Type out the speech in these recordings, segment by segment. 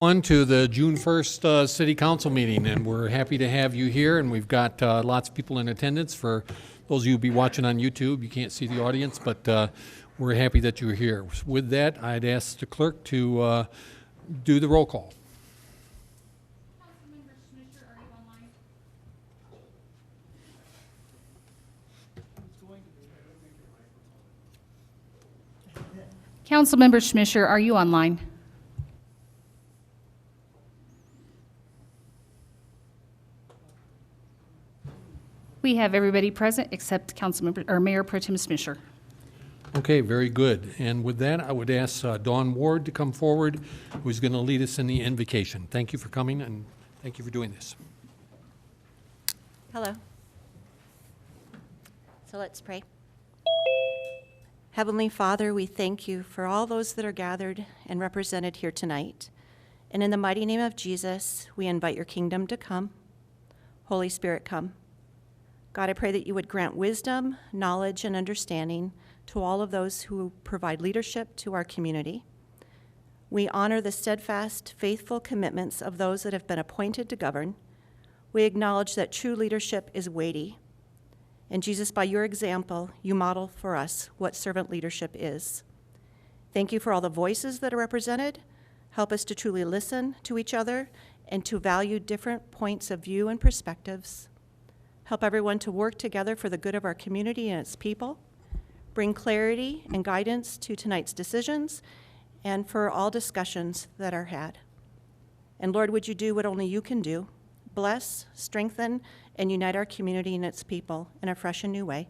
On to the June 1st City Council meeting, and we're happy to have you here, and we've got lots of people in attendance. For those of you who be watching on YouTube, you can't see the audience, but we're happy that you're here. With that, I'd ask the clerk to do the roll call. Councilmember Schmischer, are you online? Councilmember Schmischer, are you online? We have everybody present except Councilmember or Mayor Pro Tem Schmischer. Okay, very good. And with that, I would ask Dawn Ward to come forward, who's going to lead us in the invocation. Thank you for coming, and thank you for doing this. Hello. So let's pray. Heavenly Father, we thank you for all those that are gathered and represented here tonight. And in the mighty name of Jesus, we invite your kingdom to come. Holy Spirit, come. God, I pray that you would grant wisdom, knowledge, and understanding to all of those who provide leadership to our community. We honor the steadfast, faithful commitments of those that have been appointed to govern. We acknowledge that true leadership is weighty. And Jesus, by your example, you model for us what servant leadership is. Thank you for all the voices that are represented. Help us to truly listen to each other and to value different points of view and perspectives. Help everyone to work together for the good of our community and its people. Bring clarity and guidance to tonight's decisions and for all discussions that are had. And Lord, would you do what only you can do? Bless, strengthen, and unite our community and its people in a fresh and new way.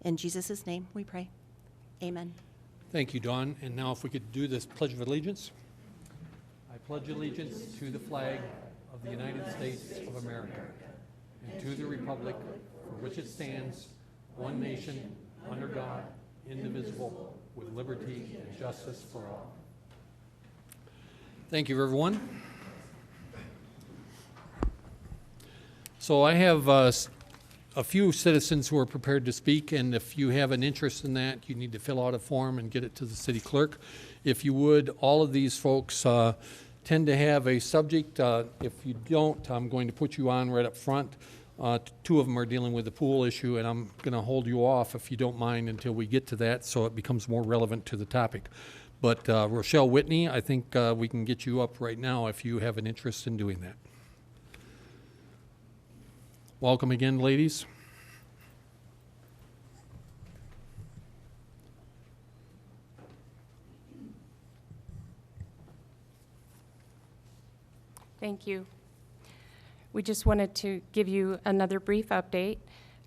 In Jesus' name we pray. Amen. Thank you, Dawn. And now if we could do this Pledge of Allegiance. I pledge allegiance to the flag of the United States of America and to the republic for which it stands, one nation, under God, indivisible, with liberty and justice for all. Thank you, everyone. So I have a few citizens who are prepared to speak, and if you have an interest in that, you need to fill out a form and get it to the city clerk. If you would, all of these folks tend to have a subject. If you don't, I'm going to put you on right up front. Two of them are dealing with the pool issue, and I'm going to hold you off, if you don't mind, until we get to that so it becomes more relevant to the topic. But Rochelle Whitney, I think we can get you up right now if you have an interest in doing that. Welcome again, ladies. Thank you. We just wanted to give you another brief update.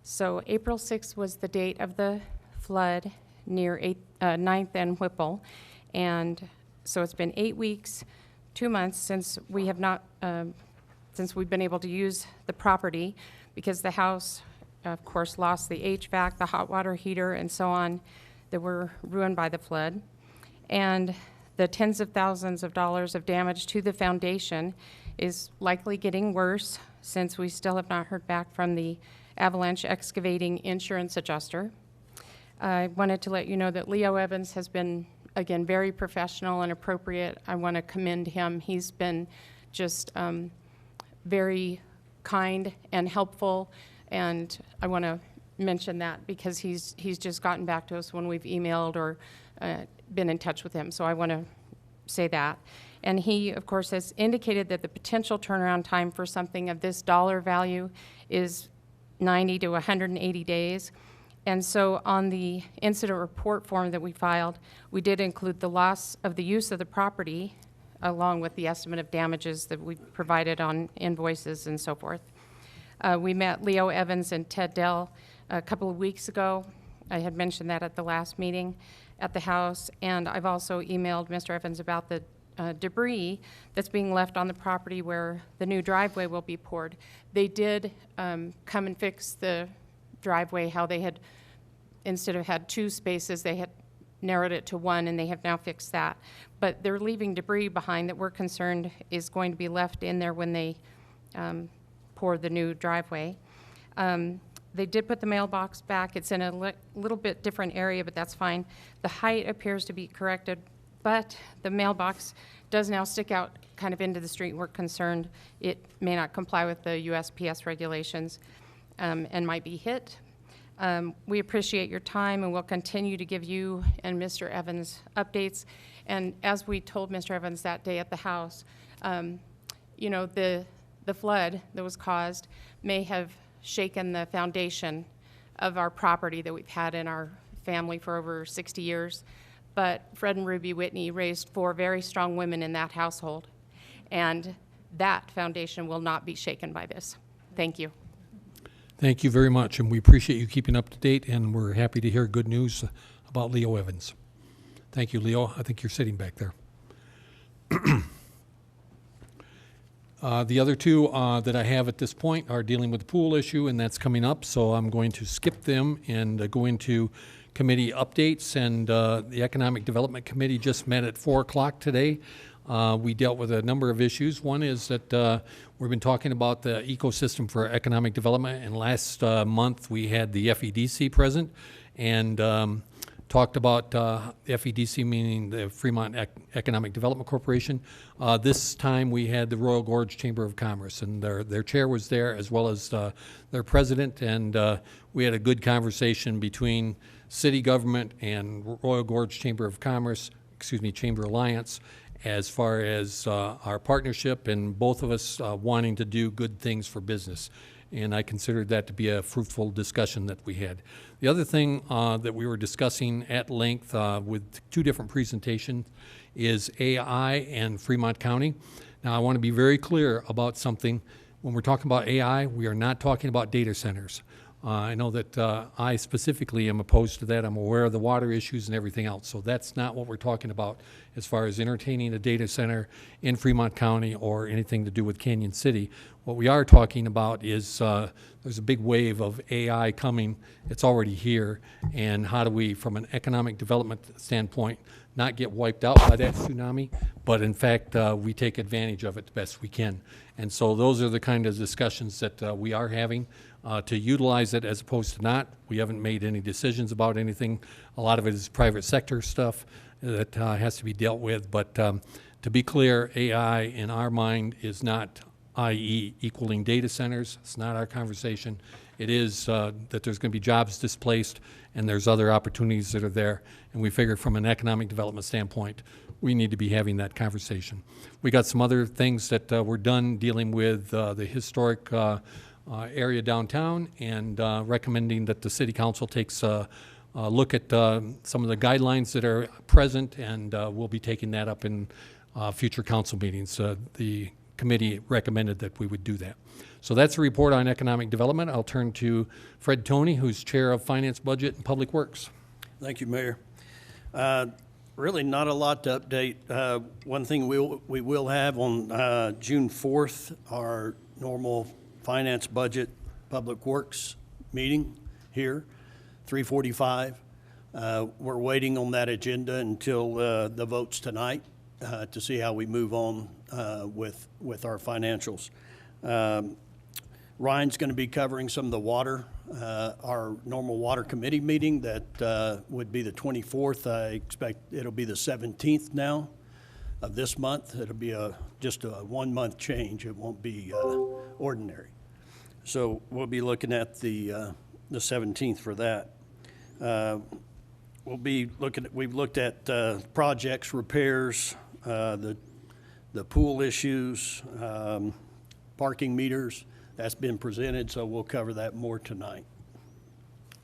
So April 6th was the date of the flood near 9th and Whipple. And so it's been 8 weeks, 2 months since we have not, since we've been able to use the property, because the house, of course, lost the HVAC, the hot water heater, and so on, that were ruined by the flood. And the tens of thousands of dollars of damage to the foundation is likely getting worse, since we still have not heard back from the avalanche excavating insurance adjuster. I wanted to let you know that Leo Evans has been, again, very professional and appropriate. I want to commend him. He's been just very kind and helpful, and I want to mention that because he's just gotten back to us when we've emailed or been in touch with him. So I want to say that. And he, of course, has indicated that the potential turnaround time for something of this dollar value is 90 to 180 days. And so on the incident report form that we filed, we did include the loss of the use of the property along with the estimate of damages that we provided on invoices and so forth. We met Leo Evans and Ted Dell a couple of weeks ago. I had mentioned that at the last meeting at the House, and I've also emailed Mr. Evans about the debris that's being left on the property where the new driveway will be poured. They did come and fix the driveway, how they had, instead of had 2 spaces, they had narrowed it to 1, and they have now fixed that. But they're leaving debris behind that we're concerned is going to be left in there when they pour the new driveway. They did put the mailbox back. It's in a little bit different area, but that's fine. The height appears to be corrected but the mailbox does now stick out kind of into the street. We're concerned it may not comply with the USPS regulations and might be hit. We appreciate your time, and we'll continue to give you and Mr. Evans updates. And as we told Mr. Evans that day at the House, you know, the flood that was caused may have shaken the foundation of our property that we've had in our family for over 60 years. But Fred and Ruby Whitney raised 4 very strong women in that household, and that foundation will not be shaken by this. Thank you. Thank you very much, and we appreciate you keeping up to date, and we're happy to hear good news about Leo Evans. Thank you, Leo. I think you're sitting back there. The other 2 that I have at this point are dealing with the pool issue, and that's coming up, so I'm going to skip them and go into committee updates. And the Economic Development Committee just met at 4 o'clock today. We dealt with a number of issues. One is that we've been talking about the ecosystem for economic development, and last month we had the FEDC present and talked about FEDC, meaning the Fremont Economic Development Corporation. This time we had the Royal Gorge Chamber of Commerce, and their chair was there as well as their president, and we had a good conversation between city government and Royal Gorge Chamber of Commerce, Chamber Alliance, as far as our partnership and both of us wanting to do good things for business. And I considered that to be a fruitful discussion that we had. The other thing that we were discussing at length with 2 different presentations is AI and Fremont County. Now, I want to be very clear about something. When we're talking about AI, we are not talking about data centers. I know that I specifically am opposed to that. I'm aware of the water issues and everything else. So that's not what we're talking about as far as entertaining a data center in Fremont County or anything to do with Canyon City. What we are talking about is there's a big wave of AI coming. It's already here. And how do we, from an economic development standpoint, not get wiped out by that tsunami, but in fact, we take advantage of it the best we can. And so those are the kind of discussions that we are having to utilize it as opposed to not. We haven't made any decisions about anything. A lot of it is private sector stuff that has to be dealt with. But to be clear, AI in our mind is not, i.e. equaling data centers. It's not our conversation. It is that there's going to be jobs displaced and there's other opportunities that are there. And we figure from an economic development standpoint, we need to be having that conversation. We got some other things that were done dealing with the historic area downtown, and recommending that the city council takes a look at some of the guidelines that are present, and we'll be taking that up in future council meetings. The committee recommended that we would do that. So that's a report on economic development. I'll turn to Fred Toney, who's chair of Finance, Budget, and Public Works. Thank you, Mayor. Really not a lot to update. One thing we will have on June 4th, our normal Finance, Budget, Public Works meeting here, 3:45. We're waiting on that agenda until the votes tonight to see how we move on with our financials. Ryan's going to be covering some of the water, our normal water committee meeting that would be the 24th. I expect it'll be the 17th now of this month. It'll be just a 1-month change. It won't be ordinary. So we'll be looking at the 17th for that. We'll be looking at, we've looked at projects, repairs, the pool issues, parking meters. That's been presented, so we'll cover that more tonight.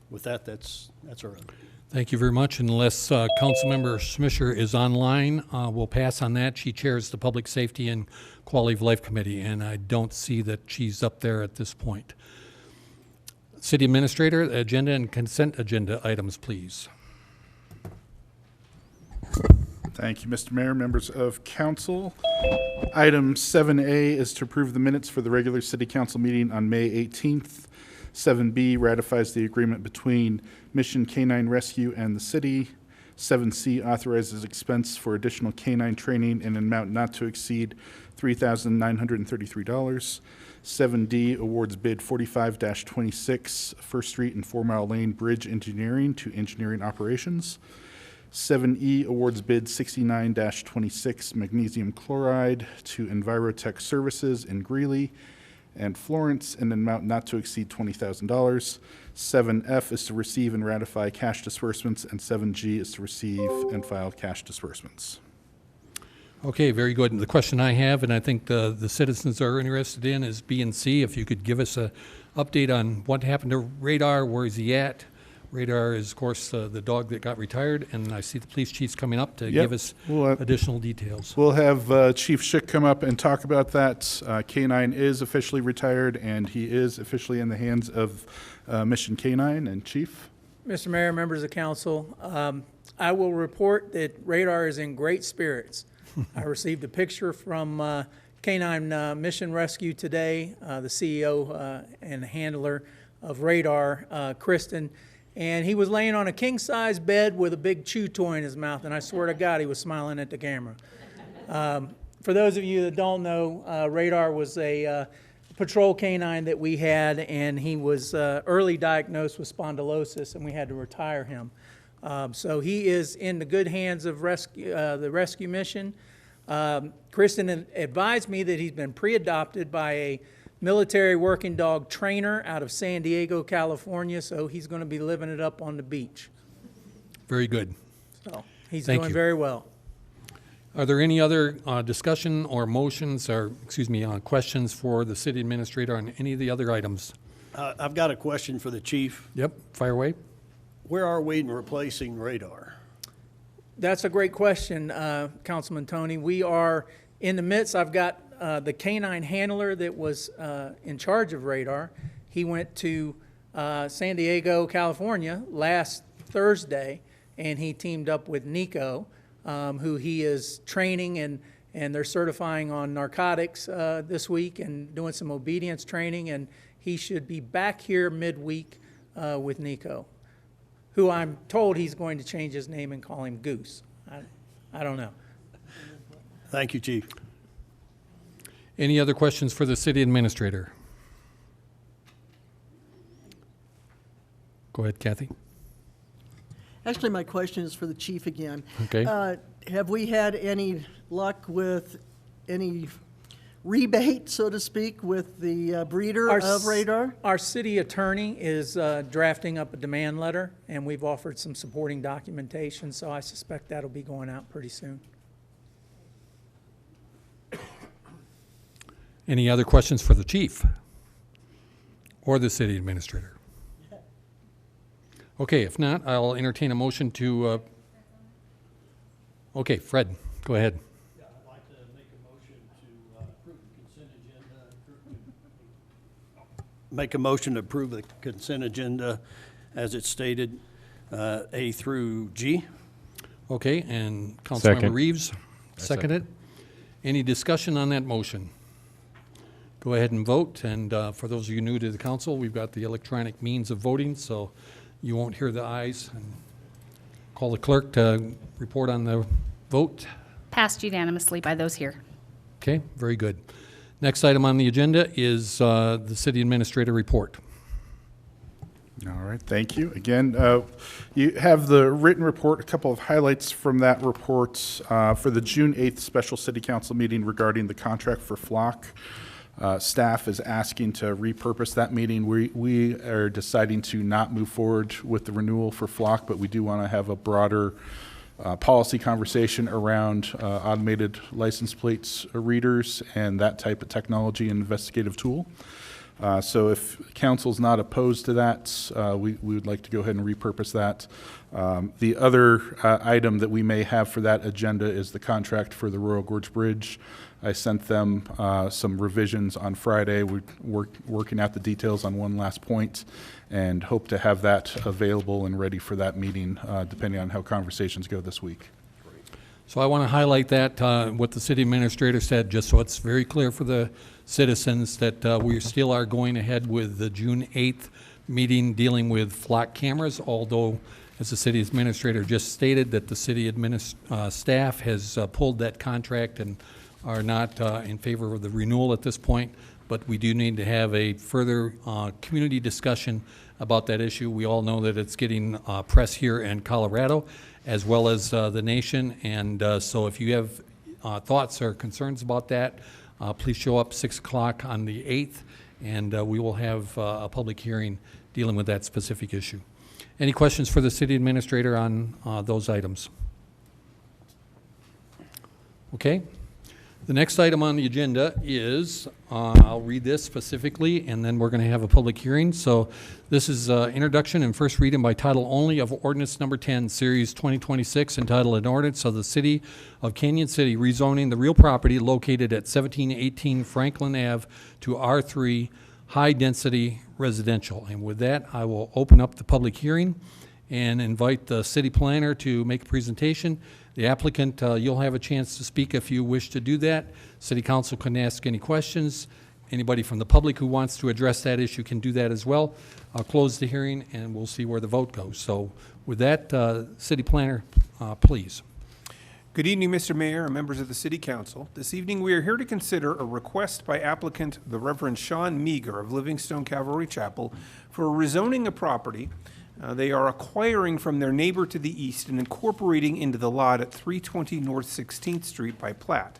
With that, that's our update. Thank you very much. Unless Councilmember Smisher is online, we'll pass on that. She chairs the Public Safety and Quality of Life Committee, and I don't see that she's up there at this point. City Administrator, agenda and consent agenda items, please. Thank you, Mr. Mayor, members of council. Item 7A is to approve the minutes for the regular city council meeting on May 18th. 7B ratifies the agreement between Mission Canine Rescue and the city. 7C authorizes expense for additional canine training in an amount not to exceed $3,933. 7D awards bid 45-26 First Street and 4 Mile Lane Bridge Engineering to Engineering Operations. 7E, awards bid 69-26 magnesium chloride to Envirotech Services in Greeley and Florence in an amount not to exceed $20,000. 7F is to receive and ratify cash disbursements, and 7G is to receive and file cash disbursements. Okay, very good. And the question I have, and I think the citizens are interested in, is B and C. If you could give us a update on what happened to Radar, where is he at? Radar is, of course, the dog that got retired, and I see the police chief's coming up to Yep. give us We'll, additional details. We'll have Chief Schick come up and talk about that. K9 is officially retired, and he is officially in the hands of Mission K9. And Chief? Mr. Mayor, members of council, I will report that Radar is in great spirits. I received a picture from K9 Mission Rescue today, the CEO and handler of Radar, Kristen, and he was laying on a king-size bed with a big chew toy in his mouth, and I swear to God he was smiling at the camera. For those of you that don't know, Radar was a patrol canine that we had, and he was early diagnosed with spondylosis, and we had to retire him. So he is in the good hands of the rescue mission. Kristen advised me that he's been pre-adopted by a military working dog trainer out of San Diego, California, so he's going to be living it up on the beach. Very good. So he's Thank doing you. very well. Are there any other discussion or motions or, questions for the city administrator on any of the other items? I've got a question for the chief. Yep, fire away. Where are we in replacing Radar? That's a great question, Councilman Tony. We are in the midst. I've got the canine handler that was in charge of Radar. He went to San Diego, California last Thursday, and he teamed up with Nico, who he is training, and they're certifying on narcotics this week and doing some obedience training, and he should be back here midweek with Nico, who I'm told he's going to change his name and call him Goose. I don't know. Thank you, Chief. Any other questions for the city administrator? Go ahead, Kathy. Actually, my question is for the chief again. Okay. Have we had any luck with any rebate, so to speak, with the breeder of Radar? Our city attorney is drafting up a demand letter, and we've offered some supporting documentation, so I suspect that'll be going out pretty soon. Any other questions for the chief or the city administrator? Okay, if not, I'll entertain a motion to, okay, Fred, go ahead. Yeah, I'd like to make a motion to approve the consent agenda. Make a motion to approve the consent agenda as it's stated, A through G. Okay, and Councilmember Second. Reeves, seconded. Any discussion on that motion? Go ahead and vote, and for those of you new to the council, we've got the electronic means of voting, so you won't hear the ayes. And call the clerk to report on the vote. Passed unanimously by those here. Okay, very good. Next item on the agenda is the city administrator report. All right, thank you. Again, you have the written report, a couple of highlights from that report for the June 8th special city council meeting regarding the contract for Flock. Staff is asking to repurpose that meeting. We are deciding to not move forward with the renewal for Flock, but we do want to have a broader policy conversation around automated license plates readers and that type of technology and investigative tool. So if council's not opposed to that, we would like to go ahead and repurpose that. The other item that we may have for that agenda is the contract for the Royal Gorge Bridge. I sent them some revisions on Friday. We're working out the details on one last point and hope to have that available and ready for that meeting, depending on how conversations go this week. So I want to highlight that, what the city administrator said, just so it's very clear for the citizens that we still are going ahead with the June 8th meeting dealing with Flock cameras, although, as the city administrator just stated, that the city staff has pulled that contract and are not in favor of the renewal at this point, but we do need to have a further community discussion about that issue. We all know that it's getting press here in Colorado as well as the nation, and so if you have thoughts or concerns about that, please show up 6 o'clock on the 8th, and we will have a public hearing dealing with that specific issue. Any questions for the city administrator on those items? Okay. The next item on the agenda is, I'll read this specifically, and then we're going to have a public hearing. So this is introduction and first reading by title only of ordinance number 10, series 2026, entitled An Ordinance of the City of Canyon City rezoning the real property located at 1718 Franklin Ave to R3 High Density Residential. And with that, I will open up the public hearing and invite the city planner to make a presentation. The applicant, you'll have a chance to speak if you wish to do that. City council can ask any questions. Anybody from the public who wants to address that issue can do that as well. I'll close the hearing and we'll see where the vote goes. So with that, city planner, please. Good evening, Mr. Mayor and members of the City Council. This evening we are here to consider a request by applicant, the Reverend Sean Meager of Livingstone Calvary Chapel, for rezoning a property they are acquiring from their neighbor to the east and incorporating into the lot at 320 North 16th Street by plat.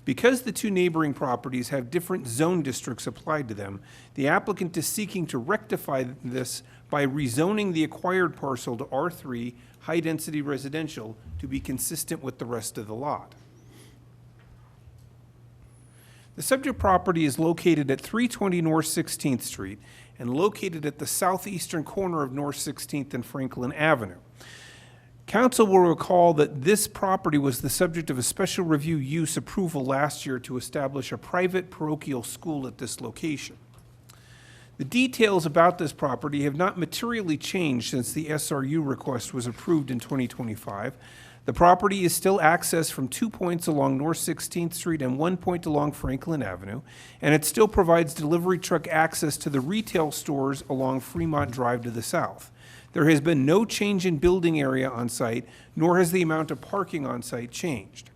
Because the two neighboring properties have different zone districts applied to them, the applicant is seeking to rectify this by rezoning the acquired parcel to R3 High Density Residential to be consistent with the rest of the lot. The subject property is located at 320 North 16th Street and located at the southeastern corner of North 16th and Franklin Avenue. Council will recall that this property was the subject of a special review use approval last year to establish a private parochial school at this location. The details about this property have not materially changed since the SRU request was approved in 2025. The property is still accessed from 2 points along North 16th Street and 1 point along Franklin Avenue, and it still provides delivery truck access to the retail stores along Fremont Drive to the south. There has been no change in building area on site, nor has the amount of parking on site changed.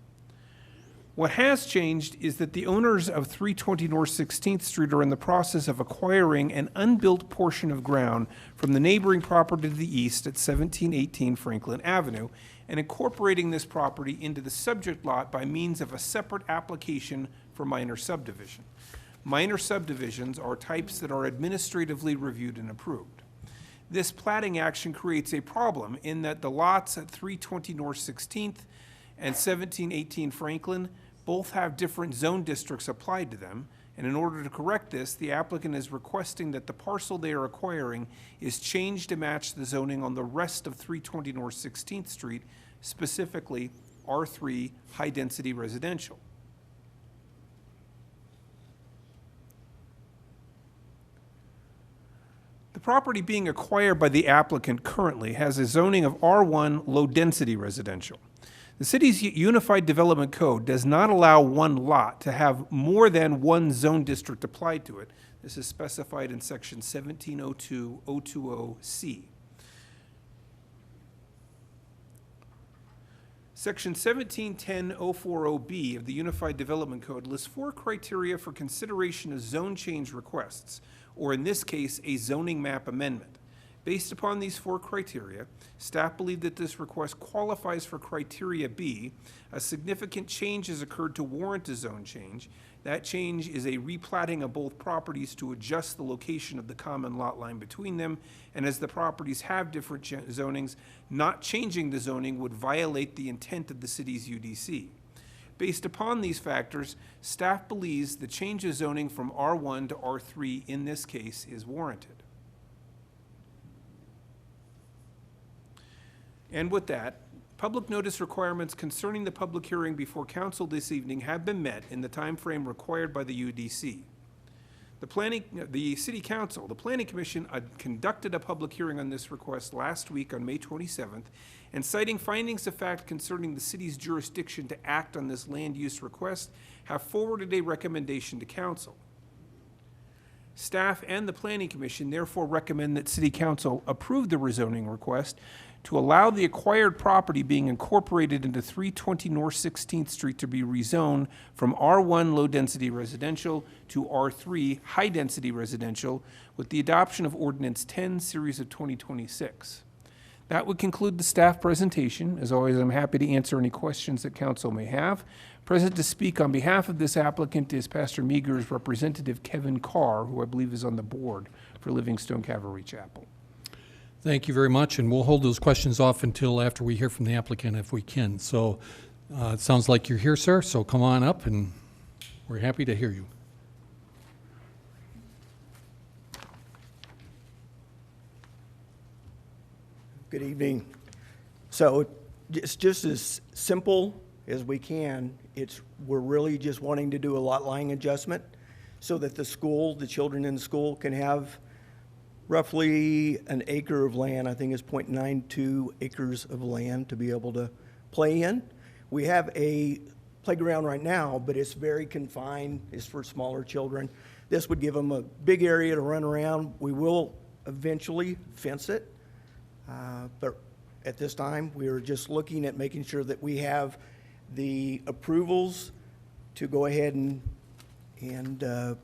What has changed is that the owners of 320 North 16th Street are in the process of acquiring an unbuilt portion of ground from the neighboring property to the east at 1718 Franklin Avenue and incorporating this property into the subject lot by means of a separate application for minor subdivision. Minor subdivisions are types that are administratively reviewed and approved. This platting action creates a problem in that the lots at 320 North 16th and 1718 Franklin both have different zone districts applied to them, and in order to correct this, the applicant is requesting that the parcel they are acquiring is changed to match the zoning on the rest of 320 North 16th Street, specifically R3 High Density Residential. The property being acquired by the applicant currently has a zoning of R1 Low Density Residential. The city's Unified Development Code does not allow one lot to have more than one zone district applied to it. This is specified in section 1702.020C. Section 1710.040B of the Unified Development Code lists 4 criteria for consideration of zone change requests, or in this case, a zoning map amendment. Based upon these 4 criteria, staff believe that this request qualifies for criteria B. A significant change has occurred to warrant a zone change. That change is a replatting of both properties to adjust the location of the common lot line between them, and as the properties have different zonings, not changing the zoning would violate the intent of the city's UDC. Based upon these factors, staff believes the change of zoning from R1 to R3 in this case is warranted. And with that, public notice requirements concerning the public hearing before council this evening have been met in the time frame required by the UDC. The Planning Commission conducted a public hearing on this request last week on May 27th, and citing findings of fact concerning the city's jurisdiction to act on this land use request, have forwarded a recommendation to council. Staff and the Planning Commission therefore recommend that City Council approve the rezoning request to allow the acquired property being incorporated into 320 North 16th Street to be rezoned from R1 low-density residential to R3 high-density residential with the adoption of Ordinance 10, Series of 2026. That would conclude the staff presentation. As always, I'm happy to answer any questions that council may have. Present to speak on behalf of this applicant is Pastor Meager's representative, Kevin Carr, who I believe is on the board for Livingstone Calvary Chapel. Thank you very much, and we'll hold those questions off until after we hear from the applicant if we can. So it sounds like you're here, sir, so come on up, and we're happy to hear you. Good evening. So it's just as simple as we can. We're really just wanting to do a lot line adjustment so that the children in the school can have roughly an acre of land. I think it's 0.92 acres of land to be able to play in. We have a playground right now, but it's very confined. It's for smaller children. This would give them a big area to run around. We will eventually fence it. But at this time, we are just looking at making sure that we have the approvals to go ahead and go ahead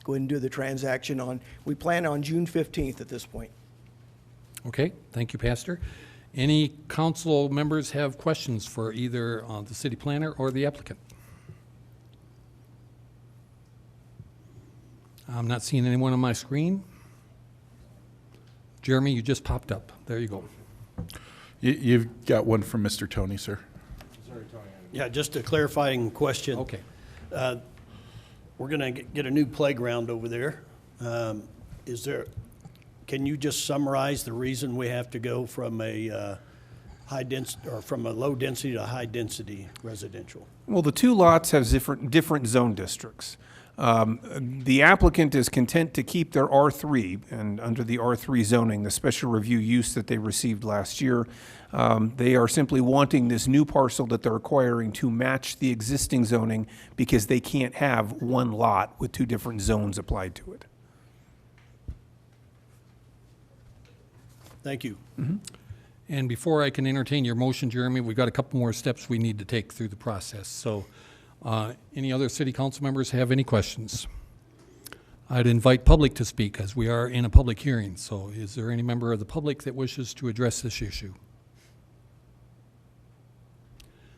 and do the transaction on, we plan on June 15th at this point. Okay, thank you, Pastor. Any council members have questions for either the city planner or the applicant? I'm not seeing anyone on my screen. Jeremy, you just popped up. There you go. You've got one from Mr. Tony, sir. Yeah, just a clarifying question. Okay. We're going to get a new playground over there. Can you just summarize the reason we have to go from a from a low density to high density residential? Well, the two lots have different zone districts. The applicant is content to keep their R3, and under the R3 zoning, the special review use that they received last year, they are simply wanting this new parcel that they're acquiring to match the existing zoning because they can't have one lot with two different zones applied to it. Thank you. Mm-hmm. And before I can entertain your motion, Jeremy, we've got a couple more steps we need to take through the process. So any other city council members have any questions? I'd invite public to speak as we are in a public hearing. So is there any member of the public that wishes to address this issue?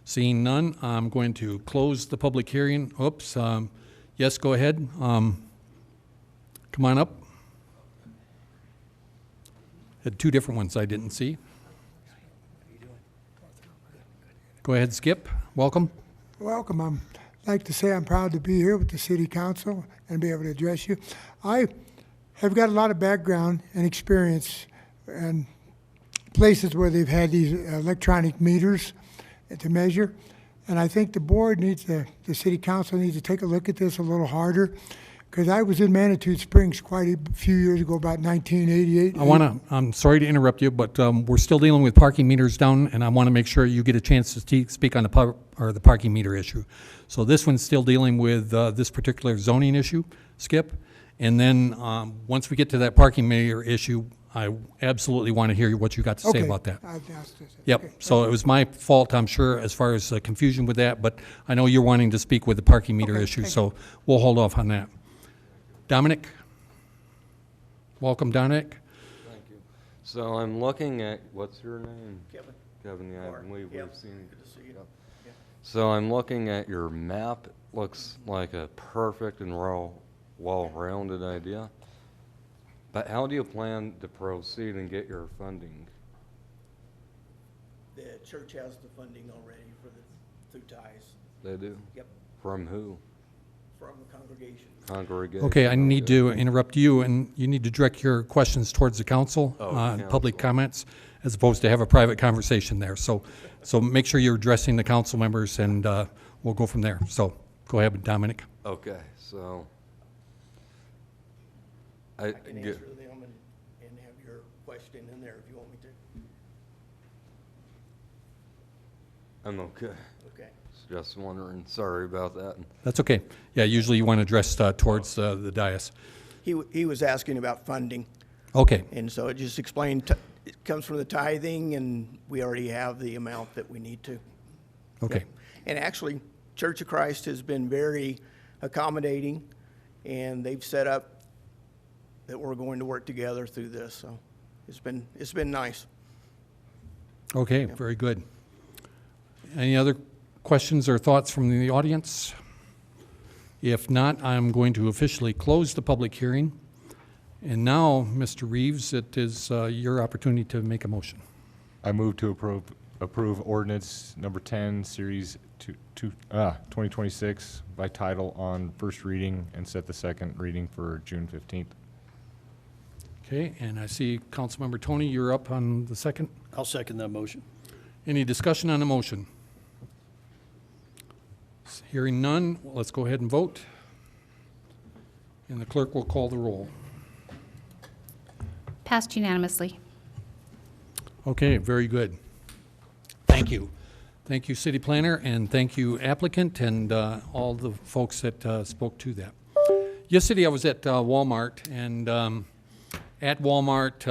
Seeing none, I'm going to close the public hearing. Oops. Yes, go ahead. Come on up. Had two different ones I didn't see. Go ahead, Skip. Welcome. Welcome. I'd like to say I'm proud to be here with the City Council and be able to address you. I have got a lot of background and experience in places where they've had these electronic meters to measure, and I think the board needs the City Council needs to take a look at this a little harder, because I was in Manitou Springs quite a few years ago, about 1988. I'm sorry to interrupt you, but we're still dealing with parking meters down, and I want to make sure you get a chance to speak on the parking meter issue. So this one's still dealing with this particular zoning issue, Skip. And then once we get to that parking meter issue, I absolutely want to hear what you got to say about that. Yep. Okay. So it was my fault, I'm sure, as far as confusion with that, but I know you're wanting to speak with the parking meter issue, so we'll hold off on that. Dominic? Welcome, Dominic. Thank you. So I'm looking at, what's your name? Kevin. Kevin, yeah, we've seen. Good to see you. Yeah. So I'm looking at your map. Looks like a perfect and well-rounded idea. But how do you plan to proceed and get your funding? The church has the funding already through ties. They do? Yep. From who? From the congregation. Congregation. Okay, I need to interrupt you, and you need to direct your questions towards the council, public comments, as opposed to have a private conversation there. So make sure you're addressing the council members, and we'll go from there. So go ahead, Dominic. Okay, so I can answer them and have your question in there if you want me to. I'm okay. Okay. Just wondering. Sorry about that. That's okay. Yeah, usually you want to address towards the dais. He was asking about funding. Okay. And so it just explained it comes from the tithing, and we already have the amount that we need to. Okay. And actually, Church of Christ has been very accommodating, and they've set up that we're going to work together through this, so it's been nice. Okay, very good. Any other questions or thoughts from the audience? If not, I'm going to officially close the public hearing. And now, Mr. Reeves, it is your opportunity to make a motion. I move to approve ordinance number 10, series 2026 by title on first reading and set the second reading for June 15th. Okay, and I see Councilmember Tony, you're up on the second. I'll second that motion. Any discussion on the motion? Hearing none, let's go ahead and vote. And the clerk will call the roll. Passed unanimously. Okay, very good. Thank you. Thank you, City Planner, and thank you, applicant, and all the folks that spoke to that. Yesterday, I was at Walmart, and at Walmart,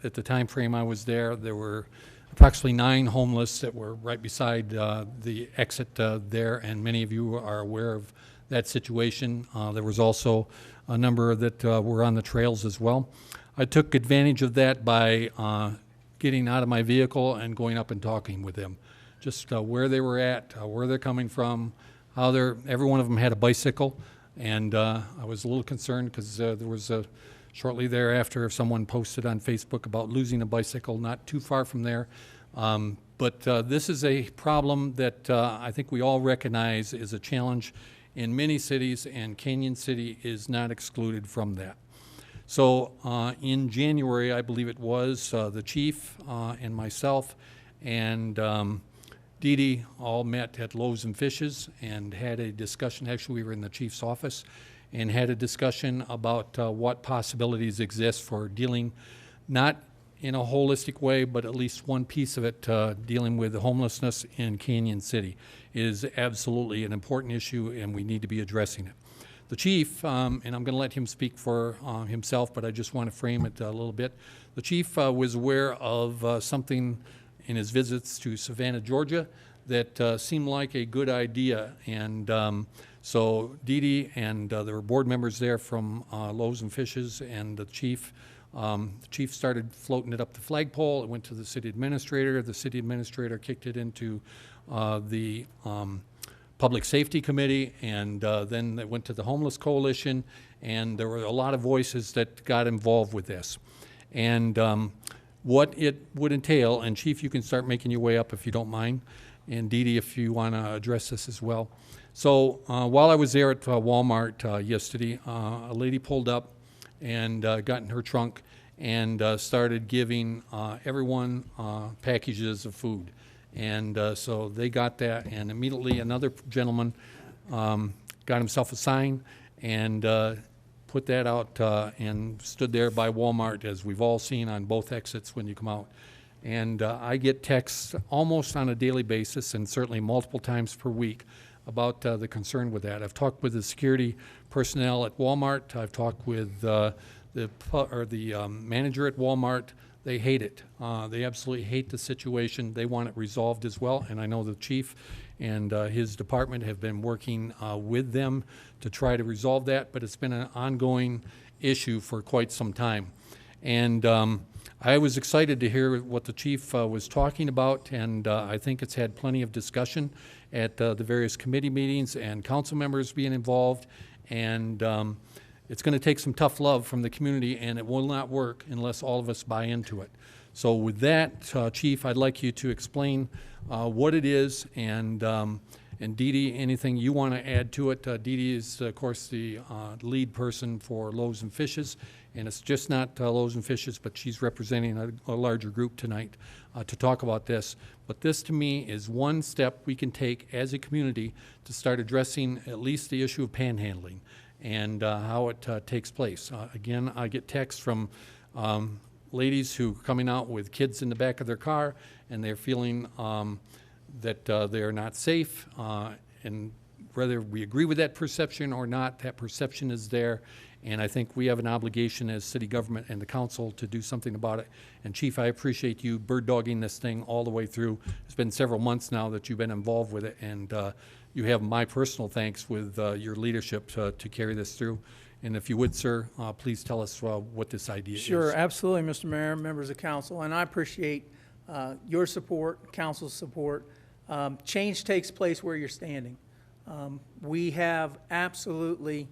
at the time frame I was there were approximately 9 homeless that were right beside the exit there, and many of you are aware of that situation. There was also a number that were on the trails as well. I took advantage of that by getting out of my vehicle and going up and talking with them, just where they were at, where they're coming from, how every one of them had a bicycle, and I was a little concerned because there was shortly thereafter someone posted on Facebook about losing a bicycle not too far from there. But this is a problem that I think we all recognize is a challenge in many cities, and Canyon City is not excluded from that. So in January, I believe it was, the chief and myself and Dee Dee all met at Loaves and Fishes and had a discussion. Actually, we were in the chief's office and had a discussion about what possibilities exist for dealing, not in a holistic way, but at least one piece of it, dealing with homelessness in Canyon City is absolutely an important issue, and we need to be addressing it. The chief, and I'm going to let him speak for himself, but I just want to frame it a little bit. The chief was aware of something in his visits to Savannah, Georgia, that seemed like a good idea. And so Dee Dee and there were board members there from Loaves and Fishes, and the chief started floating it up the flagpole. It went to the city administrator. The city administrator kicked it into the Public Safety Committee, and then it went to the Homeless Coalition, and there were a lot of voices that got involved with this. And what it would entail, and Chief, you can start making your way up if you don't mind, and Dee Dee, if you want to address this as well. So while I was there at Walmart yesterday, a lady pulled up and got in her trunk and started giving everyone packages of food. And so they got that, and immediately another gentleman got himself a sign and put that out and stood there by Walmart, as we've all seen on both exits when you come out. And I get texts almost on a daily basis, and certainly multiple times per week, about the concern with that. I've talked with the security personnel at Walmart. I've talked with the manager at Walmart. They hate it. They absolutely hate the situation. They want it resolved as well. And I know the chief and his department have been working with them to try to resolve that, but it's been an ongoing issue for quite some time. And I was excited to hear what the chief was talking about, and I think it's had plenty of discussion at the various committee meetings and council members being involved. And it's going to take some tough love from the community, and it will not work unless all of us buy into it. So with that, Chief, I'd like you to explain what it is, and Dee Dee, anything you want to add to it. Dee Dee is, of course, the lead person for Loaves and Fishes, and it's just not Loaves and Fishes, but she's representing a larger group tonight to talk about this. But this, to me, is one step we can take as a community to start addressing at least the issue of panhandling and how it takes place. Again, I get texts from ladies who are coming out with kids in the back of their car, and they're feeling that they are not safe, and whether we agree with that perception or not, that perception is there, And I think we have an obligation as city government and the council to do something about it. And Chief, I appreciate you bird dogging this thing all the way through. It's been several months now that you've been involved with it, and you have my personal thanks with your leadership to carry this through. And if you would, sir, please tell us what this idea is. Sure, absolutely, Mr. Mayor, members of council, and I appreciate your support, council's support. Change takes place where you're standing. We have absolutely,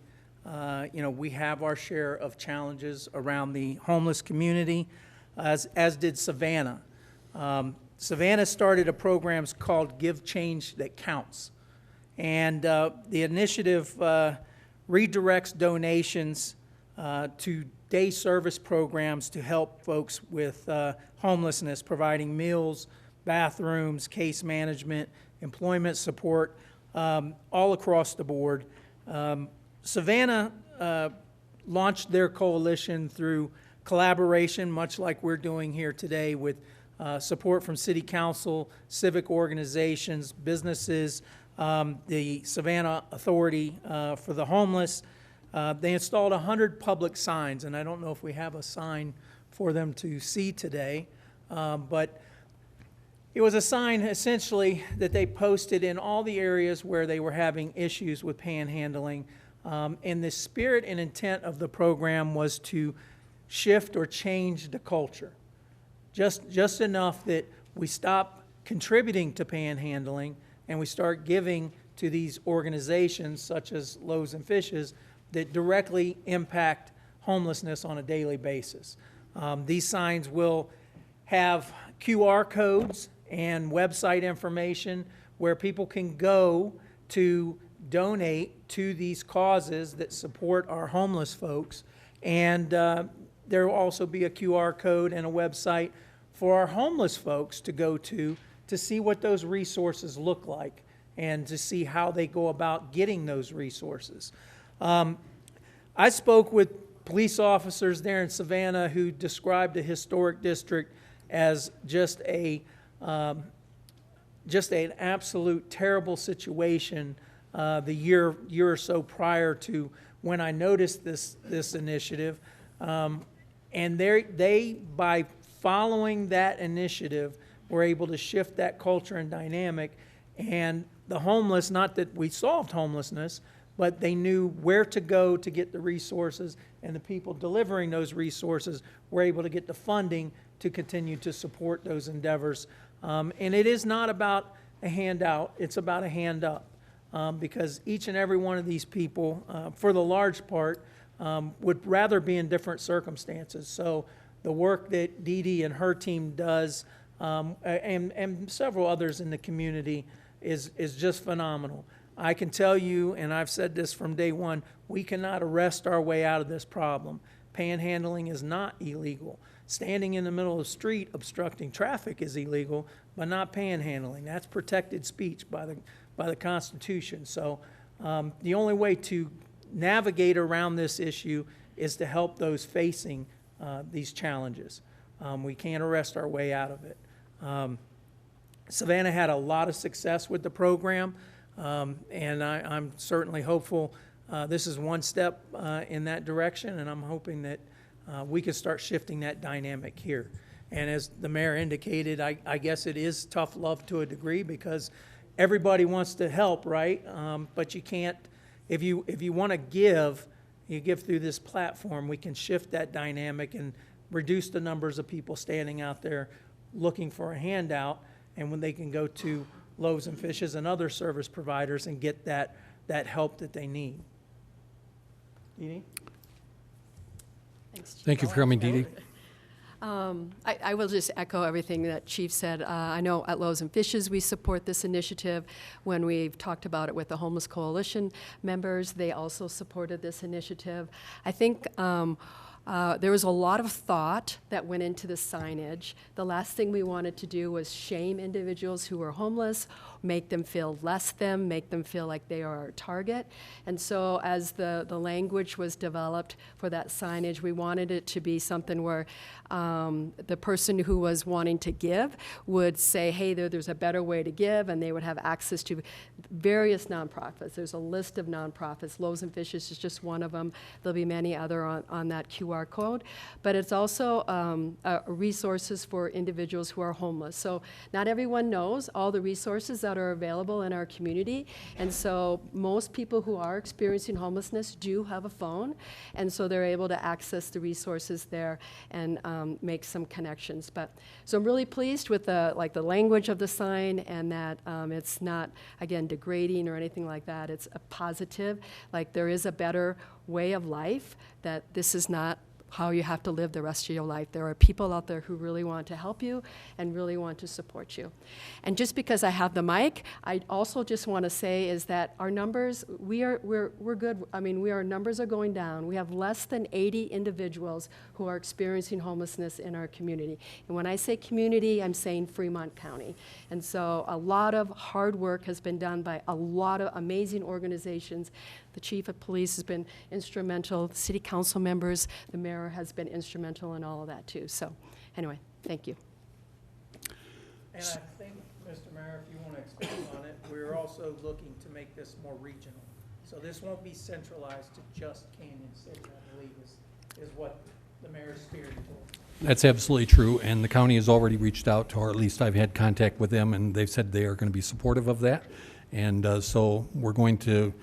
we have our share of challenges around the homeless community, as did Savannah. Savannah started a program called Give Change That Counts. And the initiative redirects donations to day service programs to help folks with homelessness, providing meals, bathrooms, case management, employment support, all across the board. Savannah launched their coalition through collaboration, much like we're doing here today, with support from City Council, civic organizations, businesses, the Savannah Authority for the Homeless. They installed 100 public signs, and I don't know if we have a sign for them to see today, but it was a sign essentially that they posted in all the areas where they were having issues with panhandling. And the spirit and intent of the program was to shift or change the culture. Just enough that we stop contributing to panhandling and we start giving to these organizations such as Loaves and Fishes that directly impact homelessness on a daily basis. These signs will have QR codes and website information where people can go to donate to these causes that support our homeless folks. And there will also be a QR code and a website for our homeless folks to go to see what those resources look like and to see how they go about getting those resources. I spoke with police officers there in Savannah who described the historic district as just an absolute terrible situation the year or so prior to when I noticed this initiative. And they, by following that initiative, were able to shift that culture and dynamic. And the homeless, not that we solved homelessness, but they knew where to go to get the resources, and the people delivering those resources were able to get the funding to continue to support those endeavors. And it is not about a handout, it's about a hand up. Because each and every one of these people, for the large part, would rather be in different circumstances. So the work that Dee Dee and her team does, and several others in the community, is just phenomenal. I can tell you, and I've said this from day one, we cannot arrest our way out of this problem. Panhandling is not illegal. Standing in the middle of the street obstructing traffic is illegal, but not panhandling. That's protected speech by the Constitution. So the only way to navigate around this issue is to help those facing these challenges. We can't arrest our way out of it. Savannah had a lot of success with the program, and I'm certainly hopeful this is one step in that direction, and I'm hoping that we can start shifting that dynamic here. And as the mayor indicated, I guess it is tough love to a degree because everybody wants to help, right? But you can't, if you want to give, you give through this platform, we can shift that dynamic and reduce the numbers of people standing out there looking for a handout, and when they can go to Loaves and Fishes and other service providers and get that help that they need. Dee Dee? Thanks, Chief. Thank you for coming, Dee Dee. I will just echo everything that Chief said. I know at Loaves and Fishes we support this initiative. When we've talked about it with the Homeless Coalition members, they also supported this initiative. I think There was a lot of thought that went into the signage. The last thing we wanted to do was shame individuals who were homeless, make them feel less than, make them feel like they are our target. And so as the language was developed for that signage, we wanted it to be something where the person who was wanting to give would say, hey, there's a better way to give, and they would have access to various nonprofits. There's a list of nonprofits. Loaves and Fishes is just one of them. There'll be many other on that QR code. But it's also resources for individuals who are homeless. So not everyone knows all the resources that are available in our community. And so most people who are experiencing homelessness do have a phone. And so they're able to access the resources there and make some connections. But so I'm really pleased with the language of the sign, and that it's not, again, degrading or anything like that. It's a positive, like there is a better way of life, that this is not how you have to live the rest of your life. There are people out there who really want to help you and really want to support you. And just because I have the mic, I also just want to say is that our numbers, we're good. I mean, our numbers are going down. We have less than 80 individuals who are experiencing homelessness in our community. And when I say community, I'm saying Fremont County. And so a lot of hard work has been done by a lot of amazing organizations. The chief of police has been instrumental, the city council members, the mayor has been instrumental in all of that too. So anyway, thank you. And I think, Mr. Mayor, if you want to expand on it, we're also looking to make this more regional. So this won't be centralized to just Canyon City, I believe is what the mayor's steering towards. That's absolutely true, and the county has already reached out, or at least I've had contact with them, and they've said they are going to be supportive of that. And so we're going to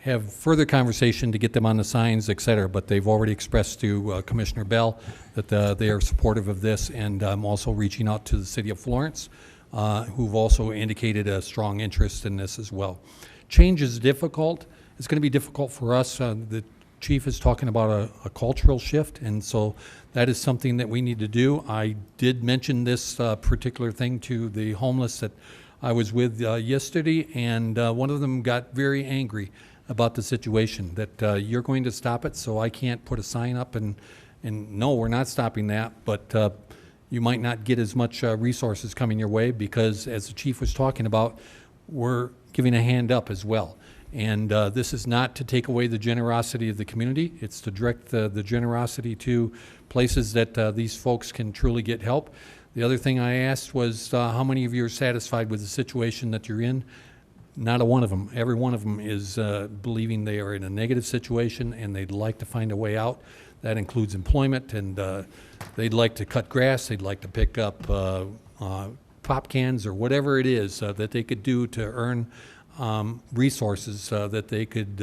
have further conversation to get them on the signs, et cetera, but they've already expressed to Commissioner Bell that they are supportive of this, and I'm also reaching out to the city of Florence, who've also indicated a strong interest in this as well. Change is difficult. It's going to be difficult for us. The chief is talking about a cultural shift, and so that is something that we need to do. I did mention this particular thing to the homeless that I was with yesterday, and one of them got very angry about the situation, that you're going to stop it, so I can't put a sign up, and no, we're not stopping that, but you might not get as much resources coming your way, because as the chief was talking about, we're giving a hand up as well. And this is not to take away the generosity of the community. It's to direct the generosity to places that these folks can truly get help. The other thing I asked was how many of you are satisfied with the situation that you're in? Not a one of them. Every one of them is believing they are in a negative situation and they'd like to find a way out. That includes employment, and they'd like to cut grass, they'd like to pick up pop cans or whatever it is that they could do to earn resources that they could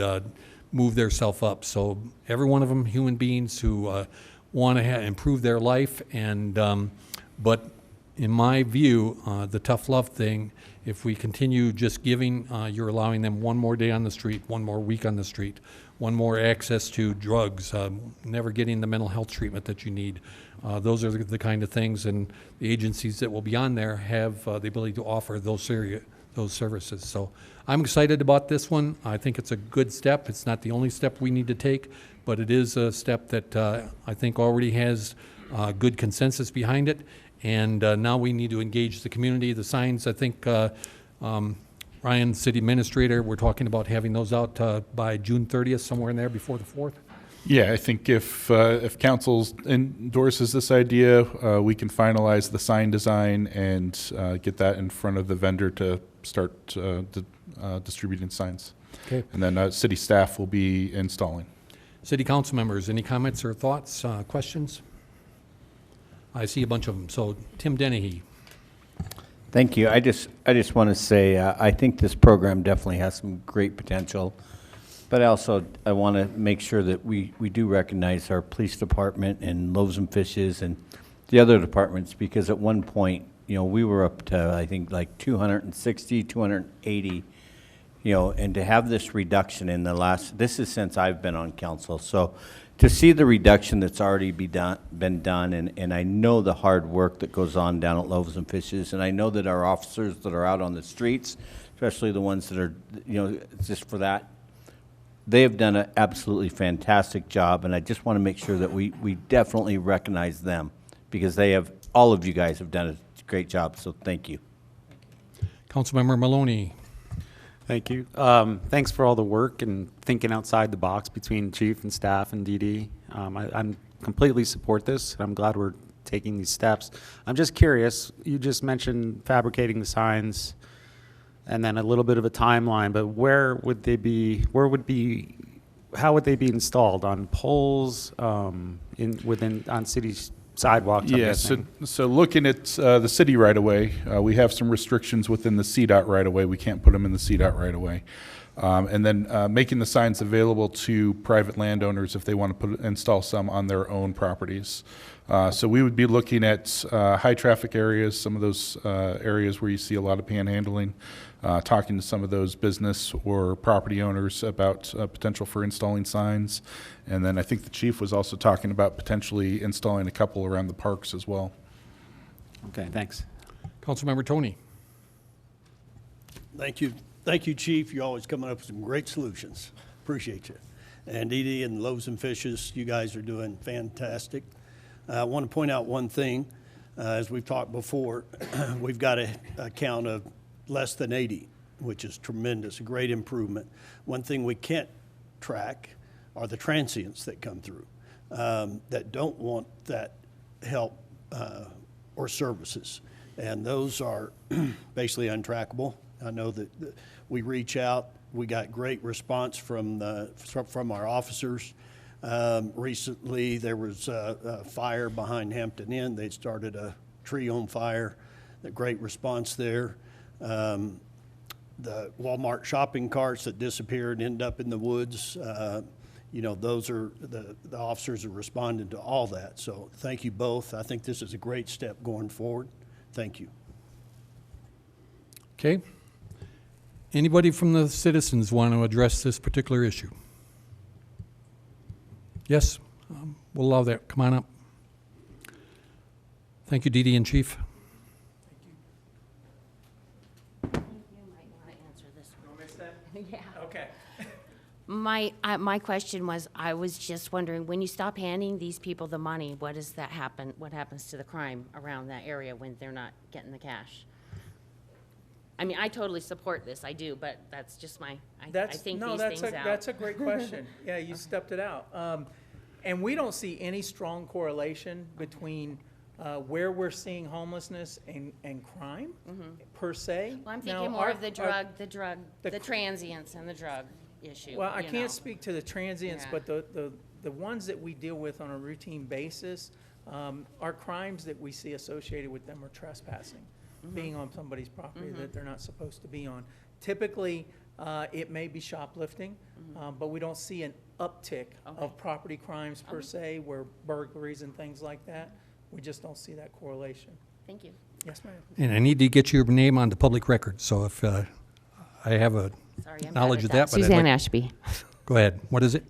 move theirself up. So every one of them, human beings who want to improve their life, and but in my view, the tough love thing, if we continue just giving, you're allowing them one more day on the street, one more week on the street, one more access to drugs, never getting the mental health treatment that you need. Those are the kind of things, and the agencies that will be on there have the ability to offer those services. So I'm excited about this one. I think it's a good step. It's not the only step we need to take, but it is a step that I think already has good consensus behind it. And now we need to engage the community. The signs, I think, Ryan, city administrator, we're talking about having those out by June 30th, somewhere in there before the 4th. Yeah, I think if council endorses this idea, we can finalize the sign design and get that in front of the vendor to start distributing signs. Okay. And then city staff will be installing. City council members, any comments or thoughts, questions? I see a bunch of them. So Tim Dennehy. Thank you. I just want to say I think this program definitely has some great potential, but I want to make sure that we do recognize our police department and Loaves and Fishes and the other departments, because at one point, you know, we were up to, I think, like 260, 280, you know, and to have this reduction in the last, this is since I've been on council, so to see the reduction that's already been done, and I know the hard work that goes on down at Loaves and Fishes, and I know that our officers that are out on the streets, especially the ones that are, you know, just for that, They have done an absolutely fantastic job, and I just want to make sure that we definitely recognize them, because all of you guys have done a great job, so thank you. Councilmember Maloney. Thank you. Thanks for all the work and thinking outside the box between chief and staff and DD. I completely support this, and I'm glad we're taking these steps. I'm just curious, you just mentioned fabricating the signs and then a little bit of a timeline, but how would they be installed? On poles, on city sidewalks, I'm Yeah, guessing? so looking at the city right away, we have some restrictions within the CDOT right away. We can't put them in the CDOT right away. And then making the signs available to private landowners if they want to install some on their own properties. So we would be looking at high traffic areas, some of those areas where you see a lot of panhandling, talking to some of those business or property owners about potential for installing signs. And then I think the chief was also talking about potentially installing a couple around the parks as well. Okay, thanks. Councilmember Tony. Thank you. Thank you, Chief. You're always coming up with some great solutions. Appreciate you. And Edie and Loaves and Fishes, you guys are doing fantastic. I want to point out one thing. As we've talked before, we've got a count of less than 80, which is tremendous, a great improvement. One thing we can't track are the transients that come through that don't want that help or services. And those are basically untrackable. I know that we reach out. We got great response from our officers. Recently, there was a fire behind Hampton Inn. They started a tree on fire. A great response there. The Walmart shopping carts that disappeared and end up in the woods. Those are the officers are responding to all that. So thank you both. I think this is a great step going forward. Thank you. Okay. Anybody from the citizens want to address this particular issue? Yes, we'll allow that. Come on up. Thank you, Dee Dee and Chief. You might want to answer this one. Yeah. Okay. My question was, I was just wondering, when you stop handing these people the money, what does that happen? What happens to the crime around that area when they're not getting the cash? I mean, I totally support this, I do, but that's just I think these things out. That's a great question. Yeah, you stepped it out. And we don't see any strong correlation between where we're seeing homelessness and crime per se. Well, I'm thinking more of the transients and the drug issue. Well, I can't speak to the transients, but the ones that we deal with on a routine basis, are crimes that we see associated with them are trespassing. Being on somebody's property that they're not supposed to be on. Typically, it may be shoplifting, but we don't see an uptick of property crimes per se, where burglaries and things like that. We just don't see that correlation. Thank you. Yes, ma'am. And I need to get your name on the public record, so if I have a knowledge of that. But Suzanne Ashby. Go ahead. What is it?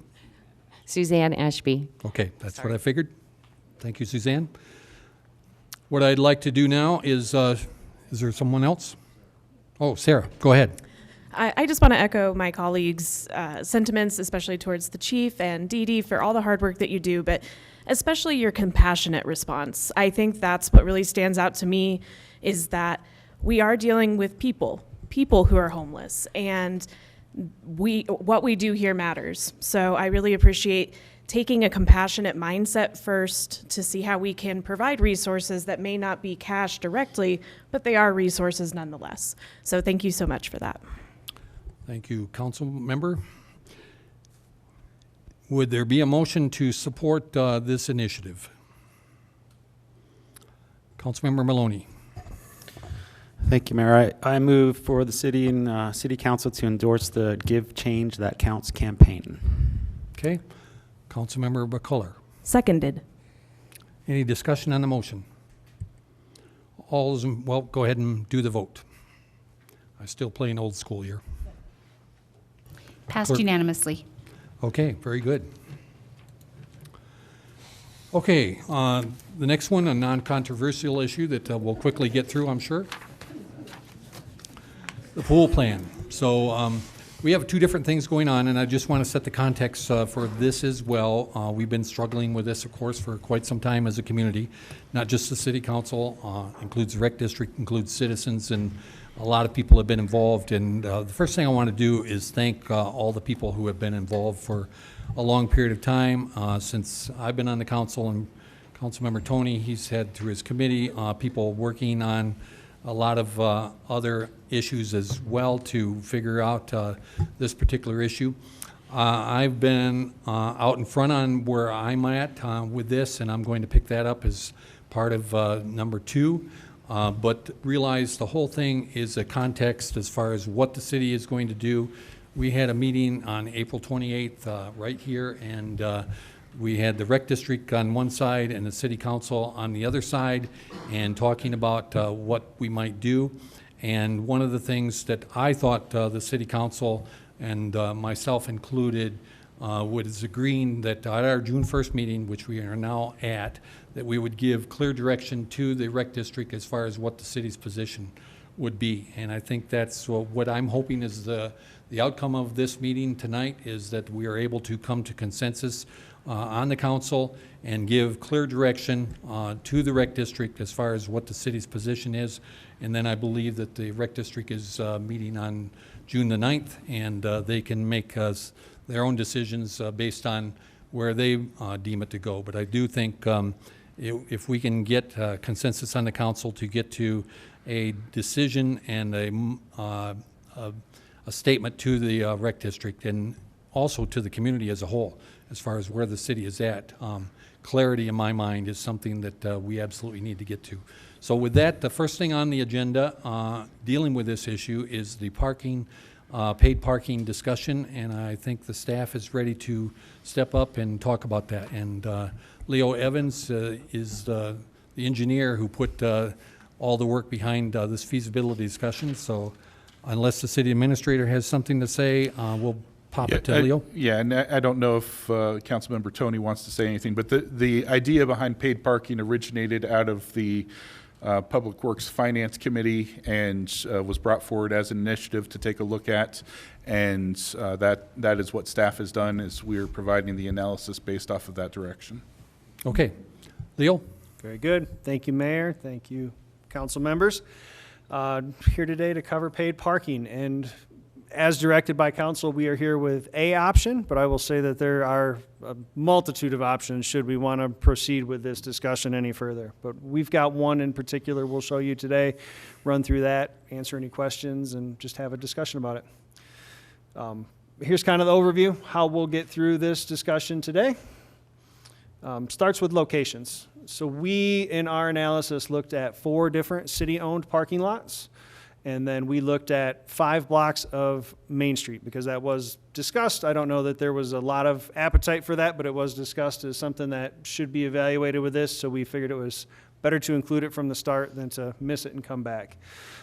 Suzanne Ashby. Okay, that's what I figured. Thank you, Suzanne. What I'd like to do now is there someone else? Oh, Sarah, go ahead. I just want to echo my colleagues' sentiments, especially towards the chief and Dee Dee for all the hard work that you do, but especially your compassionate response. I think that's what really stands out to me, is that we are dealing with people who are homeless, and what we do here matters. So I really appreciate taking a compassionate mindset first to see how we can provide resources that may not be cash directly, but they are resources nonetheless. So thank you so much for that. Thank you, council member. Would there be a motion to support this initiative? Councilmember Maloney. Thank you, Mayor. I move for the city and city council to endorse the Give Change That Counts campaign. Okay. Councilmember McCullough. Seconded. Any discussion on the motion? All those, well, go ahead and do the vote. I'm still playing old school here. Passed Clerk. unanimously. Okay, very good. Okay, the next one, a non-controversial issue that we'll quickly get through, I'm sure. The pool plan. So we have two different things going on, and I just want to set the context for this as well. We've been struggling with this, of course, for quite some time as a community. Not just the city council, includes the rec district, includes citizens, and a lot of people have been involved. And the first thing I want to do is thank all the people who have been involved for a long period of time. Since I've been on the council, and Councilmember Tony, he's had through his committee, people working on a lot of other issues as well to figure out this particular issue. I've been out in front on where I'm at with this, and I'm going to pick that up as part of number 2. But realize the whole thing is a context as far as what the city is going to do. We had a meeting on April 28th right here, and we had the rec district on one side and the city council on the other side, and talking about what we might do. And one of the things that I thought the city council and myself included was agreeing that at our June 1st meeting, which we are now at, that we would give clear direction to the rec district as far as what the city's position would be. And I think that's what I'm hoping is the outcome of this meeting tonight, is that we are able to come to consensus on the council and give clear direction to the rec district as far as what the city's position is. And then I believe that the rec district is meeting on June the 9th, and they can make their own decisions based on where they deem it to go. But I do think if we can get consensus on the council to get to a decision and a statement to the rec district, and also to the community as a whole, as far as where the city is at. Clarity in my mind is something that we absolutely need to get to. So with that, the first thing on the agenda dealing with this issue is the parking, paid parking discussion, and I think the staff is ready to step up and talk about that. And Leo Evans is the engineer who put all the work behind this feasibility discussion. So unless the city administrator has something to say, we'll pop it to Leo. Yeah, and I don't know if Councilmember Tony wants to say anything, but the idea behind paid parking originated out of the Public Works Finance Committee, and was brought forward as an initiative to take a look at. And that is what staff has done, is we're providing the analysis based off of that direction. Okay. Leo? Very good. Thank you, Mayor. Thank you, council members. Here today to cover paid parking. And as directed by council, we are here with a option, but I will say that there are a multitude of options should we want to proceed with this discussion any further. But we've got one in particular we'll show you today, run through that, answer any questions, and just have a discussion about it. Here's kind of the overview, how we'll get through this discussion today. Starts with locations. So we, in our analysis, looked at 4 different city-owned parking lots. And then we looked at 5 blocks of Main Street, because that was discussed. I don't know that there was a lot of appetite for that, but it was discussed as something that should be evaluated with this. So we figured it was better to include it from the start than to miss it and come back.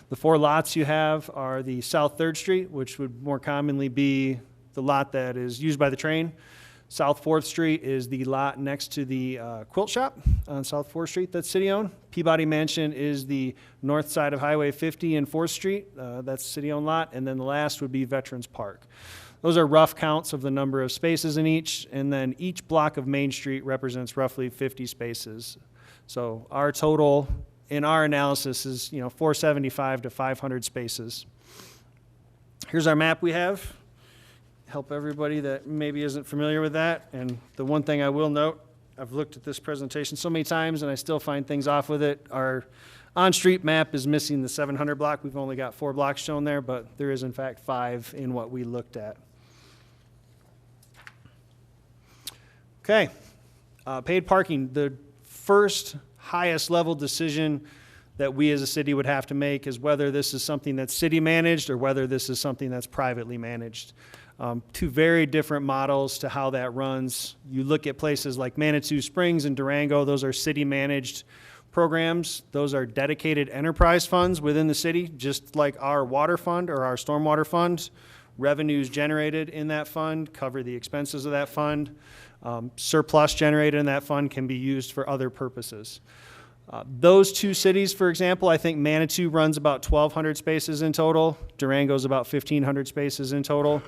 The 4 lots you have are the South 3rd Street, which would more commonly be the lot that is used by the train. South 4th Street is the lot next to the quilt shop on South 4th Street that's city-owned. Peabody Mansion is the north side of Highway 50 and 4th Street. That's a city-owned lot. And then the last would be Veterans Park. Those are rough counts of the number of spaces in each. And then each block of Main Street represents roughly 50 spaces. So our total in our analysis is 475 to 500 spaces. Here's our map we have. Help everybody that maybe isn't familiar with that. And the one thing I will note, I've looked at this presentation so many times and I still find things off with it. Our on-street map is missing the 700 block. We've only got 4 blocks shown there, but there is in fact 5 in what we looked at. Okay, paid parking. The first highest level decision that we as a city would have to make is whether this is something that's city managed or whether this is something that's privately managed. 2 very different models to how that runs. You look at places like Manitou Springs and Durango, those are city-managed programs. Those are dedicated enterprise funds within the city, just like our water fund or our stormwater fund. Revenues generated in that fund cover the expenses of that fund. Surplus generated in that fund can be used for other purposes. Those two cities, for example, I think Manitou runs about 1,200 spaces in total. Durango's about 1,500 spaces in total.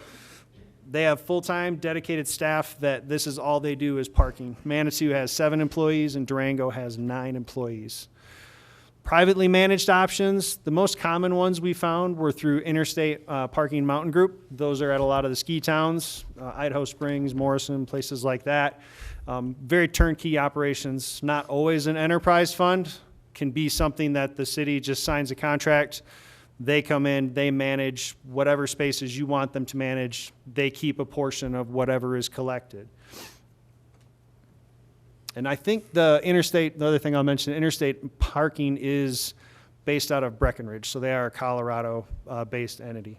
They have full-time dedicated staff that this is all they do is parking. Manitou has 7 employees and Durango has 9 employees. Privately managed options, the most common ones we found were through Interstate Parking Mountain Group. Those are at a lot of the ski towns, Idaho Springs, Morrison, places like that. Very turnkey operations, not always an enterprise fund, can be something that the city just signs a contract. They come in, they manage whatever spaces you want them to manage. They keep a portion of whatever is collected. And I think the other thing I'll mention, interstate parking is based out of Breckenridge, so they are a Colorado-based entity.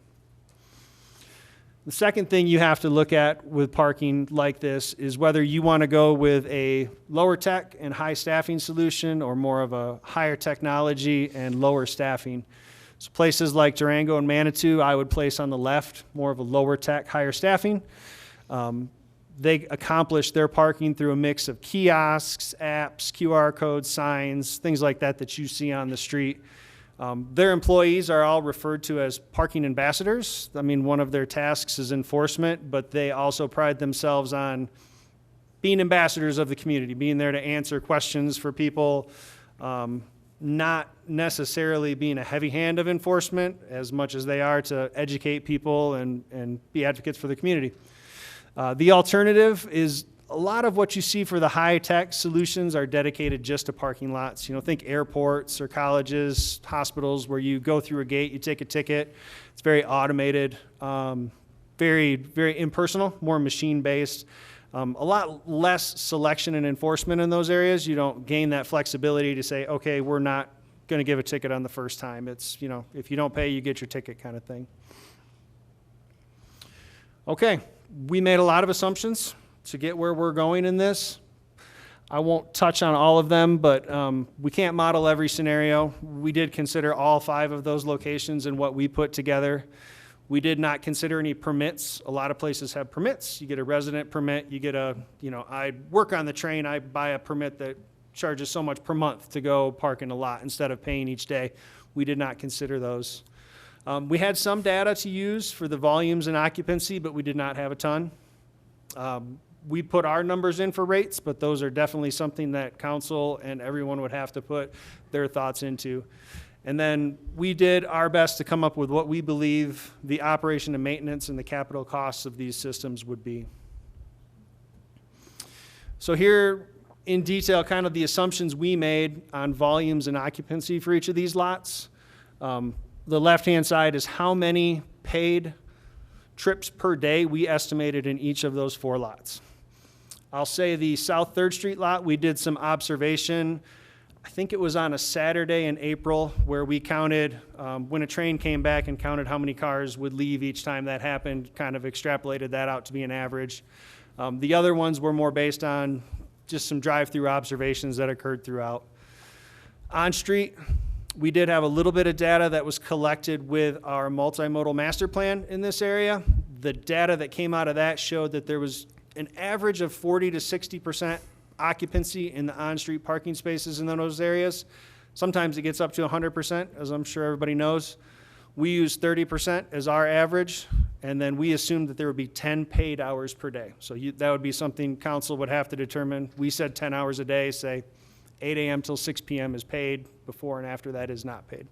The second thing you have to look at with parking like this is whether you want to go with a lower tech and high staffing solution or more of a higher technology and lower staffing. So places like Durango and Manitou, I would place on the left, more of a lower tech, higher staffing. They accomplish their parking through a mix of kiosks, apps, QR codes, signs, things like that that you see on the street. Their employees are all referred to as parking ambassadors. I mean, one of their tasks is enforcement, but they also pride themselves on being ambassadors of the community, being there to answer questions for people, not necessarily being a heavy hand of enforcement as much as they are to educate people and be advocates for the community. The alternative is a lot of what you see for the high-tech solutions are dedicated just to parking lots. You know, think airports or colleges, hospitals, where you go through a gate, you take a ticket. It's very automated, very, very impersonal, more machine-based. A lot less selection and enforcement in those areas. You don't gain that flexibility to say, okay, we're not going to give a ticket on the first time. It's, you know, if you don't pay, you get your ticket kind of thing. Okay. We made a lot of assumptions to get where we're going in this. I won't touch on all of them, but we can't model every scenario. We did consider all 5 of those locations in what we put together. We did not consider any permits. A lot of places have permits. You get a resident permit, you get a, you know, I work on the train, I buy a permit that charges so much per month to go park in a lot instead of paying each day. We did not consider those. We had some data to use for the volumes and occupancy, but we did not have a ton. We put our numbers in for rates, but those are definitely something that council and everyone would have to put their thoughts into. And then we did our best to come up with what we believe the operation and maintenance and the capital costs of these systems would be. So here in detail, kind of the assumptions we made on volumes and occupancy for each of these lots. The left-hand side is how many paid trips per day we estimated in each of those 4 lots. I'll say the South 3rd Street lot, we did some observation. I think it was on a Saturday in April where we counted, when a train came back and counted how many cars would leave each time that happened, kind of extrapolated that out to be an average. The other ones were more based on just some drive-through observations that occurred throughout. On street, we did have a little bit of data that was collected with our multimodal master plan in this area. The data that came out of that showed that there was an average of 40 to 60% occupancy in the on-street parking spaces in those areas. Sometimes it gets up to 100%, as I'm sure everybody knows. We use 30% as our average, and then we assumed that there would be 10 paid hours per day. So that would be something council would have to determine. We said 10 hours a day, say 8 a.m. till 6 p.m. is paid, before and after that is not paid.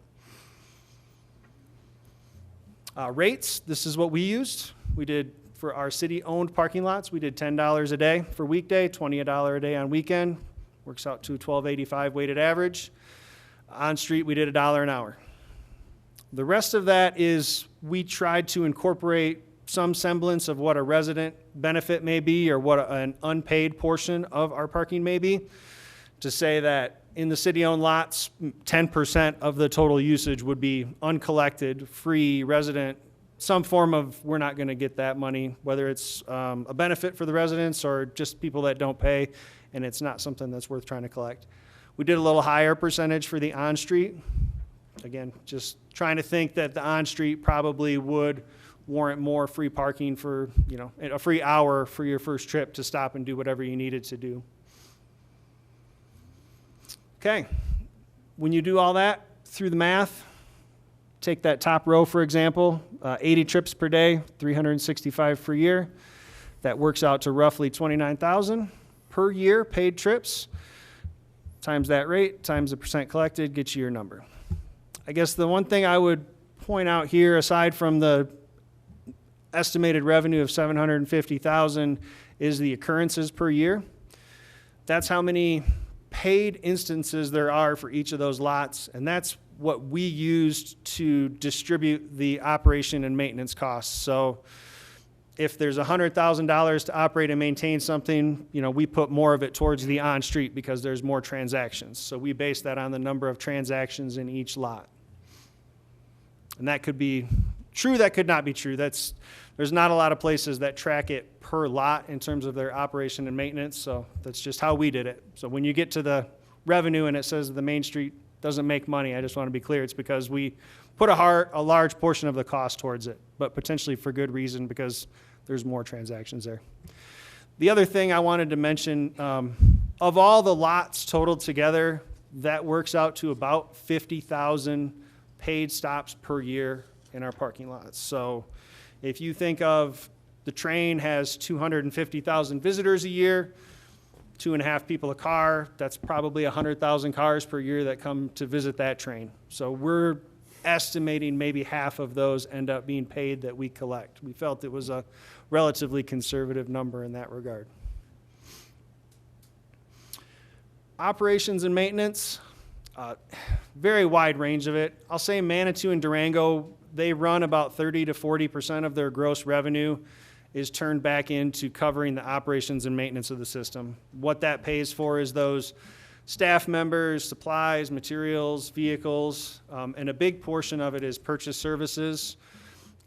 Rates, this is what we used. We did, for our city-owned parking lots, we did $10 a day for weekday, $20 a day on weekend. Works out to $12.85 weighted average. On street, we did $1 an hour. The rest of that is we tried to incorporate some semblance of what a resident benefit may be or what an unpaid portion of our parking may be, to say that in the city-owned lots, 10% of the total usage would be uncollected, free, resident, some form of we're not going to get that money, whether it's a benefit for the residents or just people that don't pay, and it's not something that's worth trying to collect. We did a little higher percentage for the on-street. Again, just trying to think that the on-street probably would warrant more free parking for, you know, a free hour for your first trip to stop and do whatever you needed to do. Okay, When you do all that through the math, take that top row, for example, 80 trips per day, 365 per year. That works out to roughly 29,000 per year paid trips. Times that rate, times the percent collected, gets you your number. I guess the one thing I would point out here, aside from the estimated revenue of 750,000, is the occurrences per year. That's how many paid instances there are for each of those lots, and that's what we used to distribute the operation and maintenance costs. So if there's $100,000 to operate and maintain something, we put more of it towards the on-street because there's more transactions. So we base that on the number of transactions in each lot. And that could be true, that could not be true. There's not a lot of places that track it per lot in terms of their operation and maintenance, so that's just how we did it. So when you get to the revenue and it says the Main Street doesn't make money, I just want to be clear, it's because we put a large portion of the cost towards it, but potentially for good reason because there's more transactions there. The other thing I wanted to mention, of all the lots totaled together, that works out to about 50,000 paid stops per year in our parking lots. So if you think of the train has 250,000 visitors a year, 2.5 people a car, that's probably 100,000 cars per year that come to visit that train. So we're estimating maybe half of those end up being paid that we collect. We felt it was a relatively conservative number in that regard. Operations and maintenance, very wide range of it. I'll say Manitou and Durango, they run about 30 to 40% of their gross revenue is turned back into covering the operations and maintenance of the system. What that pays for is those staff members, supplies, materials, vehicles, and a big portion of it is purchase services,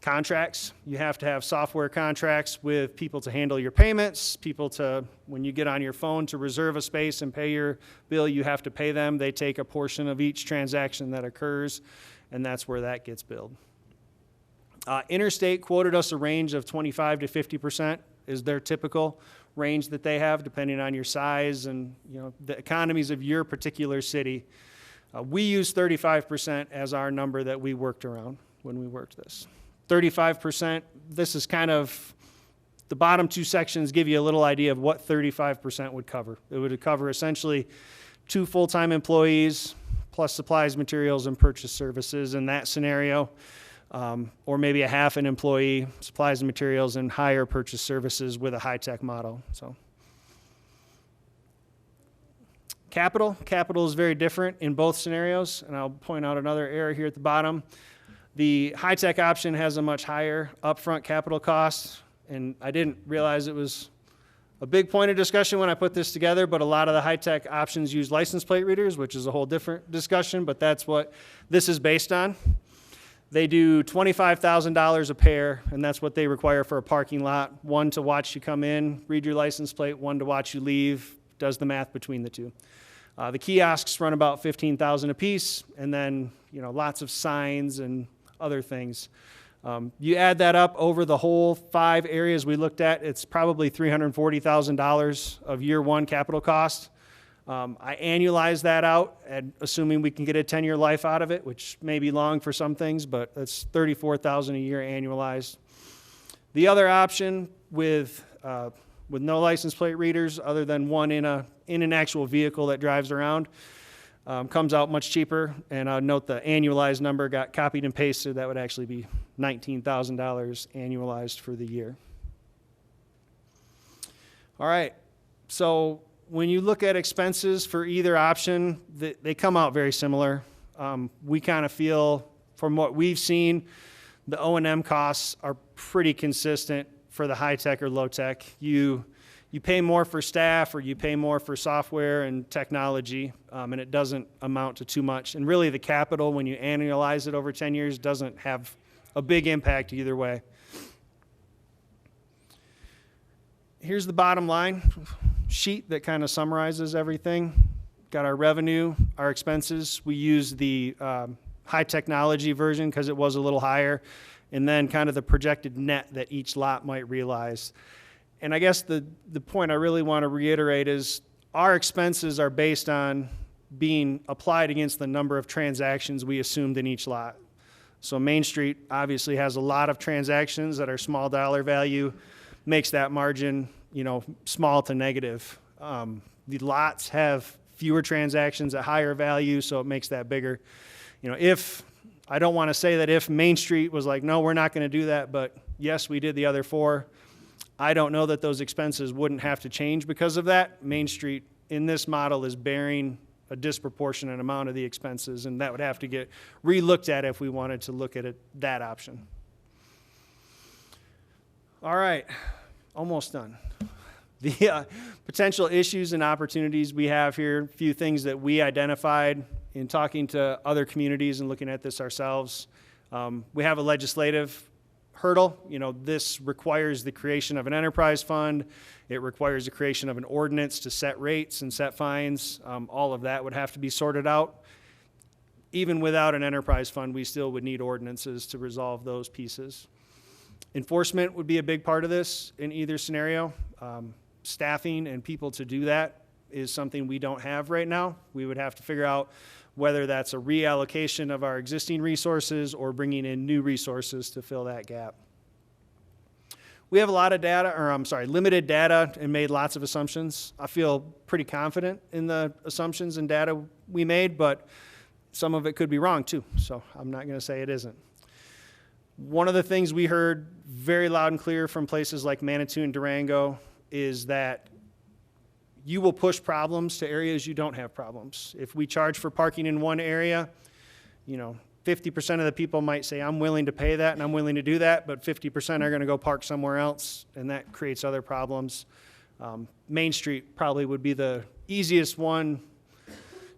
contracts. You have to have software contracts with people to handle your payments, people to, when you get on your phone to reserve a space and pay your bill, you have to pay them. They take a portion of each transaction that occurs, and that's where that gets billed. Interstate quoted us a range of 25 to 50% is their typical range that they have, depending on your size and the economies of your particular city. We use 35% as our number that we worked around when we worked this. 35%, this is kind of, the bottom two sections give you a little idea of what 35% would cover. It would cover essentially 2 full-time employees plus supplies, materials, and purchase services in that scenario. Or maybe a half an employee, supplies and materials, and higher purchase services with a high-tech model. So, capital is very different in both scenarios, and I'll point out another error here at the bottom. The high-tech option has a much higher upfront capital cost, and I didn't realize it was a big point of discussion when I put this together, but a lot of the high-tech options use license plate readers, which is a whole different discussion, but that's what this is based on. They do $25,000 a pair, and that's what they require for a parking lot. One to watch you come in, read your license plate, one to watch you leave, does the math between the two. The kiosks run about $15,000 a piece, and then lots of signs and other things. You add that up over the whole 5 areas we looked at, it's probably $340,000 of year 1 capital cost. I annualize that out, and assuming we can get a 10-year life out of it, which may be long for some things, but that's $34,000 a year annualized. The other option with no license plate readers, other than one in an actual vehicle that drives around, comes out much cheaper. And I'll note the annualized number got copied and pasted. That would actually be $19,000 annualized for the year. All right, so when you look at expenses for either option, they come out very similar. We kind of feel, from what we've seen, the O&M costs are pretty consistent for the high-tech or low-tech. You pay more for staff or you pay more for software and technology, and it doesn't amount to too much. And really the capital, when you annualize it over 10 years, doesn't have a big impact either way. Here's the bottom line sheet that kind of summarizes everything. Got our revenue, our expenses. We use the high technology version because it was a little higher, and then kind of the projected net that each lot might realize. And I guess the point I really want to reiterate is our expenses are based on being applied against the number of transactions we assumed in each lot. So Main Street obviously has a lot of transactions that are small dollar value, makes that margin, small to negative. The lots have fewer transactions at higher value, so it makes that bigger. I don't want to say that if Main Street was like, no, we're not going to do that, but yes, we did the other 4. I don't know that those expenses wouldn't have to change because of that. Main Street in this model is bearing a disproportionate amount of the expenses, and that would have to get re-looked at if we wanted to look at that option. All right, almost done. The potential issues and opportunities we have here, a few things that we identified in talking to other communities and looking at this ourselves. We have a legislative hurdle. This requires the creation of an enterprise fund. It requires the creation of an ordinance to set rates and set fines. All of that would have to be sorted out. Even without an enterprise fund, we still would need ordinances to resolve those pieces. Enforcement would be a big part of this in either scenario. Staffing and people to do that is something we don't have right now. We would have to figure out whether that's a reallocation of our existing resources or bringing in new resources to fill that gap. We have a lot of limited data and made lots of assumptions. I feel pretty confident in the assumptions and data we made, but some of it could be wrong too, so I'm not going to say it isn't. One of the things we heard very loud and clear from places like Manitou and Durango is that you will push problems to areas you don't have problems. If we charge for parking in one area, 50% of the people might say, I'm willing to pay that and I'm willing to do that, but 50% are going to go park somewhere else, and that creates other problems. Main Street probably would be the easiest one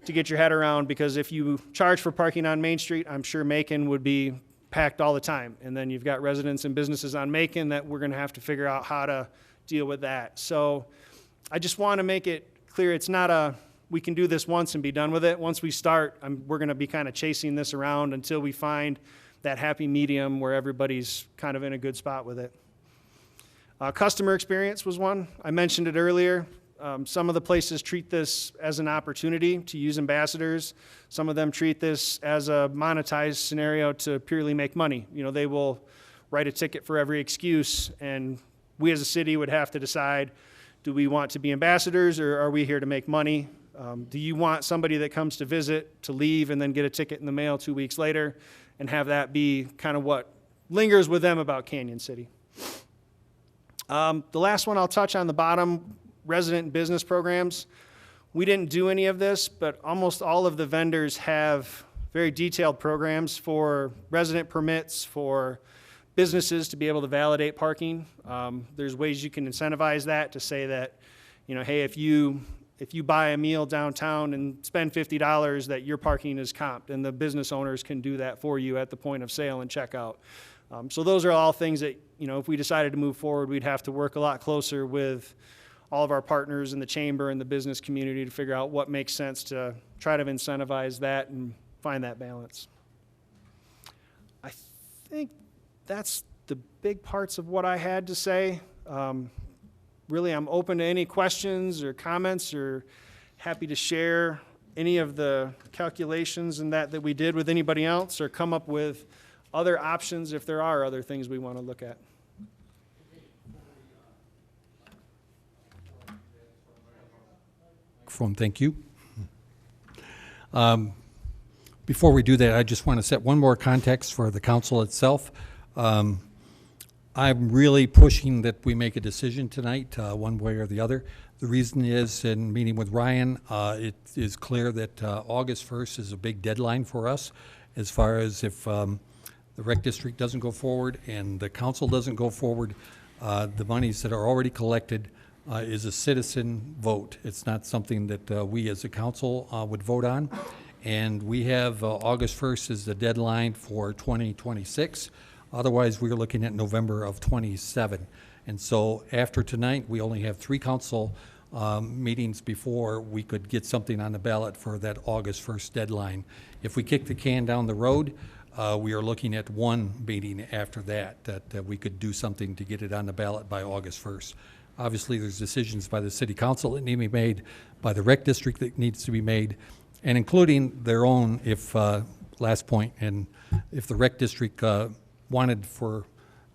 to get your head around, because if you charge for parking on Main Street, I'm sure Macon would be packed all the time. And then you've got residents and businesses on Macon that we're going to have to figure out how to deal with that. So I just want to make it clear, it's not we can do this once and be done with it. Once we start, we're going to be kind of chasing this around until we find that happy medium where everybody's kind of in a good spot with it. Customer experience was one. I mentioned it earlier. Some of the places treat this as an opportunity to use ambassadors. Some of them treat this as a monetized scenario to purely make money. They will write a ticket for every excuse, and we as a city would have to decide, do we want to be ambassadors or are we here to make money? Do you want somebody that comes to visit to leave and then get a ticket in the mail 2 weeks later and have that be kind of what lingers with them about Canyon City? The last one I'll touch on, the bottom, resident and business programs. We didn't do any of this, but almost all of the vendors have very detailed programs for resident permits, for businesses to be able to validate parking. There's ways you can incentivize that to say that, hey, if you buy a meal downtown and spend $50, that your parking is comped, and the business owners can do that for you at the point of sale and checkout. So those are all things that, if we decided to move forward, we'd have to work a lot closer with all of our partners in the chamber and the business community to figure out what makes sense to try to incentivize that and find that balance. I think that's the big parts of what I had to say. Really, I'm open to any questions or comments, or happy to share any of the calculations and that we did with anybody else, or come up with other options if there are other things we want to look at. Thank you. Before we do that, I just want to set one more context for the council itself. I'm really pushing that we make a decision tonight, one way or the other. The reason is, in meeting with Ryan, it is clear that August 1st is a big deadline for us, as far as if the rec district doesn't go forward and the council doesn't go forward, the monies that are already collected is a citizen vote. It's not something that we as a council would vote on. And we have August 1st is the deadline for 2026. Otherwise, we're looking at November of 27. And so after tonight, we only have 3 council meetings before we could get something on the ballot for that August 1st deadline. If we kick the can down the road, we are looking at 1 meeting after that we could do something to get it on the ballot by August 1st. Obviously, there's decisions by the city council that need to be made, by the rec district that needs to be made, and including their own, if, last point, and if the rec district wanted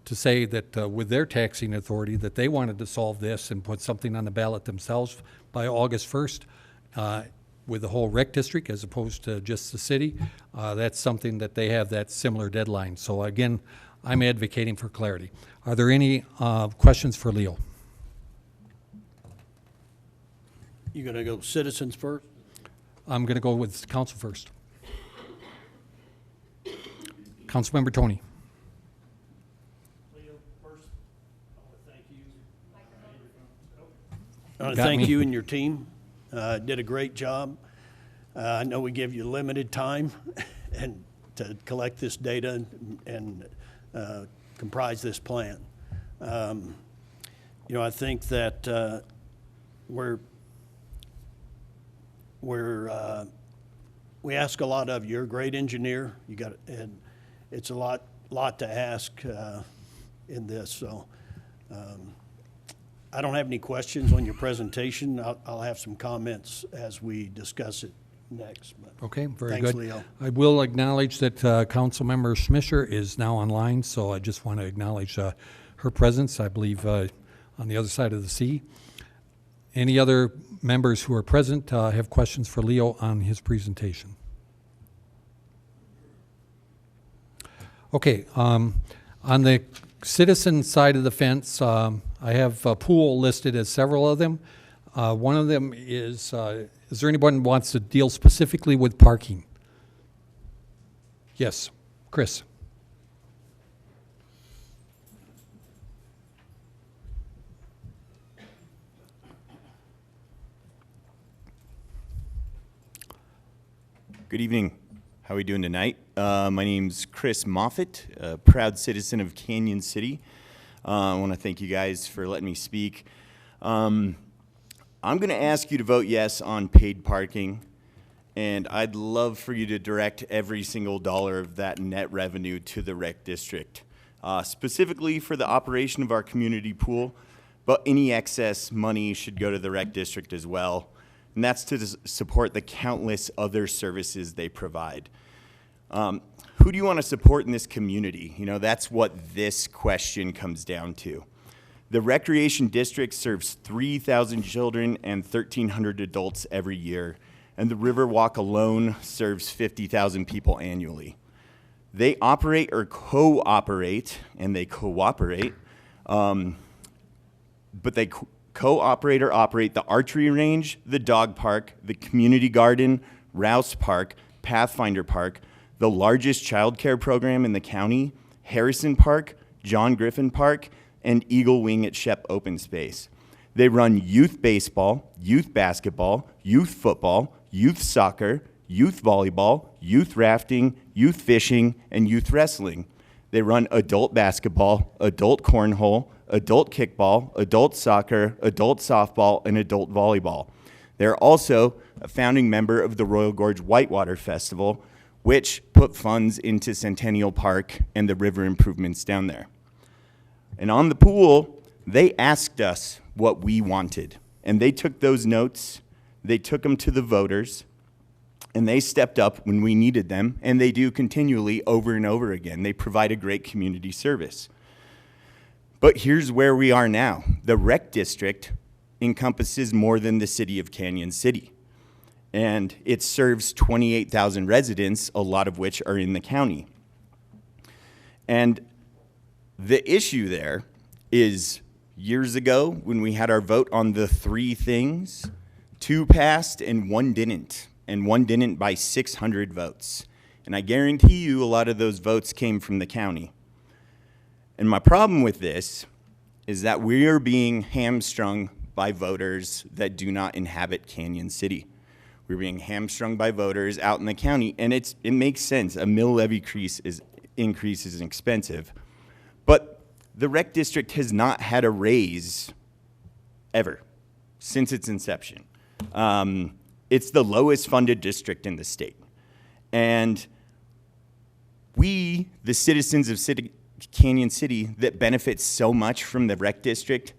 to say that with their taxing authority, that they wanted to solve this and put something on the ballot themselves by August 1st, with the whole rec district as opposed to just the city, that's something that they have that similar deadline. So again, I'm advocating for clarity. Are there any questions for Leo? You gonna go citizens first? I'm going to go with council first. Councilmember Tony. Leo, first, I want to thank you. I want to Got thank me. you and your team. Did a great job. I know we give you limited time and to collect this data and comprise this plan. You know, I think that we ask a lot of you. You're a great engineer. You got, and it's a lot to ask in this. So I don't have any questions on your presentation. I'll have some comments as we discuss it next. But Okay, very thanks, good. Leo. I will acknowledge that Councilmember Schmischer is now online, so I just want to acknowledge her presence, I believe, on the other side of the sea. Any other members who are present have questions for Leo on his presentation? Okay, on the citizen side of the fence, I have a pool listed as several of them. One of them is there anyone who wants to deal specifically with parking? Yes, Chris. Good evening. How are we doing tonight? My name's Chris Moffitt, a proud citizen of Canyon City. I want to thank you guys for letting me speak. I'm going to ask you to vote yes on paid parking, and I'd love for you to direct every single dollar of that net revenue to the rec district, specifically for the operation of our community pool, but any excess money should go to the rec district as well. And that's to support the countless other services they provide. Who do you want to support in this community? You know, that's what this question comes down to. The Recreation District serves 3,000 children and 1,300 adults every year, and the Riverwalk alone serves 50,000 people annually. They operate or cooperate, and they cooperate, but they co-operate or operate the archery range, the dog park, the community garden, Rouse Park, Pathfinder Park, the largest child care program in the county, Harrison Park, John Griffin Park, and Eagle Wing at Shep Open Space. They run youth baseball, youth basketball, youth football, youth soccer, youth volleyball, youth rafting, youth fishing, and youth wrestling. They run adult basketball, adult cornhole, adult kickball, adult soccer, adult softball, and adult volleyball. They're also a founding member of the Royal Gorge Whitewater Festival, which put funds into Centennial Park and the river improvements down there. And on the pool, they asked us what we wanted. And they took those notes, they took them to the voters, and they stepped up when we needed them, and they do continually over and over again. They provide a great community service. But here's where we are now. The rec district encompasses more than the city of Canyon City. And it serves 28,000 residents, a lot of which are in the county. And the issue there is years ago when we had our vote on the 3 things, 2 passed and 1 didn't. And 1 didn't by 600 votes. And I guarantee you a lot of those votes came from the county. And my problem with this is that we are being hamstrung by voters that do not inhabit Canyon City. We're being hamstrung by voters out in the county, and it makes sense. A mill levy increase is expensive. But the rec district has not had a raise ever since its inception. It's the lowest funded district in the state. And we, the citizens of Canyon City that benefit so much from the rec district,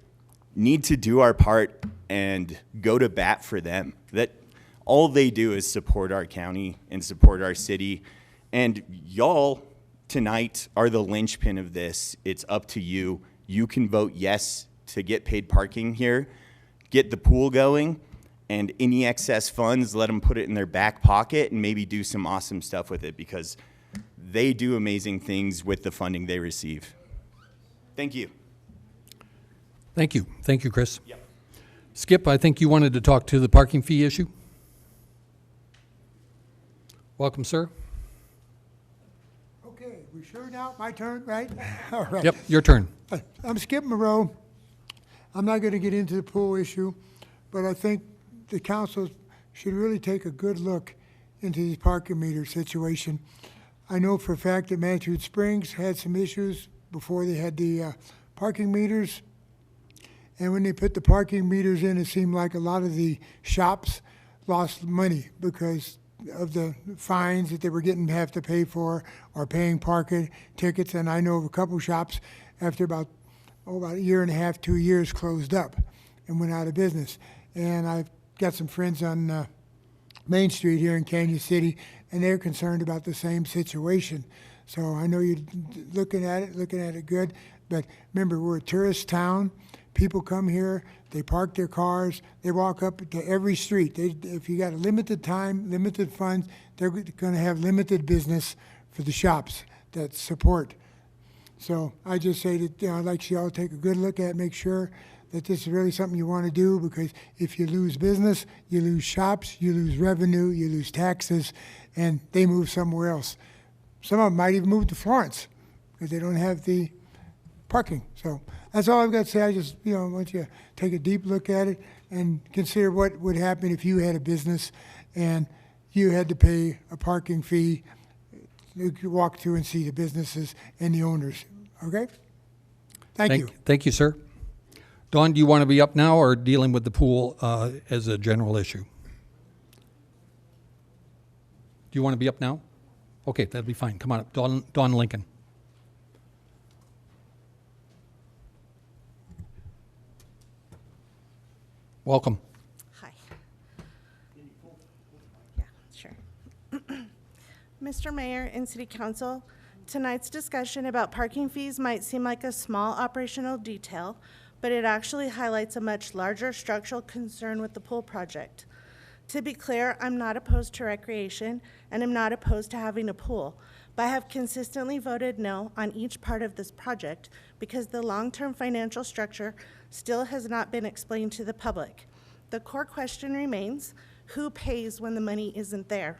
need to do our part and go to bat for them. That All they do is support our county and support our city. And y'all tonight are the linchpin of this. It's up to you. You can vote yes to get paid parking here, get the pool going, and any excess funds, let them put it in their back pocket and maybe do some awesome stuff with it, because they do amazing things with the funding they receive. Thank you. Thank you. Thank you, Chris. Yep. Skip, I think you wanted to talk to the parking fee issue. Welcome, sir. Okay, we sure now? My turn, right? All right. Yep, your turn. I'm Skip Moreau. I'm not going to get into the pool issue, but I think the council should really take a good look into the parking meter situation. I know for a fact that Mantude Springs had some issues before they had the parking meters. And when they put the parking meters in, it seemed like a lot of the shops lost money because of the fines that they were getting have to pay for, or paying parking tickets. And I know of a couple shops after about a year and a half, 2 years, closed up and went out of business. And I've got some friends on Main Street here in Canyon City, and they're concerned about the same situation. So I know you're looking at it good, but remember, we're a tourist town. People come here, they park their cars, they walk up to every street. If you got a limited time, limited funds, they're going to have limited business for the shops that support. So I just say that I'd like you all to take a good look at it, make sure that this is really something you want to do, because if you lose business, you lose shops, you lose revenue, you lose taxes, and they move somewhere else. Some of them might even move to Florence because they don't have the parking. So that's all I've got to say. I just want you to take a deep look at it and consider what would happen if you had a business and you had to pay a parking fee. You could walk through and see the businesses and the owners. Okay? Thank you. Thank you, sir. Dawn, do you want to be up now or dealing with the pool as a general issue? Do you want to be up now? Okay, that'd be fine. Come on up. Dawn Lincoln. Welcome. Hi. Yeah, sure. Mr. Mayor and City Council, tonight's discussion about parking fees might seem like a small operational detail, but it actually highlights a much larger structural concern with the pool project. To be clear, I'm not opposed to recreation, and I'm not opposed to having a pool, but I have consistently voted no on each part of this project because the long-term financial structure still has not been explained to the public. The core question remains, who pays when the money isn't there?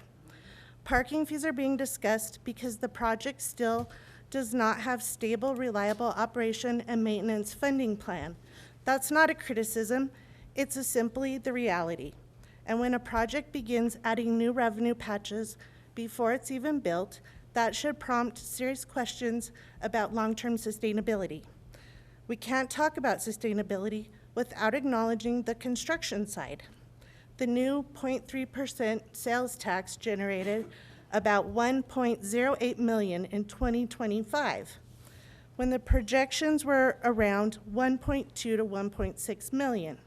Parking fees are being discussed because the project still does not have stable, reliable operation and maintenance funding plan. That's not a criticism, it's simply the reality. And when a project begins adding new revenue patches before it's even built, that should prompt serious questions about long-term sustainability. We can't talk about sustainability without acknowledging the construction side. The new 0.3% sales tax generated about $1.08 million in 2025, when the projections were around 1.2 to 1.6 million.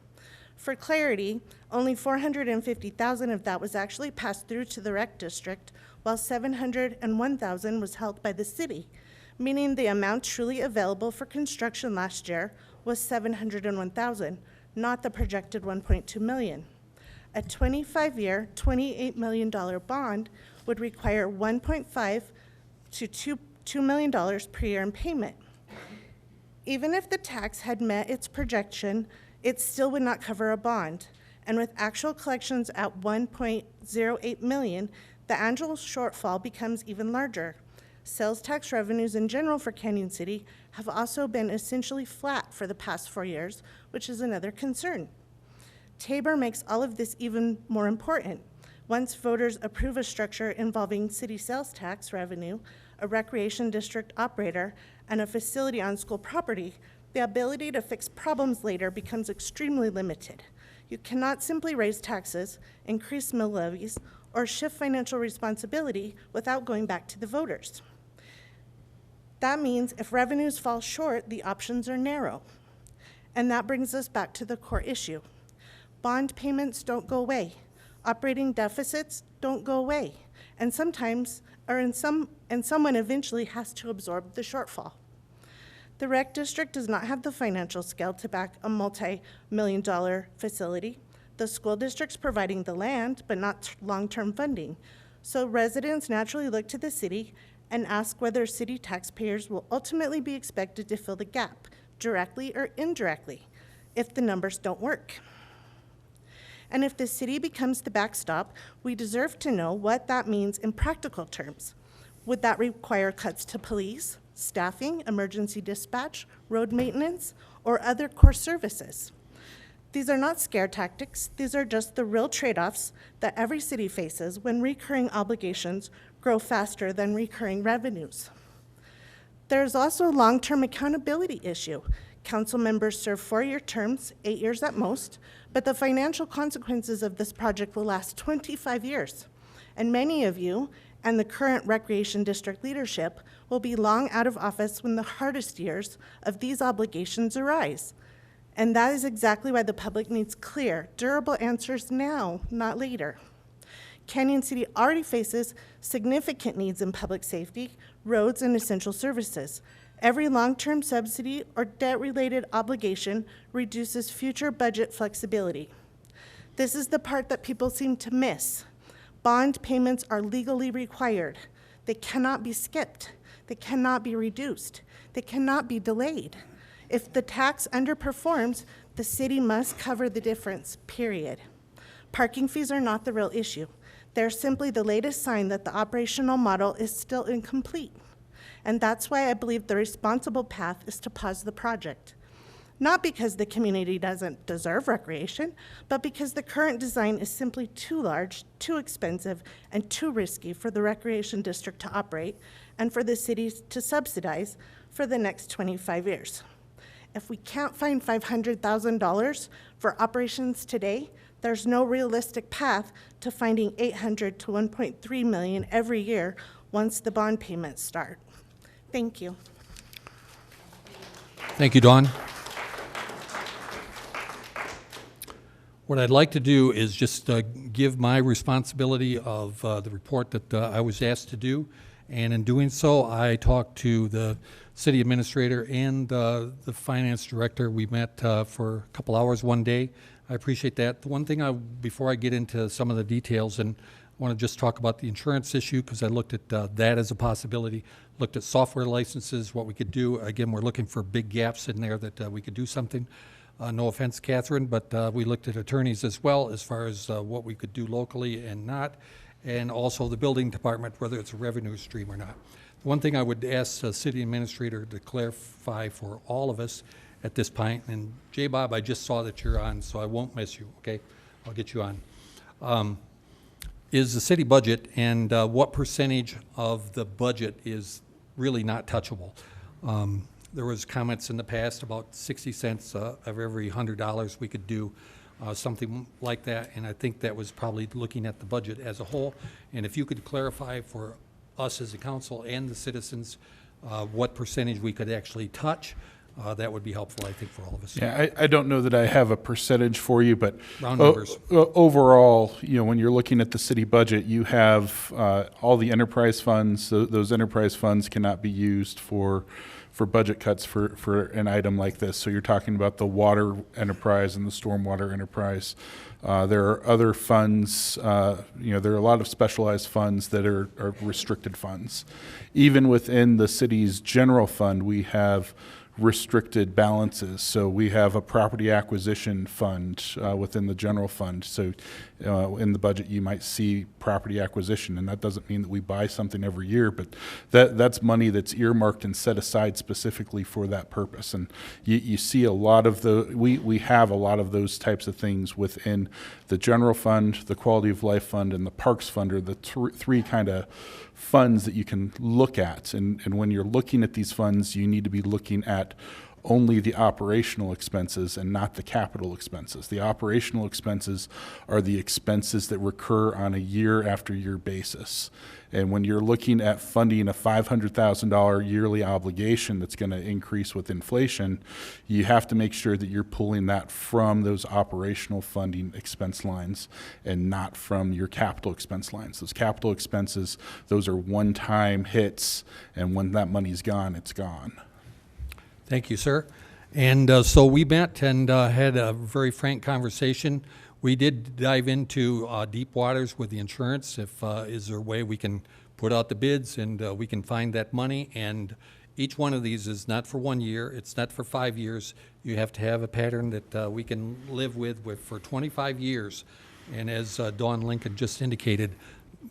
For clarity, only 450,000 of that was actually passed through to the rec district, while 701,000 was held by the city, meaning the amount truly available for construction last year was 701,000, not the projected 1.2 million. A 25-year, $28 million bond would require $1.5 to $2 million per year in payment. Even if the tax had met its projection, it still would not cover a bond. And with actual collections at 1.08 million, the annual shortfall becomes even larger. Sales tax revenues in general for Canyon City have also been essentially flat for the past 4 years, which is another concern. Tabor makes all of this even more important. Once voters approve a structure involving city sales tax revenue, a recreation district operator, and a facility on school property, the ability to fix problems later becomes extremely limited. You cannot simply raise taxes, increase mill levies, or shift financial responsibility without going back to the voters. That means if revenues fall short, the options are narrow. And that brings us back to the core issue. Bond payments don't go away. operating deficits don't go away, and sometimes, and someone eventually has to absorb the shortfall. The rec district does not have the financial scale to back a multi-million-dollar facility. The school district's providing the land, but not long-term funding. So residents naturally look to the city and ask whether city taxpayers will ultimately be expected to fill the gap, directly or indirectly, if the numbers don't work. And if the city becomes the backstop, we deserve to know what that means in practical terms. Would that require cuts to police, staffing, emergency dispatch, road maintenance, or other core services? These are not scare tactics. These are just the real trade-offs that every city faces when recurring obligations grow faster than recurring revenues. There's also a long-term accountability issue. Council members serve 4-year terms, 8 years at most, but the financial consequences of this project will last 25 years. And many of you and the current Recreation District leadership will be long out of office when the hardest years of these obligations arise. And that is exactly why the public needs clear, durable answers now, not later. Canyon City already faces significant needs in public safety, roads, and essential services. Every long-term subsidy or debt-related obligation reduces future budget flexibility. This is the part that people seem to miss. Bond payments are legally required. They cannot be skipped. They cannot be reduced. They cannot be delayed. If the tax underperforms, the city must cover the difference, period. Parking fees are not the real issue. They're simply the latest sign that the operational model is still incomplete. And that's why I believe the responsible path is to pause the project. Not because the community doesn't deserve recreation, but because the current design is simply too large, too expensive, and too risky for the Recreation District to operate and for the city to subsidize for the next 25 years. If we can't find $500,000 for operations today, there's no realistic path to finding $800 to $1.3 million every year once the bond payments start. Thank you. Thank you, Dawn. What I'd like to do is just give my responsibility of the report that I was asked to do. And in doing so, I talked to the city administrator and the finance director. We met for a couple hours one day. I appreciate that. The one thing before I get into some of the details, and I want to just talk about the insurance issue because I looked at that as a possibility, looked at software licenses, what we could do. Again, we're looking for big gaps in there that we could do something. No offense, Catherine, but we looked at attorneys as well as far as what we could do locally and not, and also the building department, whether it's a revenue stream or not. The one thing I would ask the city administrator to clarify for all of us at this point, and J. Bob, I just saw that you're on, so I won't miss you, okay? I'll get you on. Is the city budget and what percentage of the budget is really not touchable? There was comments in the past about 60 cents of every $100 we could do something like that, and I think that was probably looking at the budget as a whole. And if you could clarify for us as a council and the citizens what percentage we could actually touch, that would be helpful, I think, for all of us. Yeah, I don't know that I have a percentage for you, but round numbers. Overall, when you're looking at the city budget, you have all the enterprise funds. Those enterprise funds cannot be used for budget cuts for an item like this. So you're talking about the water enterprise and the stormwater enterprise. There are other funds, there are a lot of specialized funds that are restricted funds. Even within the city's general fund, we have restricted balances. So we have a property acquisition fund within the general fund. So in the budget, you might see property acquisition, and that doesn't mean that we buy something every year, but that's money that's earmarked and set aside specifically for that purpose. And you see a lot of we have a lot of those types of things within the general fund, the quality of life fund, and the parks fund are the three kind of funds that you can look at. And when you're looking at these funds, you need to be looking at only the operational expenses and not the capital expenses. The operational expenses are the expenses that recur on a year after year basis. And when you're looking at funding a $500,000 yearly obligation that's going to increase with inflation, you have to make sure that you're pulling that from those operational funding expense lines and not from your capital expense lines. Those capital expenses, those are one-time hits, and when that money's gone, it's gone. Thank you, sir. And so we met and had a very frank conversation. We did dive into deep waters with the insurance. If is there a way we can put out the bids and we can find that money? And each one of these is not for 1 year. It's not for 5 years. You have to have a pattern that we can live with for 25 years. And as Dawn Lincoln just indicated,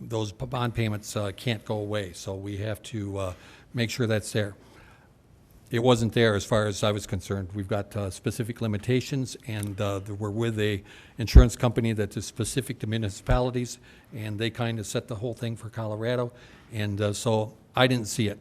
those bond payments can't go away. So we have to make sure that's there. It wasn't there as far as I was concerned. We've got specific limitations, and we're with a insurance company that is specific to municipalities, and they kind of set the whole thing for Colorado, and so I didn't see it.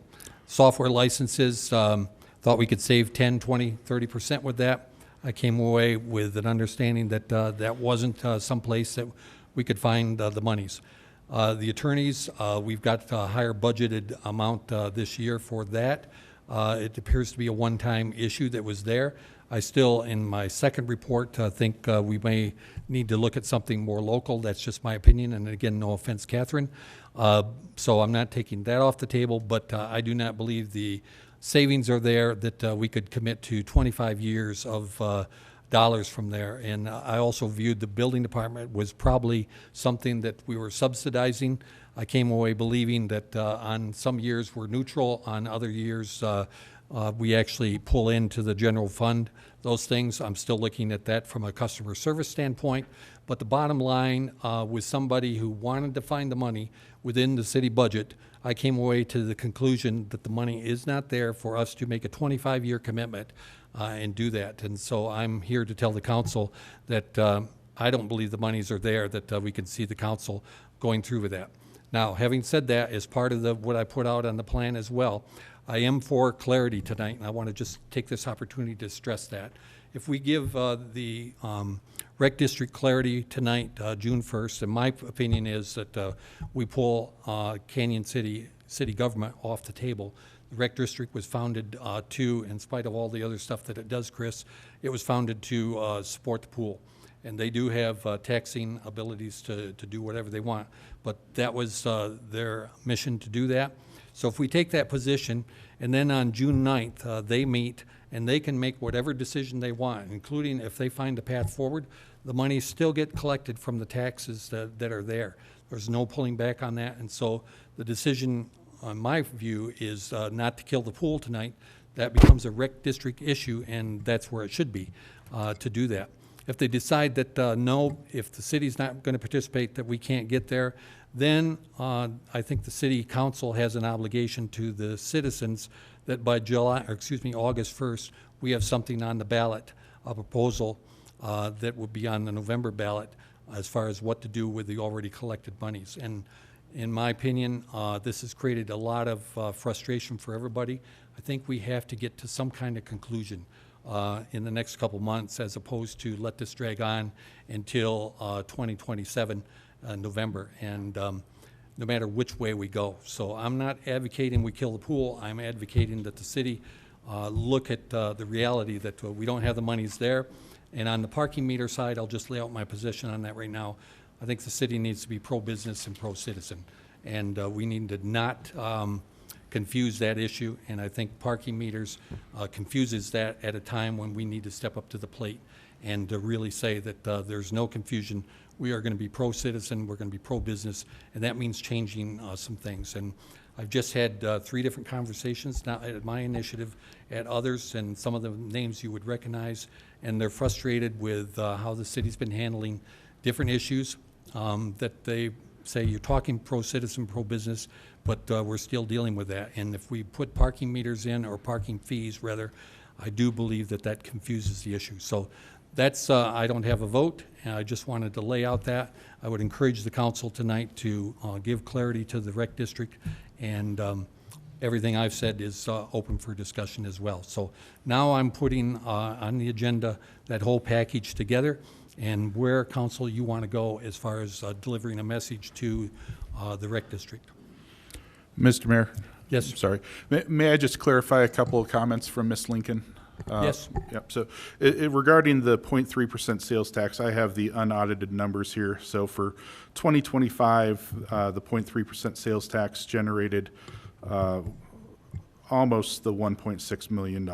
Software licenses, thought we could save 10, 20, 30% with that. I came away with an understanding that that wasn't someplace that we could find the monies. The attorneys, we've got a higher budgeted amount this year for that. It appears to be a one-time issue that was there. I still, in my second report, think we may need to look at something more local. That's just my opinion, and again, no offense, Catherine. So I'm not taking that off the table, but I do not believe the savings are there that we could commit to 25 years of dollars from there. And I also viewed the building department was probably something that we were subsidizing. I came away believing that on some years we're neutral, on other years we actually pull into the general fund those things. I'm still looking at that from a customer service standpoint. But the bottom line, with somebody who wanted to find the money within the city budget, I came away to the conclusion that the money is not there for us to make a 25-year commitment and do that. And so I'm here to tell the council that I don't believe the monies are there, that we can see the council going through with that. Now, having said that, as part of what I put out on the plan as well, I am for clarity tonight, and I want to just take this opportunity to stress that. If we give the rec district clarity tonight, June 1st, and my opinion is that we pull Canyon City government off the table. The rec district was founded in spite of all the other stuff that it does, Chris, it was founded to support the pool. And they do have taxing abilities to do whatever they want. But that was their mission to do that. So if we take that position, and then on June 9th, they meet, and they can make whatever decision they want, including if they find a path forward, the money still get collected from the taxes that are there. There's no pulling back on that. And so the decision, on my view, is not to kill the pool tonight. That becomes a rec district issue, and that's where it should be, to do that. If they decide that no, if the city's not going to participate, that we can't get there, then I think the city council has an obligation to the citizens that by August 1st, we have something on the ballot, a proposal that would be on the November ballot as far as what to do with the already collected monies. And in my opinion, this has created a lot of frustration for everybody. I think we have to get to some kind of conclusion in the next couple months, as opposed to let this drag on until 2027 November, and no matter which way we go. So I'm not advocating we kill the pool. I'm advocating that the city look at the reality that we don't have the monies there. And on the parking meter side, I'll just lay out my position on that right now. I think the city needs to be pro-business and pro-citizen, and we need to not confuse that issue, and I think parking meters confuses that at a time when we need to step up to the plate and to really say that there's no confusion. We are going to be pro-citizen, we're going to be pro-business, and that means changing some things. And I've just had 3 different conversations, not at my initiative, at others, and some of the names you would recognize, and they're frustrated with how the city's been handling different issues that they say you're talking pro-citizen, pro-business, but we're still dealing with that. And if we put parking meters in, or parking fees rather, I do believe that that confuses the issue. So that's, I don't have a vote, and I just wanted to lay out that. I would encourage the council tonight to give clarity to the rec district, and everything I've said is open for discussion as well. So now I'm putting on the agenda that whole package together, and where, council, you want to go as far as delivering a message to the rec district. Mr. Mayor? Yes. Sorry. May I just clarify a couple of comments from Ms. Lincoln? Yes. Yep. So regarding the 0.3% sales tax, I have the unaudited numbers here. So for 2025, the 0.3% sales tax generated almost the $1.6 million.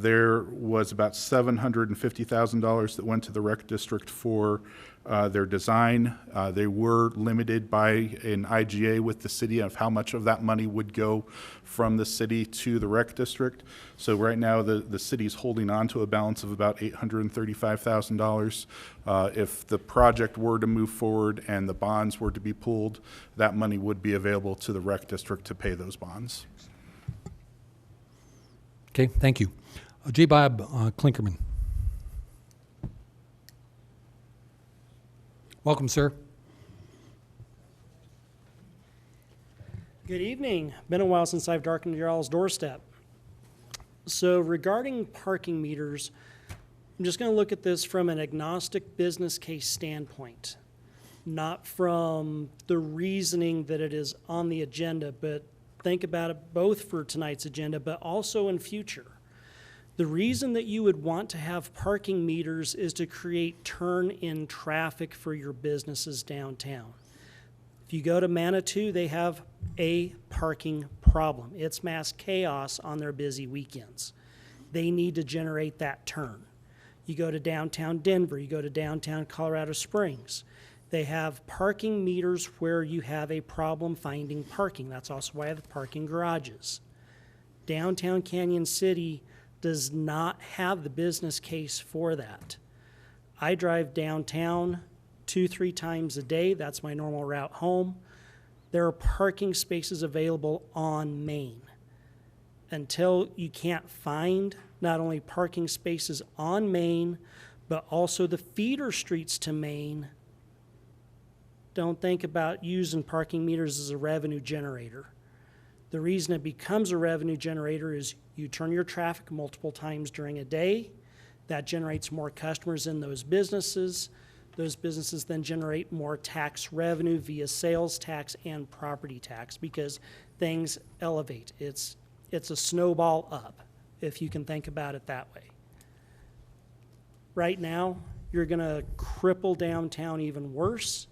There was about $750,000 that went to the rec district for their design. They were limited by an IGA with the city of how much of that money would go from the city to the rec district. So right now the city is holding on to a balance of about $835,000. If the project were to move forward and the bonds were to be pulled, that money would be available to the rec district to pay those bonds. Okay, thank you. J. Bob Klinkerman. Welcome, sir. Good evening. Been a while since I've darkened your all's doorstep. So regarding parking meters, I'm just going to look at this from an agnostic business case standpoint, not from the reasoning that it is on the agenda, but think about it both for tonight's agenda, but also in future. The reason that you would want to have parking meters is to create turn-in traffic for your businesses downtown. If you go to Manitou, they have a parking problem. It's mass chaos on their busy weekends. They need to generate that turn. You go to downtown Denver, you go to downtown Colorado Springs. They have parking meters where you have a problem finding parking. That's also why I have the parking garages. Downtown Canyon City does not have the business case for that. I drive downtown 2-3 times a day. That's my normal route home. There are parking spaces available on Main. Until you can't find not only parking spaces on Main, but also the feeder streets to Main, don't think about using parking meters as a revenue generator. The reason it becomes a revenue generator is you turn your traffic multiple times during a day. That generates more customers in those businesses. Those businesses then generate more tax revenue via sales tax and property tax because things elevate. It's a snowball up, if you can think about it that way. Right now, you're going to cripple downtown even worse,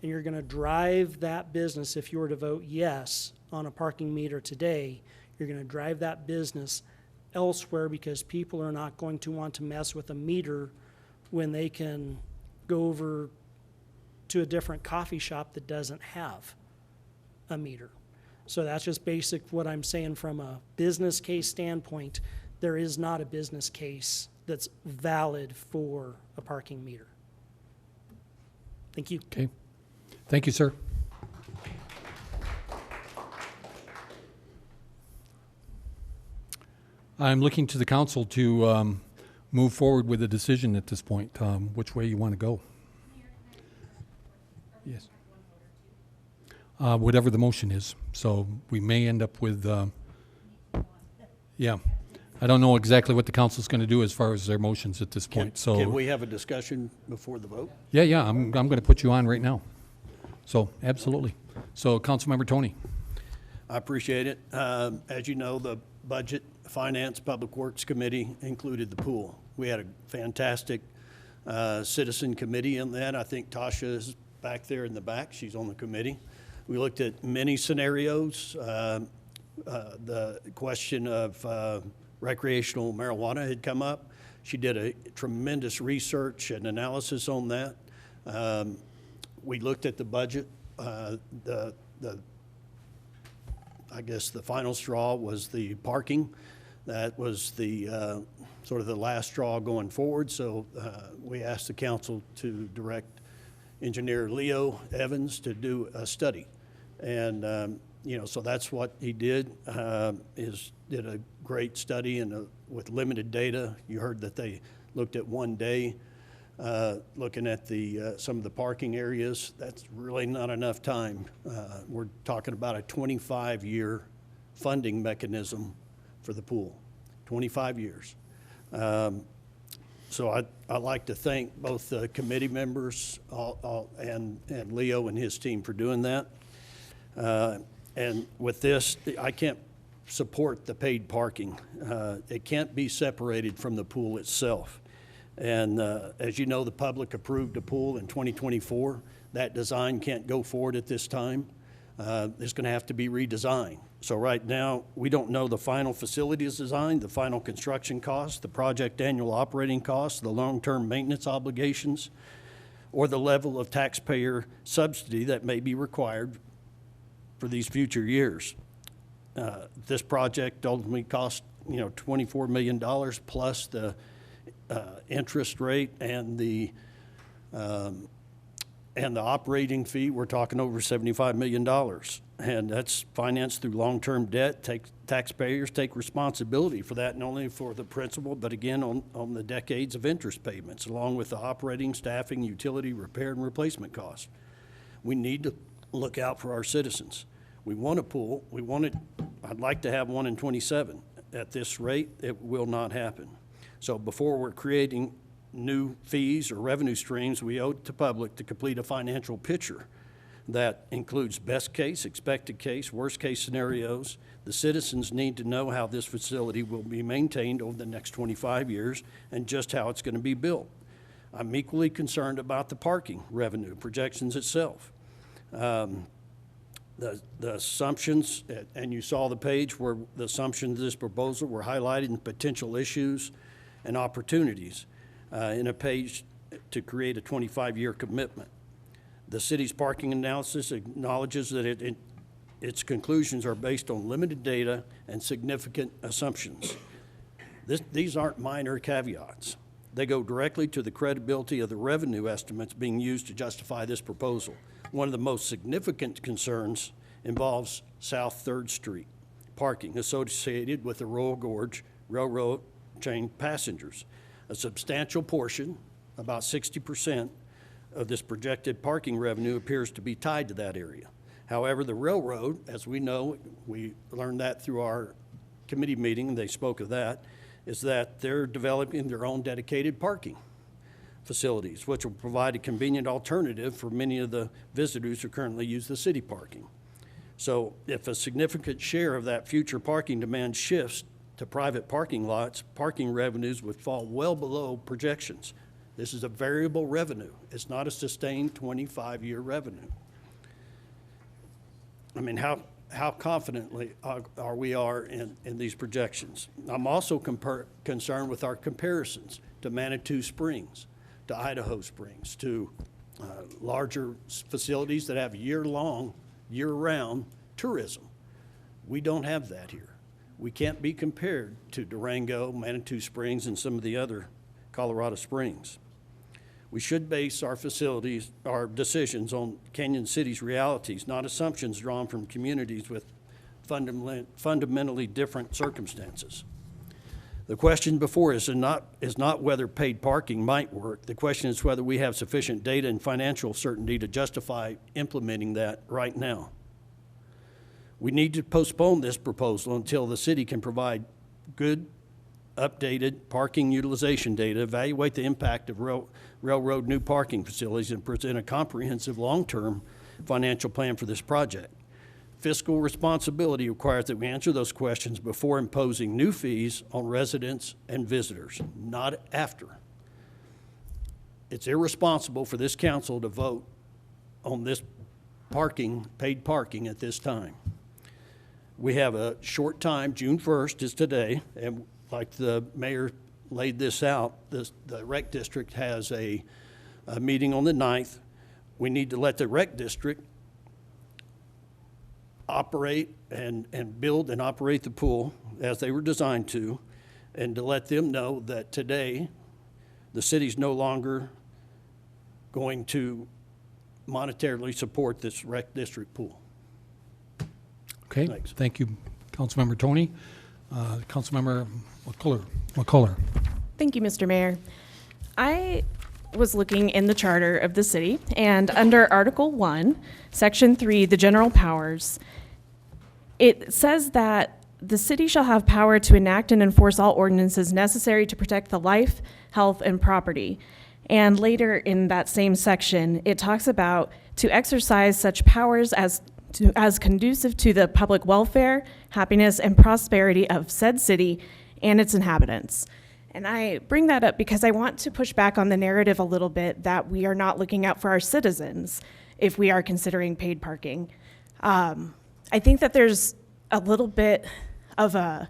and you're going to drive that business, if you were to vote yes on a parking meter today, you're going to drive that business elsewhere because people are not going to want to mess with a meter when they can go over to a different coffee shop that doesn't have a meter. So that's just basic what I'm saying from a business case standpoint. There is not a business case that's valid for a parking meter. Thank you. Okay. Thank you, sir. I'm looking to the council to move forward with a decision at this point, which way you want to go. Yes. Whatever the motion is. So we may end up with, yeah. I don't know exactly what the council's going to do as far as their motions at this point. So Can we have a discussion before the vote? Yeah, I'm going to put you on right now. So absolutely. So Councilmember Tony. I appreciate it. As you know, the Budget, Finance, Public Works Committee included the pool. We had a fantastic citizen committee in that. I think Tasha is back there in the back. She's on the committee. We looked at many scenarios. The question of recreational marijuana had come up. She did a tremendous research and analysis on that. We looked at the budget. I guess the final straw was the parking. That was the sort of the last straw going forward. So we asked the council to direct engineer Leo Evans to do a study. And, so that's what he did, did a great study and with limited data. You heard that they looked at one day, looking at some of the parking areas. That's really not enough time. We're talking about a 25-year funding mechanism for the pool, 25 years. So I'd like to thank both the committee members and Leo and his team for doing that. And with this, I can't support the paid parking. It can't be separated from the pool itself. And as you know, the public approved a pool in 2024. That design can't go forward at this time. It's going to have to be redesigned. So right now, we don't know the final facilities design, the final construction costs, the project annual operating costs, the long-term maintenance obligations, or the level of taxpayer subsidy that may be required for these future years. This project ultimately cost, $24 million plus the interest rate and the operating fee. We're talking over $75 million. And that's financed through long-term debt. Taxpayers take responsibility for that, not only for the principal, but again on the decades of interest payments, along with the operating, staffing, utility, repair, and replacement costs. We need to look out for our citizens. We want a pool. I'd like to have one in 27. At this rate, it will not happen. So before we're creating new fees or revenue streams, we owe it to public to complete a financial picture that includes best case, expected case, worst case scenarios. The citizens need to know how this facility will be maintained over the next 25 years and just how it's going to be built. I'm equally concerned about the parking revenue projections itself. The assumptions, and you saw the page where the assumptions of this proposal were highlighted in potential issues and opportunities in a page to create a 25-year commitment. The city's parking analysis acknowledges that its conclusions are based on limited data and significant assumptions. These aren't minor caveats. They go directly to the credibility of the revenue estimates being used to justify this proposal. One of the most significant concerns involves South 3rd Street parking associated with the Royal Gorge Railroad train passengers. A substantial portion, about 60%, of this projected parking revenue appears to be tied to that area. However, the railroad, as we know, we learned that through our committee meeting, they spoke of that, is that they're developing their own dedicated parking facilities, which will provide a convenient alternative for many of the visitors who currently use the city parking. So if a significant share of that future parking demand shifts to private parking lots, parking revenues would fall well below projections. This is a variable revenue. It's not a sustained 25-year revenue. I mean, how confidently are we in these projections? I'm also concerned with our comparisons to Manitou Springs, to Idaho Springs, to larger facilities that have year-long, year-round tourism. We don't have that here. We can't be compared to Durango, Manitou Springs, and some of the other Colorado Springs. We should base our decisions on Canyon City's realities, not assumptions drawn from communities with fundamentally different circumstances. The question before us is not whether paid parking might work. The question is whether we have sufficient data and financial certainty to justify implementing that right now. We need to postpone this proposal until the city can provide good, updated parking utilization data, evaluate the impact of railroad new parking facilities, and present a comprehensive long-term financial plan for this project. Fiscal responsibility requires that we answer those questions before imposing new fees on residents and visitors, not after. It's irresponsible for this council to vote on this paid parking at this time. We have a short time. June 1st is today, and like the mayor laid this out, the rec district has a meeting on the 9th. We need to let the rec district operate and build and operate the pool as they were designed to, and to let them know that today the city's no longer going to monetarily support this rec district pool. Okay, Thanks. Thank you, Councilmember Tony. Councilmember McCullough. Thank you, Mr. Mayor. I was looking in the charter of the city, and under Article 1, Section 3, the general powers, It says that the city shall have power to enact and enforce all ordinances necessary to protect the life, health, and property. And later in that same section, it talks about to exercise such powers as conducive to the public welfare, happiness, and prosperity of said city and its inhabitants. And I bring that up because I want to push back on the narrative a little bit that we are not looking out for our citizens if we are considering paid parking. I think that there's a little bit of an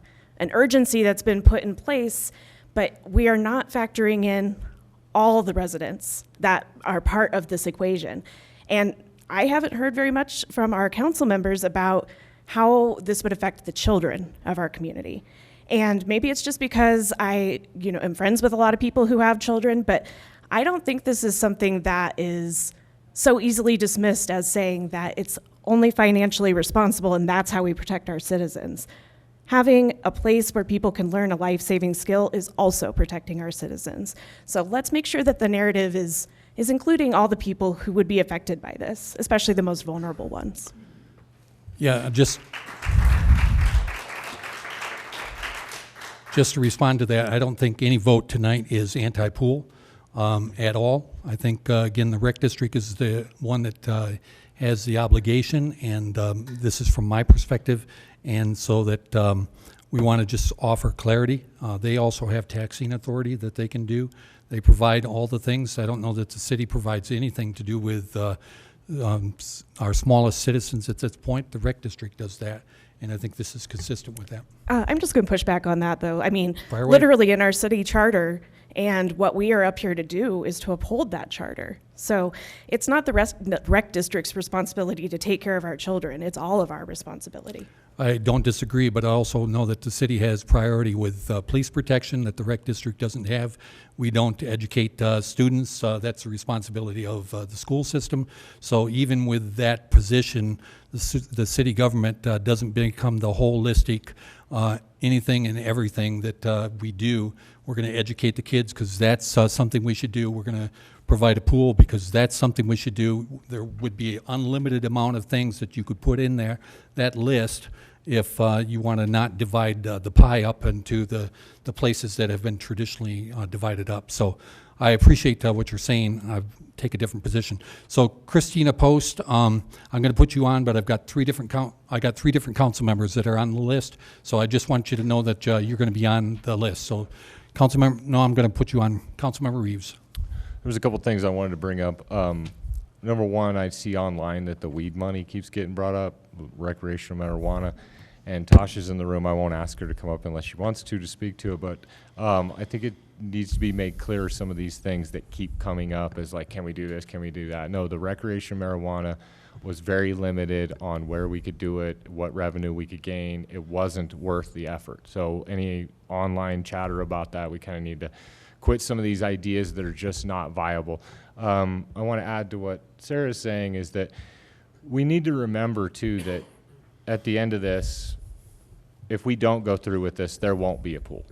urgency that's been put in place, but we are not factoring in all the residents that are part of this equation. And I haven't heard very much from our council members about how this would affect the children of our community. And maybe it's just because I, am friends with a lot of people who have children, but I don't think this is something that is so easily dismissed as saying that it's only financially responsible and that's how we protect our citizens. Having a place where people can learn a life-saving skill is also protecting our citizens. So let's make sure that the narrative is including all the people who would be affected by this, especially the most vulnerable ones. Yeah, just to respond to that, I don't think any vote tonight is anti-pool at all. I think, again, the rec district is the one that has the obligation, and this is from my perspective, and so that we want to just offer clarity. They also have taxing authority that they can do. They provide all the things. I don't know that the city provides anything to do with our smallest citizens at this point. The rec district does that, and I think this is consistent with that. I'm just going to push back on that, though. I mean, Fire away. literally in our city charter, and what we are up here to do is to uphold that charter. So it's not the rec district's responsibility to take care of our children. It's all of our responsibility. I don't disagree, but I also know that the city has priority with police protection that the rec district doesn't have. We don't educate students. That's the responsibility of the school system. So even with that position, the city government doesn't become the holistic anything and everything that we do. We're going to educate the kids because that's something we should do. We're going to provide a pool because that's something we should do. There would be an unlimited amount of things that you could put in there, that list, if you want to not divide the pie up into the places that have been traditionally divided up. So I appreciate what you're saying. I take a different position. So Christina Post, I'm going to put you on, but I've got three different council members that are on the list. So I just want you to know that you're going to be on the list. So I'm going to put you on. Councilmember Reeves. There's a couple things I wanted to bring up. Number one, I see online that the weed money keeps getting brought up, recreational marijuana, and Tasha's in the room. I won't ask her to come up unless she wants to speak to it, but I think it needs to be made clear some of these things that keep coming up as like, can we do this, can we do that? No, the recreational marijuana was very limited on where we could do it, what revenue we could gain. It wasn't worth the effort. So any online chatter about that, we kind of need to quit some of these ideas that are just not viable. I want to add to what Sarah's saying is that we need to remember too that at the end of this, if we don't go through with this, there won't be a pool.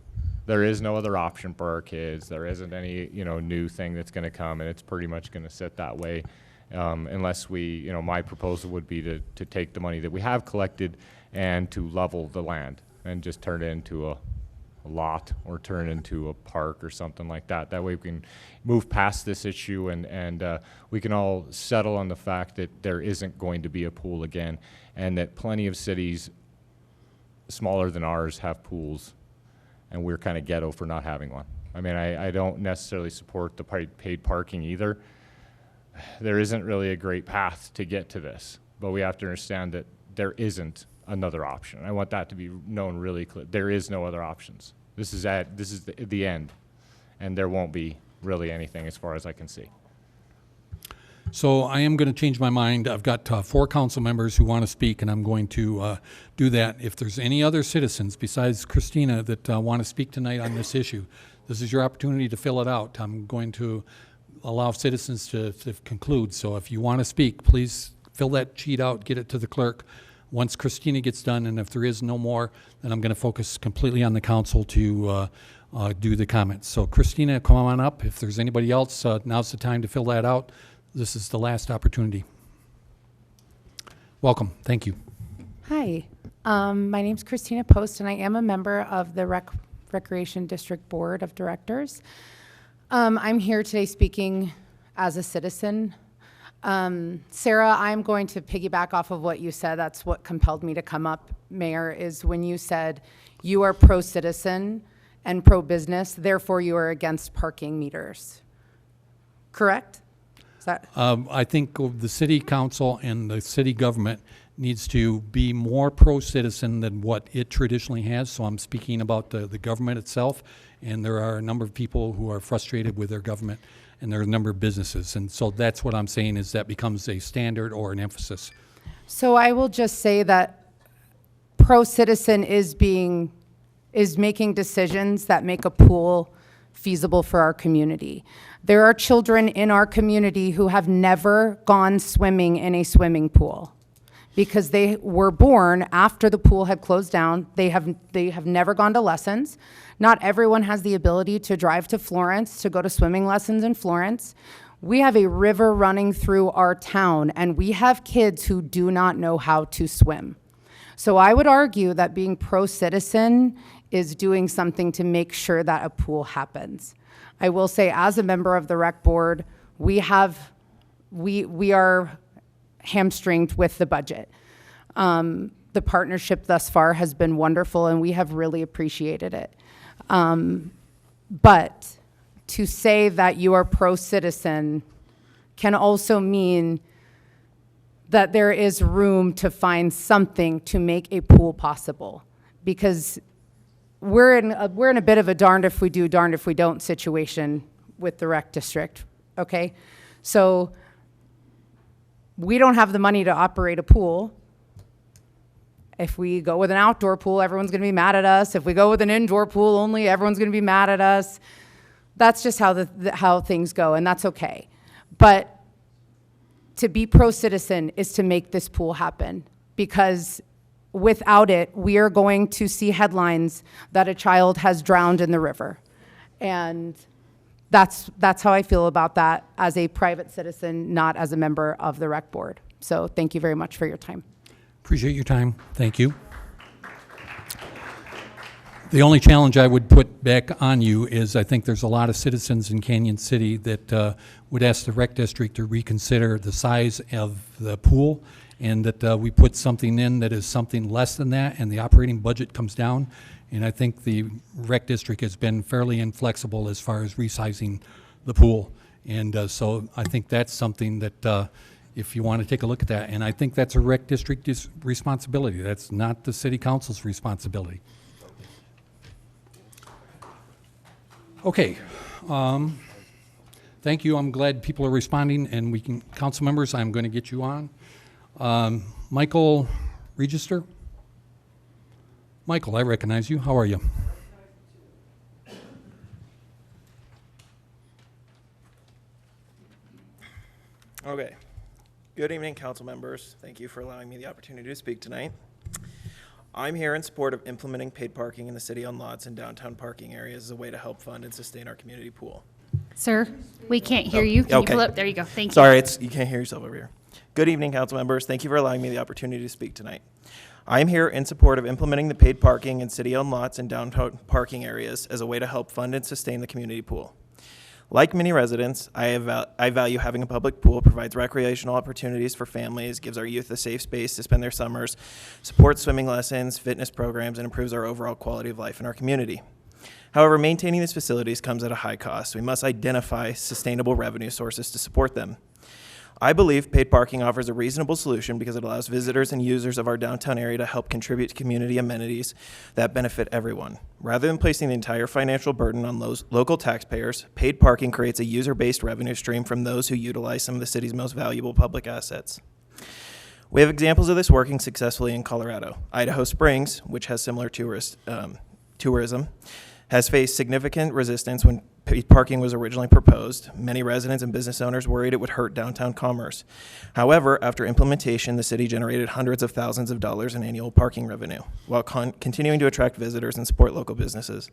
There is no other option for our kids. There isn't any, new thing that's going to come, and it's pretty much going to sit that way unless we, my proposal would be to take the money that we have collected and to level the land and just turn it into a lot or turn into a park or something like that. That way we can move past this issue and we can all settle on the fact that there isn't going to be a pool again, and that plenty of cities smaller than ours have pools, and we're kind of ghetto for not having one. I mean, I don't necessarily support the paid parking either. There isn't really a great path to get to this, but we have to understand that there isn't another option. I want that to be known really clear. There is no other options. This is the end, and there won't be really anything as far as I can see. So I am going to change my mind. I've got 4 council members who want to speak, and I'm going to do that. If there's any other citizens besides Christina that want to speak tonight on this issue, this is your opportunity to fill it out. I'm going to allow citizens to conclude. So if you want to speak, please fill that sheet out, get it to the clerk. Once Christina gets done, and if there is no more, then I'm going to focus completely on the council to do the comments. So Christina, come on up. If there's anybody else, now's the time to fill that out. This is the last opportunity. Welcome. Thank you. Hi. My name's Christina Post, and I am a member of the Recreation District Board of Directors. I'm here today speaking as a citizen. Sarah, I'm going to piggyback off of what you said. That's what compelled me to come up, Mayor, is when you said you are pro-citizen and pro-business, therefore you are against parking meters. Correct? Is that? I think the city council and the city government needs to be more pro-citizen than what it traditionally has. So I'm speaking about the government itself, and there are a number of people who are frustrated with their government, and there are a number of businesses. And so that's what I'm saying, is that becomes a standard or an emphasis. So I will just say that pro-citizen is making decisions that make a pool feasible for our community. There are children in our community who have never gone swimming in a swimming pool because they were born after the pool had closed down. They have never gone to lessons. Not everyone has the ability to drive to Florence to go to swimming lessons in Florence. We have a river running through our town, and we have kids who do not know how to swim. So I would argue that being pro-citizen is doing something to make sure that a pool happens. I will say, as a member of the rec board, we are hamstringed with the budget. The partnership thus far has been wonderful, and we have really appreciated it. But to say that you are pro-citizen can also mean that there is room to find something to make a pool possible, because we're in a bit of a darned if we do, darned if we don't situation with the rec district, okay? So we don't have the money to operate a pool. If we go with an outdoor pool, everyone's gonna be mad at us. If we go with an indoor pool only, everyone's gonna be mad at us. That's just how things go, and that's okay. But to be pro-citizen is to make this pool happen, because without it, we are going to see headlines that a child has drowned in the river. And that's how I feel about that as a private citizen, not as a member of the rec board. So thank you very much for your time. Appreciate your time. Thank you. The only challenge I would put back on you is I think there's a lot of citizens in Canyon City that would ask the rec district to reconsider the size of the pool, and that we put something in that is something less than that, and the operating budget comes down. And I think the rec district has been fairly inflexible as far as resizing the pool. And so I think that's something that if you want to take a look at that, and I think that's a rec district responsibility. That's not the city council's responsibility. Okay. Thank you. I'm glad people are responding, and we can, council members, I'm going to get you on. Michael Register? Michael, I recognize you. How are you? Okay. Good evening, council members. Thank you for allowing me the opportunity to speak tonight. I'm here in support of implementing paid parking in the city-owned lots and downtown parking areas as a way to help fund and sustain our community pool. Sir, we can't hear you. Can okay. you pull up? There you go. Thank you. Sorry, you can't hear yourself over here. Good evening, council members. Thank you for allowing me the opportunity to speak tonight. I am here in support of implementing the paid parking in city-owned lots and downtown parking areas as a way to help fund and sustain the community pool. Like many residents, I value having a public pool. Provides recreational opportunities for families, gives our youth a safe space to spend their summers, supports swimming lessons, fitness programs, and improves our overall quality of life in our community. However, maintaining these facilities comes at a high cost. We must identify sustainable revenue sources to support them. I believe paid parking offers a reasonable solution because it allows visitors and users of our downtown area to help contribute to community amenities that benefit everyone. Rather than placing the entire financial burden on those local taxpayers, paid parking creates a user-based revenue stream from those who utilize some of the city's most valuable public assets. We have examples of this working successfully in Colorado. Idaho Springs, which has similar tourism, has faced significant resistance when paid parking was originally proposed. Many residents and business owners worried it would hurt downtown commerce. However, after implementation, the city generated hundreds of thousands of dollars in annual parking revenue, while continuing to attract visitors and support local businesses.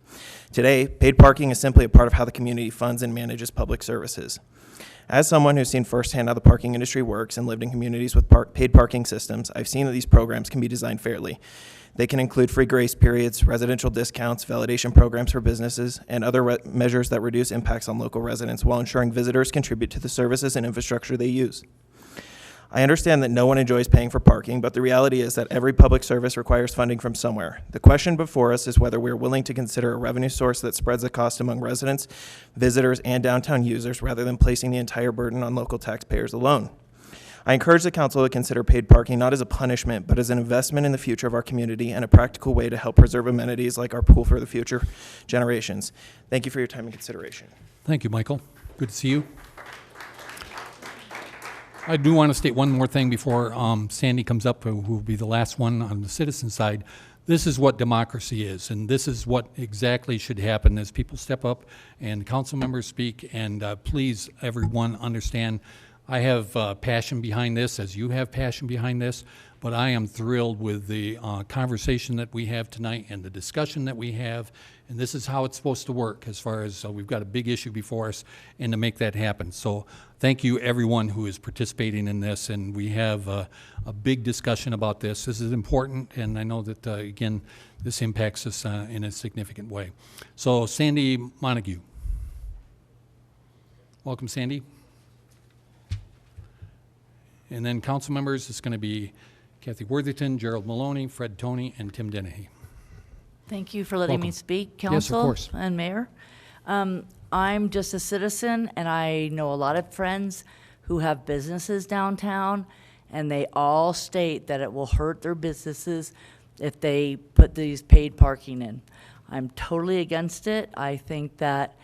Today, paid parking is simply a part of how the community funds and manages public services. As someone who's seen firsthand how the parking industry works and lived in communities with paid parking systems, I've seen that these programs can be designed fairly. They can include free grace periods, residential discounts, validation programs for businesses, and other measures that reduce impacts on local residents while ensuring visitors contribute to the services and infrastructure they use. I understand that no one enjoys paying for parking, but the reality is that every public service requires funding from somewhere. The question before us is whether we're willing to consider a revenue source that spreads the cost among residents, visitors, and downtown users rather than placing the entire burden on local taxpayers alone. I encourage the council to consider paid parking not as a punishment, but as an investment in the future of our community and a practical way to help preserve amenities like our pool for the future generations. Thank you for your time and consideration. Thank you, Michael. Good to see you. I do want to state one more thing before Sandy comes up, who will be the last one on the citizen side. This is what democracy is, and this is what exactly should happen as people step up and council members speak. And please, everyone, understand I have passion behind this, as you have passion behind this, but I am thrilled with the conversation that we have tonight and the discussion that we have, and this is how it's supposed to work as far as we've got a big issue before us and to make that happen. So thank you, everyone who is participating in this, and we have a big discussion about this. This is important, and I know that, again, this impacts us in a significant way. So Sandy Montague. Welcome, Sandy. And then council members, it's going to be Kathy Worthington, Gerald Maloney, Fred Toney, and Tim Dennehy. Thank you for letting me Welcome. speak, Yes, of Council course. and Mayor. I'm just a citizen, and I know a lot of friends who have businesses downtown, and they all state that it will hurt their businesses if they put these paid parking in. I'm totally against it. I think that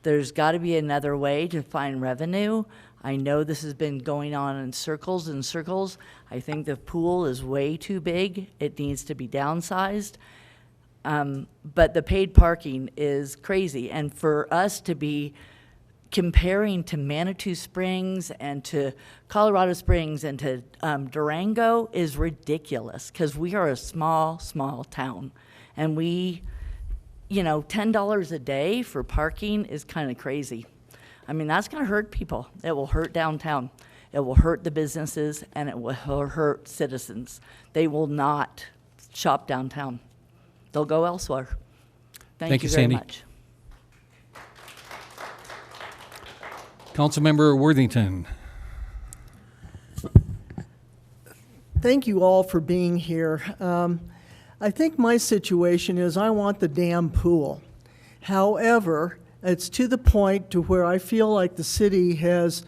there's got to be another way to find revenue. I know this has been going on in circles and circles. I think the pool is way too big. It needs to be downsized. But the paid parking is crazy. And for us to be comparing to Manitou Springs and to Colorado Springs and to Durango is ridiculous, because we are a small, small town. And we, you know, $10 a day for parking is kind of crazy. I mean, that's going to hurt people. It will hurt downtown. It will hurt the businesses, and it will hurt citizens. They will not shop downtown. They'll go elsewhere. Thank you very Sandy. much. Councilmember Worthington. Thank you all for being here. I think my situation is I want the damn pool. However, it's to the point to where I feel like the city has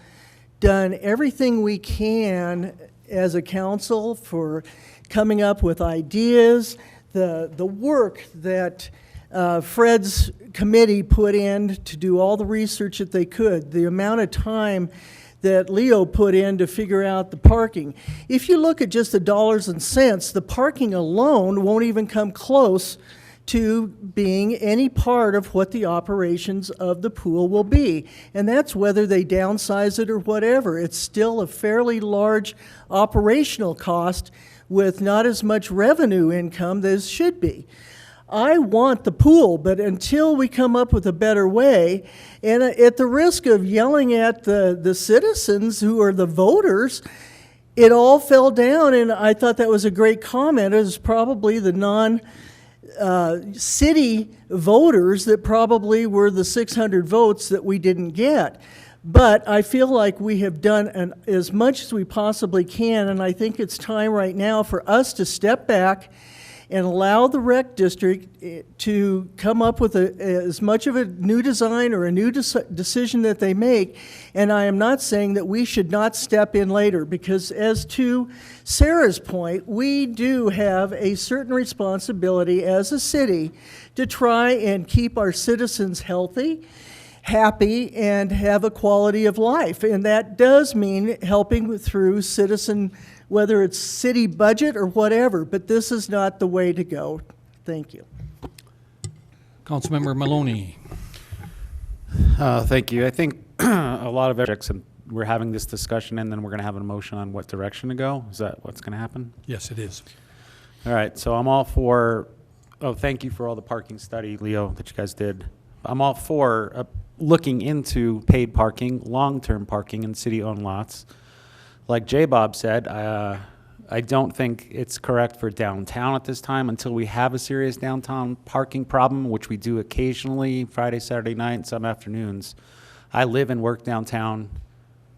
done everything we can as a council for coming up with ideas. The work that Fred's committee put in to do all the research that they could, the amount of time that Leo put in to figure out the parking. If you look at just the dollars and cents, the parking alone won't even come close to being any part of what the operations of the pool will be. And that's whether they downsize it or whatever. It's still a fairly large operational cost with not as much revenue income as should be. I want the pool, but until we come up with a better way, and at the risk of yelling at the citizens who are the voters, it all fell down, and I thought that was a great comment. It was probably the city voters that probably were the 600 votes that we didn't get. But I feel like we have done as much as we possibly can, and I think it's time right now for us to step back and allow the rec district to come up with as much of a new design or a new decision that they make. And I am not saying that we should not step in later, because as to Sarah's point, we do have a certain responsibility as a city to try and keep our citizens healthy, happy, and have a quality of life. And that does mean helping through citizen, whether it's city budget or whatever, but this is not the way to go. Thank you. Councilmember Maloney. Thank you. I think a lot of projects, and we're having this discussion, and then we're going to have a motion on what direction to go. Is that what's going to happen? Yes, it is. All right, so I'm all for, thank you for all the parking study, Leo, that you guys did. I'm all for looking into paid parking, long-term parking in city-owned lots. Like J. Bob said, I don't think it's correct for downtown at this time until we have a serious downtown parking problem, which we do occasionally, Friday, Saturday night, and some afternoons. I live and work downtown,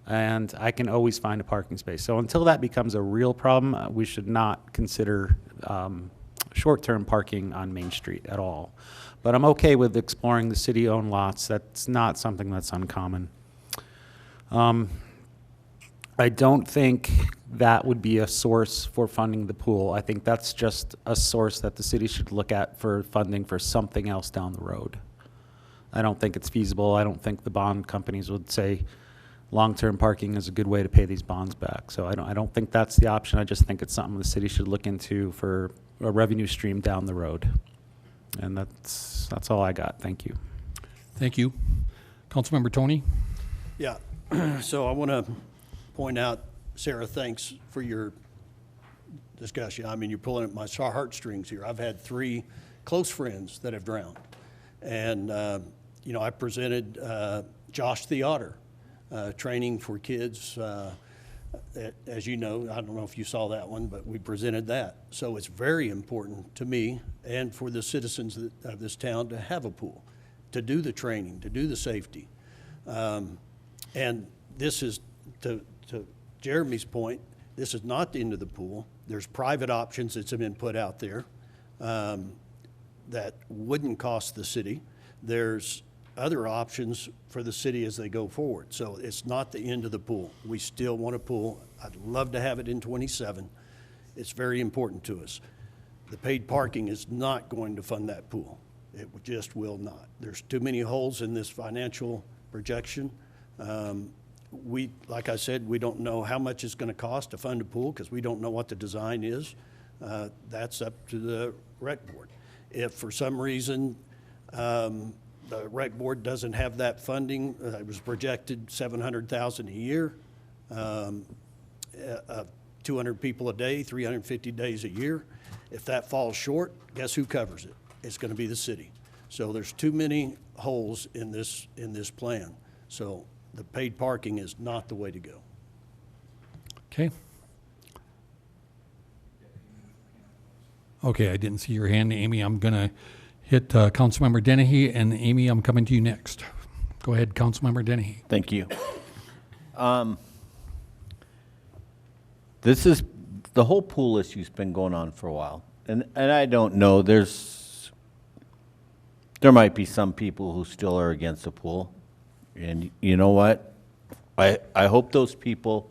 and I can always find a parking space. So until that becomes a real problem, we should not consider short-term parking on Main Street at all. But I'm okay with exploring the city-owned lots. That's not something that's uncommon. I don't think that would be a source for funding the pool. I think that's just a source that the city should look at for funding for something else down the road. I don't think it's feasible. I don't think the bond companies would say long-term parking is a good way to pay these bonds back. So I don't think that's the option. I just think it's something the city should look into for a revenue stream down the road. And that's all I got. Thank you. Thank you. Councilmember Tony? Yeah, so I want to point out, Sarah, thanks for your discussion. I mean, you're pulling at my heartstrings here. I've had 3 close friends that have drowned. And, you know, I presented Josh the Otter training for kids. As you know, I don't know if you saw that one, but we presented that. So it's very important to me and for the citizens of this town to have a pool, to do the training, to do the safety. And this is, to Jeremy's point, this is not the end of the pool. There's private options that's been put out there that wouldn't cost the city. There's other options for the city as they go forward. So it's not the end of the pool. We still want a pool. I'd love to have it in 27. It's very important to us. The paid parking is not going to fund that pool. It just will not. There's too many holes in this financial projection. Like I said, we don't know how much it's going to cost to fund a pool because we don't know what the design is. That's up to the rec board. If for some reason the rec board doesn't have that funding, it was projected $700,000 a year, 200 people a day, 350 days a year. If that falls short, guess who covers it? It's going to be the city. So there's too many holes in this plan. So the paid parking is not the way to go. Okay. Okay, I didn't see your hand, Amy. I'm going to hit Councilmember Dennehy, and Amy, I'm coming to you next. Go ahead, Councilmember Dennehy. Thank you. This is, the whole pool issue's been going on for a while. And I don't know, there might be some people who still are against the pool. And you know what? I hope those people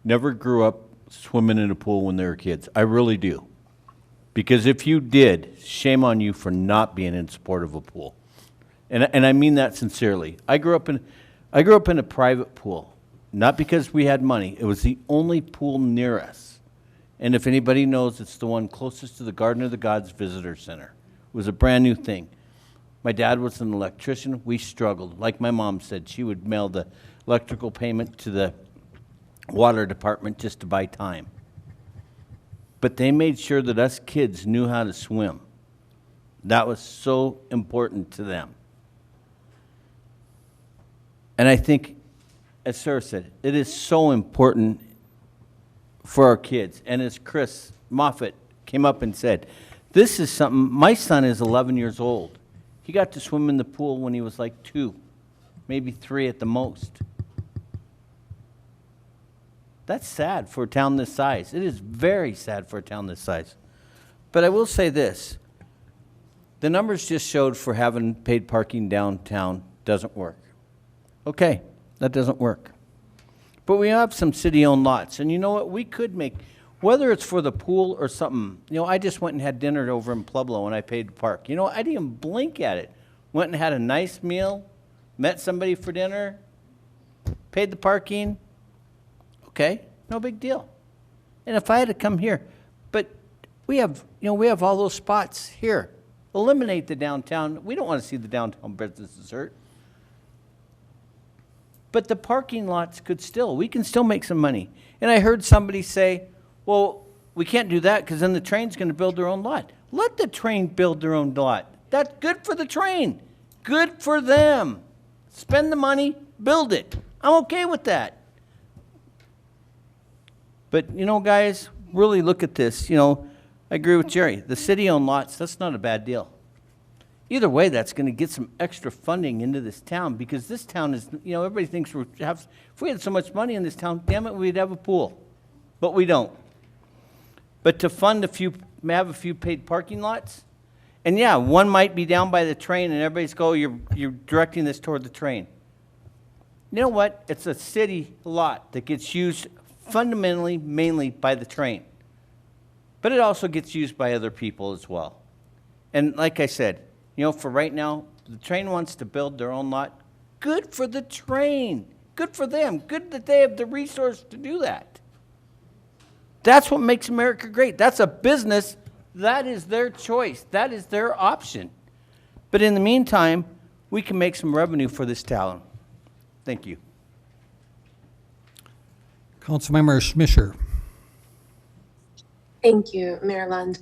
never grew up swimming in a pool when they were kids. I really do. Because if you did, shame on you for not being in support of a pool. And I mean that sincerely. I grew up in a private pool, not because we had money. It was the only pool near us. And if anybody knows, it's the one closest to the Garden of the Gods Visitor Center. It was a brand new thing. My dad was an electrician. We struggled. Like my mom said, she would mail the electrical payment to the water department just to buy time. But they made sure that us kids knew how to swim. That was so important to them. And I think, as Sarah said, it is so important for our kids. And as Chris Moffitt came up and said, this is something, my son is 11 years old. He got to swim in the pool when he was like 2, maybe 3 at the most. That's sad for a town this size. It is very sad for a town this size. But I will say this. The numbers just showed for having paid parking downtown doesn't work. Okay, that doesn't work. But we have some city-owned lots. And you know what? We could make, whether it's for the pool or something. You know, I just went and had dinner over in Pueblo when I paid to park. You know, I didn't even blink at it. Went and had a nice meal, met somebody for dinner, paid the parking. Okay, no big deal. And if I had to come here, but we have all those spots here. Eliminate the downtown. We don't want to see the downtown businesses hurt. But the parking lots we can still make some money. And I heard somebody say, well, we can't do that because then the train's going to build their own lot. Let the train build their own lot. That's good for the train. Good for them. Spend the money, build it. I'm okay with that. But, you know, guys, really look at this, I agree with Jerry. The city-owned lots, that's not a bad deal. Either way, that's going to get some extra funding into this town, because this town is, everybody thinks if we had so much money in this town, damn it, we'd have a pool. But we don't. But to fund have a few paid parking lots, and yeah, one might be down by the train and everybody's you're directing this toward the train. You know what? It's a city lot that gets used fundamentally, mainly by the train. But it also gets used by other people as well. And like I said, for right now, the train wants to build their own lot. Good for the train. Good for them. Good that they have the resource to do that. That's what makes America great. That's a business. That is their choice. That is their option. But in the meantime, we can make some revenue for this town. Thank you. Councilmember Schmischer. Thank you, Mayor Lund.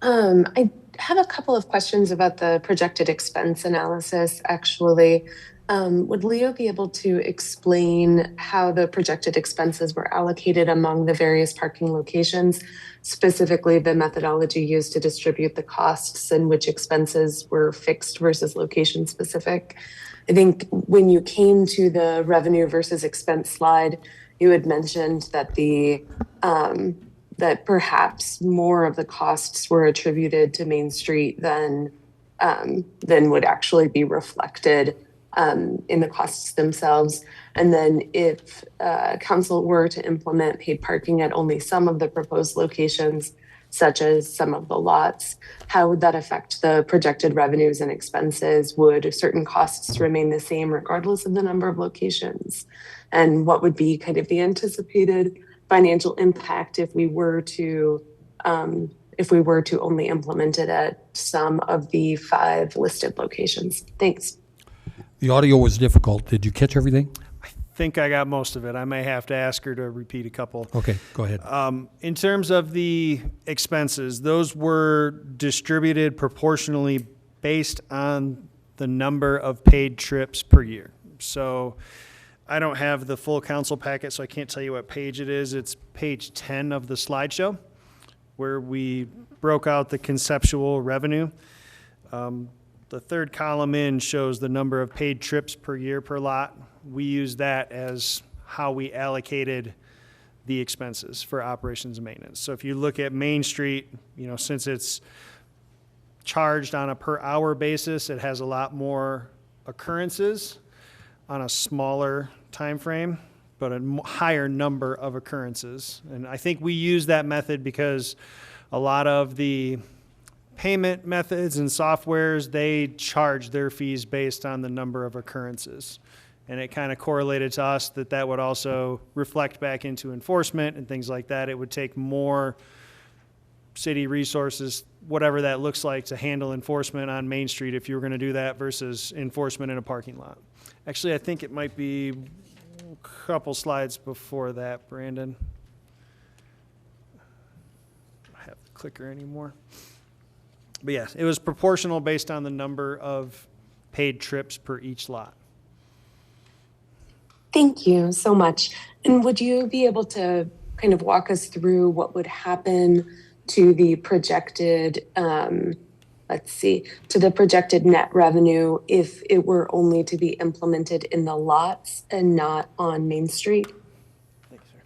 I have a couple of questions about the projected expense analysis, actually. Would Leo be able to explain how the projected expenses were allocated among the various parking locations, specifically the methodology used to distribute the costs and which expenses were fixed versus location specific? I think when you came to the revenue versus expense slide, you had mentioned that that perhaps more of the costs were attributed to Main Street than would actually be reflected in the costs themselves. And then if council were to implement paid parking at only some of the proposed locations, such as some of the lots, how would that affect the projected revenues and expenses? Would certain costs remain the same regardless of the number of locations? And what would be kind of the anticipated financial impact if we were to only implement it at some of the 5 listed locations? Thanks. The audio was difficult. Did you catch everything? I think I got most of it. I may have to ask her to repeat a couple. Okay, go ahead. In terms of the expenses, those were distributed proportionally based on the number of paid trips per year. So I don't have the full council packet, so I can't tell you what page it is. It's page 10 of the slideshow, where we broke out the conceptual revenue. The third column in shows the number of paid trips per year per lot. We use that as how we allocated the expenses for operations and maintenance. So if you look at Main Street, since it's charged on a per hour basis, it has a lot more occurrences on a smaller time frame, but a higher number of occurrences. And I think we use that method because a lot of the payment methods and softwares, they charge their fees based on the number of occurrences. And it kind of correlated to us that would also reflect back into enforcement and things like that. It would take more city resources, whatever that looks like, to handle enforcement on Main Street if you were going to do that versus enforcement in a parking lot. Actually, I think it might be a couple slides before that, Brandon. I don't have the clicker anymore. But yes, it was proportional based on the number of paid trips per each lot. Thank you so much. And would you be able to kind of walk us through what would happen to the projected, to the projected net revenue if it were only to be implemented in the lots and not on Main Street? Thanks, sir.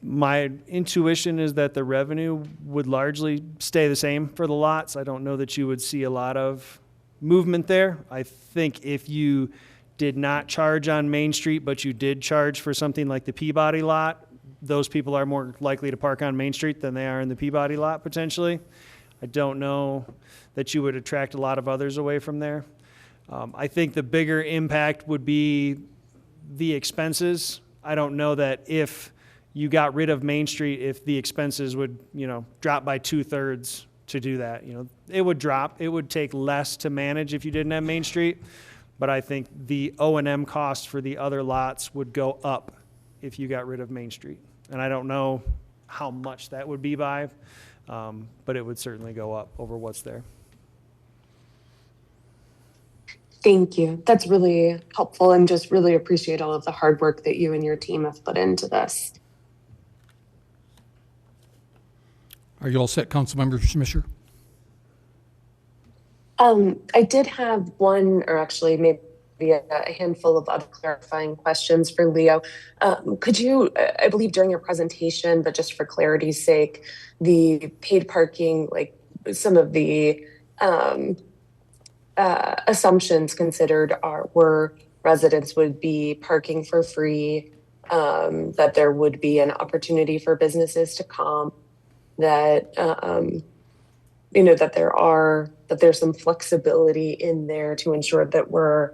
My intuition is that the revenue would largely stay the same for the lots. I don't know that you would see a lot of movement there. I think if you did not charge on Main Street, but you did charge for something like the Peabody lot, those people are more likely to park on Main Street than they are in the Peabody lot, potentially. I don't know that you would attract a lot of others away from there. I think the bigger impact would be the expenses. I don't know that if you got rid of Main Street, if the expenses would, drop by 2/3 to do that. It would drop. It would take less to manage if you didn't have Main Street. But I think the O&M costs for the other lots would go up if you got rid of Main Street. And I don't know how much that would be by, but it would certainly go up over what's there. Thank you. That's really helpful, and just really appreciate all of the hard work that you and your team have put into this. Are you all set, Councilmember Schmisher? I did have one, or actually maybe a handful of other clarifying questions for Leo. Could you, I believe during your presentation, but just for clarity's sake, the paid parking, like some of the assumptions considered were residents would be parking for free, that there would be an opportunity for businesses to comp, that that there's some flexibility in there to ensure that we're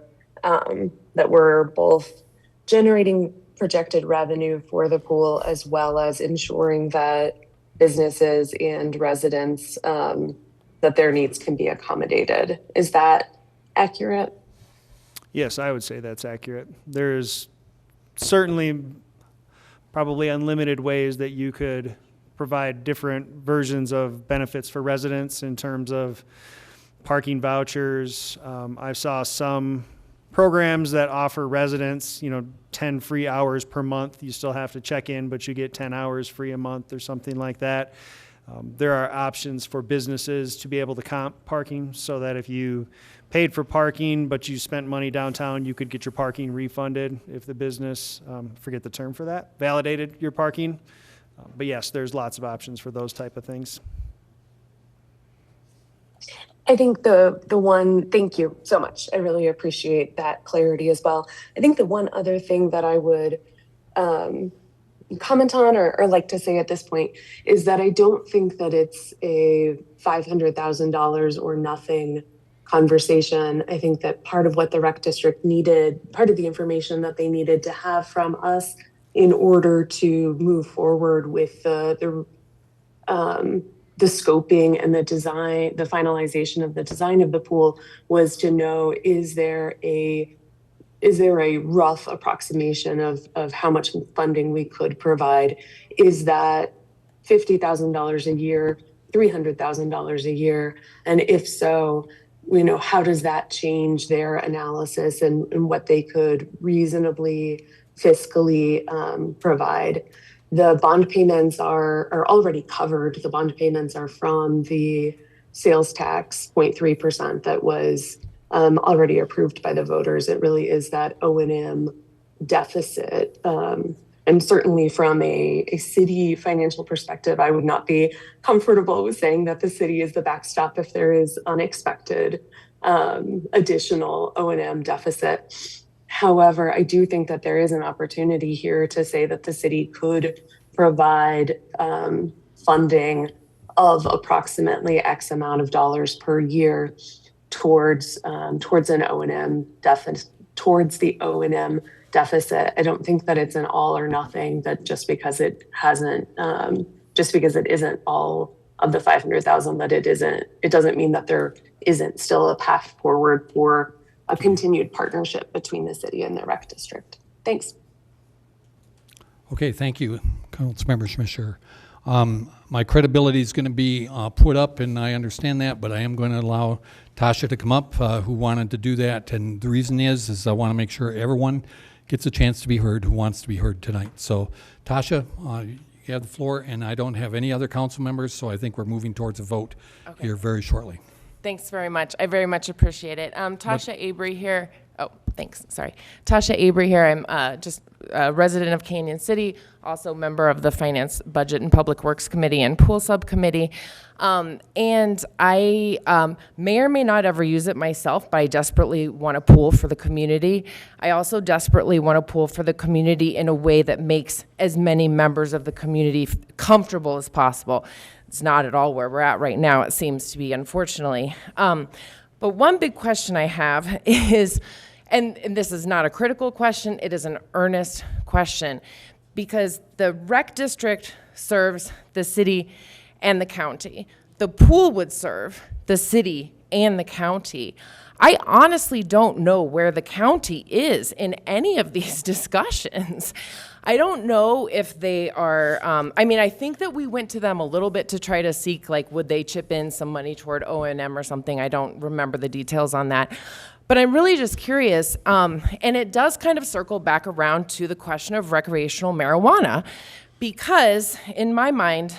both generating projected revenue for the pool as well as ensuring that businesses and residents that their needs can be accommodated. Is that accurate? Yes, I would say that's accurate. There's certainly probably unlimited ways that you could provide different versions of benefits for residents in terms of parking vouchers. I saw some programs that offer residents, 10 free hours per month. You still have to check in, but you get 10 hours free a month or something like that. There are options for businesses to be able to comp parking so that if you paid for parking but you spent money downtown, you could get your parking refunded if the business, forget the term for that, validated your parking. But yes, there's lots of options for those type of things. I think the one, thank you so much. I really appreciate that clarity as well. I think the one other thing that I would comment on or like to say at this point is that I don't think that it's a $500,000 or nothing conversation. I think that part of what the rec district needed, part of the information that they needed to have from us in order to move forward with the scoping and the design, the finalization of the design of the pool was to know, is there a rough approximation of how much funding we could provide? Is that $50,000 a year, $300,000 a year? And if so, how does that change their analysis and what they could reasonably fiscally provide? The bond payments are already covered. The bond payments are from the sales tax 0.3% that was already approved by the voters. It really is that O&M deficit. And certainly from a city financial perspective, I would not be comfortable with saying that the city is the backstop if there is unexpected additional O&M deficit. However, I do think that there is an opportunity here to say that the city could provide funding of approximately X amount of dollars per year towards an O&M deficit, towards the O&M deficit. I don't think that it's an all or nothing, that just because it isn't all of the 500,000, that it doesn't mean that there isn't still a path forward for a continued partnership between the city and the rec district. Thanks. Okay, thank you, Councilmember Schmisher. My credibility is going to be put up, and I understand that, but I am going to allow Tasha to come up, who wanted to do that. And the reason is I want to make sure everyone gets a chance to be heard who wants to be heard tonight. So, Tasha, you have the floor, and I don't have any other council members, so I think we're moving towards a vote here very shortly. Thanks very much. I very much appreciate it. Tasha Avery here. Oh, thanks. Sorry. Tasha Avery here. I'm just a resident of Canyon City, also member of the Finance, Budget, and Public Works Committee and Pool Subcommittee. And I may or may not ever use it myself, but I desperately want a pool for the community. I also desperately want a pool for the community in a way that makes as many members of the community comfortable as possible. It's not at all where we're at right now, it seems to be, unfortunately. But one big question I have is, and this is not a critical question, it is an earnest question, because the rec district serves the city and the county. The pool would serve the city and the county. I honestly don't know where the county is in any of these discussions. I don't know if they are, I think that we went to them a little bit to try to seek, would they chip in some money toward O&M or something? I don't remember the details on that. But I'm really just curious, and it does kind of circle back around to the question of recreational marijuana, because in my mind,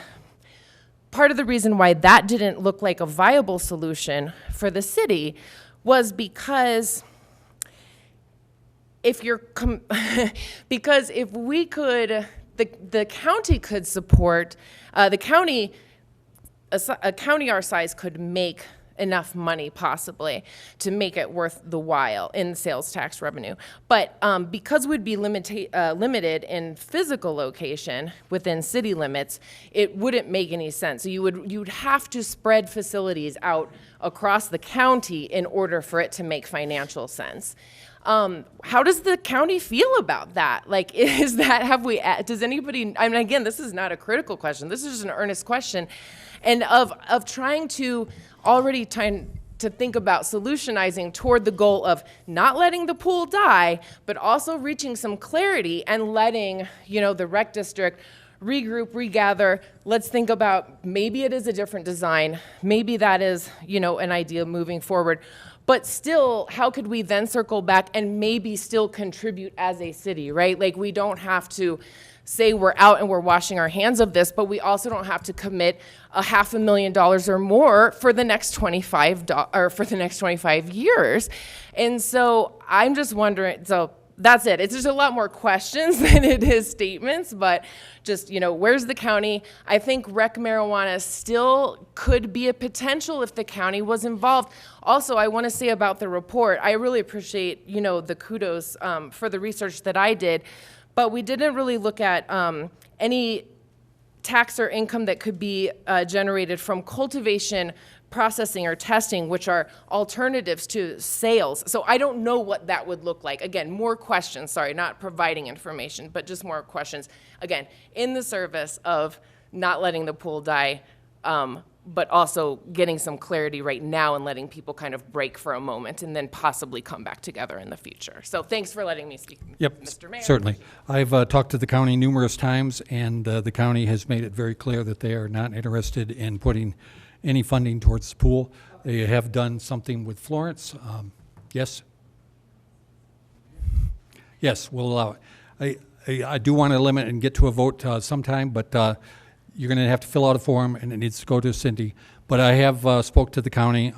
part of the reason why that didn't look like a viable solution for the city was because if we could, the county could support, a county our size could make enough money possibly to make it worth the while in sales tax revenue. But because we'd be limited in physical location within city limits, it wouldn't make any sense. So you'd have to spread facilities out across the county in order for it to make financial sense. How does the county feel about that? Like, does anybody, I mean, again, this is not a critical question. This is just an earnest question. And of trying to already trying to think about solutionizing toward the goal of not letting the pool die, but also reaching some clarity and letting, the rec district regroup, regather. Let's think about maybe it is a different design. Maybe that is, an idea moving forward. But still, how could we then circle back and maybe still contribute as a city, right? Like, we don't have to say we're out and we're washing our hands of this, but we also don't have to commit $500,000 or more for the next 25 years. And so I'm just wondering, so that's it. It's just a lot more questions than it is statements, but just, where's the county? I think rec marijuana still could be a potential if the county was involved. Also, I want to say about the report, I really appreciate, the kudos for the research that I did, but we didn't really look at any tax or income that could be generated from cultivation, processing, or testing, which are alternatives to sales. So I don't know what that would look like. Again, more questions, sorry, not providing information, but just more questions. Again, in the service of not letting the pool die, but also getting some clarity right now and letting people kind of break for a moment and then possibly come back together in the future. So thanks for letting me speak, Yep, Mr. Mayor. certainly. I've talked to the county numerous times, and the county has made it very clear that they are not interested in putting any funding towards the pool. They have done something with Florence. Yes? Yes, we'll allow it. I do want to limit and get to a vote sometime, but you're going to have to fill out a form, and it needs to go to Cindy. But I have spoke to the county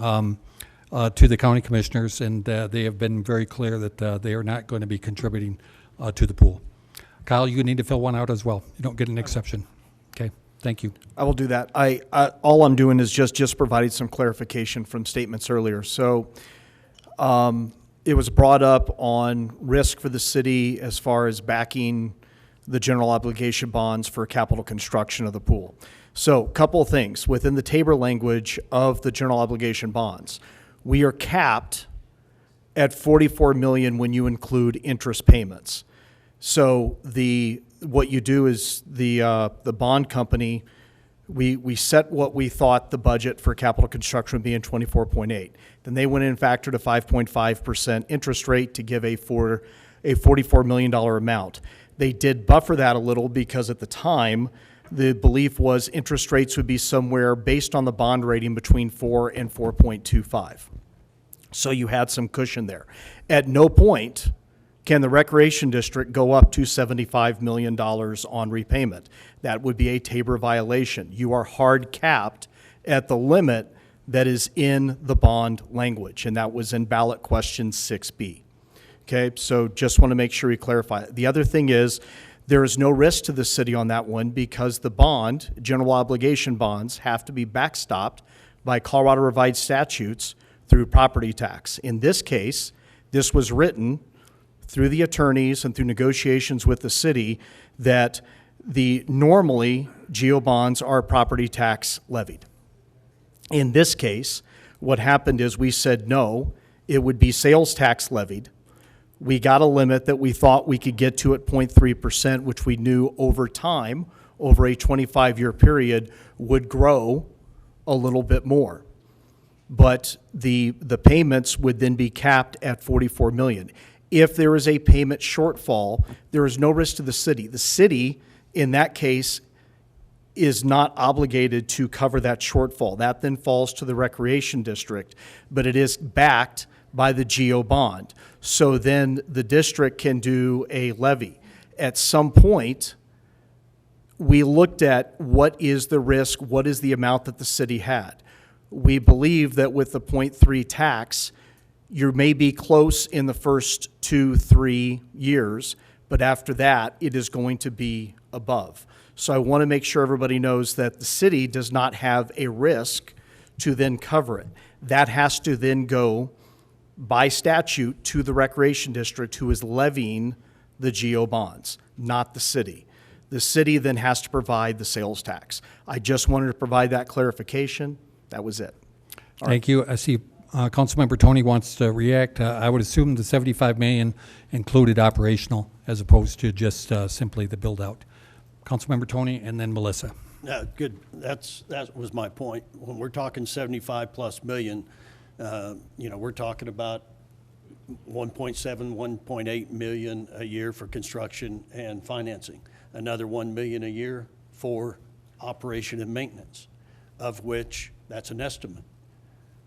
commissioners, and they have been very clear that they are not going to be contributing to the pool. Kyle, you need to fill one out as well. You don't get an exception. Okay, thank you. I will do that. All I'm doing is just providing some clarification from statements earlier. So it was brought up on risk for the city as far as backing the general obligation bonds for capital construction of the pool. So a couple of things. Within the Tabor language of the general obligation bonds, we are capped at $44 million when you include interest payments. So what you do is the bond company, we set what we thought the budget for capital construction would be in 24.8. Then they went in and factored a 5.5% interest rate to give a $44 million amount. They did buffer that a little because at the time, the belief was interest rates would be somewhere based on the bond rating between 4 and 4.25. So you had some cushion there. At no point can the Recreation District go up to $75 million on repayment. That would be a Tabor violation. You are hard capped at the limit that is in the bond language, and that was in ballot question 6B. Okay, so just want to make sure we clarify. The other thing is there is no risk to the city on that one because the bond, general obligation bonds, have to be backstopped by Colorado revised statutes through property tax. In this case, this was written through the attorneys and through negotiations with the city that normally GO bonds are property tax levied. In this case, what happened is we said no, it would be sales tax levied. We got a limit that we thought we could get to at 0.3%, which we knew over time, over a 25-year period, would grow a little bit more. But the payments would then be capped at $44 million. If there is a payment shortfall, there is no risk to the city. The city, in that case, is not obligated to cover that shortfall. That then falls to the Recreation District, but it is backed by the GO bond. So then the district can do a levy. At some point, we looked at what is the risk, what is the amount that the city had. We believe that with the 0.3 tax, you may be close in the first 2-3 years, but after that, it is going to be above. So I want to make sure everybody knows that the city does not have a risk to then cover it. That has to then go by statute to the recreation district who is levying the GO bonds, not the city. The city then has to provide the sales tax. I just wanted to provide that clarification. That was it. Thank you. I see Councilmember Tony wants to react. I would assume the 75 million included operational as opposed to just simply the build out. Councilmember Tony and then Melissa. Good. That was my point. When we're talking 75+ million, we're talking about 1.7, 1.8 million a year for construction and financing. Another 1 million a year for operation and maintenance, of which that's an estimate.